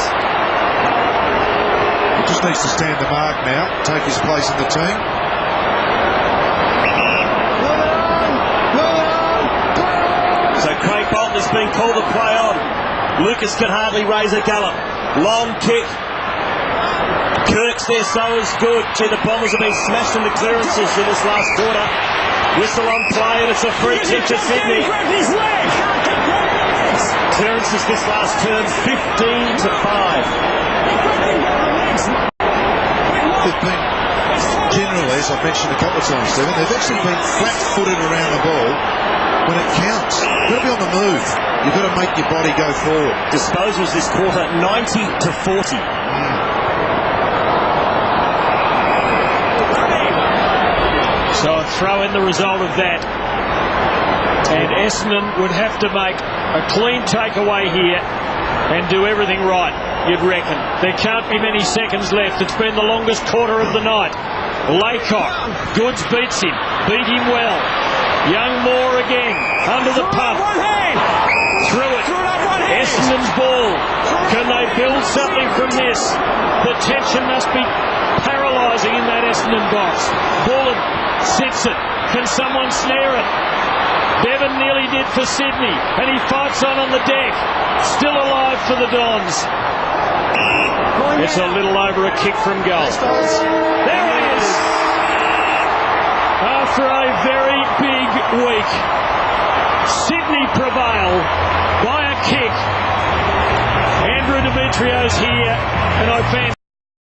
He just needs to stand the mark now, take his place in the team. So Craig Bolton has been called to play on. Lucas can hardly raise a gallop. Long kick. Kirk's there, so is good. Gee, the Bombers have been smashed into clearances in this last quarter. Whistle on play, and it's a free kick to Sydney. Clearances this last term, 15-5. They've been, generally, as I've mentioned a couple of times, Stephen, they've actually been flat-footed around the ball when it counts. You've got to be on the move. You've got to make your body go forward. Disposals this quarter, 90-40. So a throw in the result of that. And Essendon would have to make a clean takeaway here and do everything right, you'd reckon. There can't be many seconds left. It's been the longest quarter of the night. Laycock, Goods beats him, beat him well. Young Moore again, under the pump. Through it. Essendon's ball. Can they build something from this? The tension must be paralysing in that Essendon box. Bullen sits it. Can someone snare it? Bevan nearly did for Sydney, and he fights on the deck. Still alive for the Dons. It's a little over a kick from goal. There it is. After a very big week, Sydney prevail by a kick. Andrew Demetrio's here, and I fancy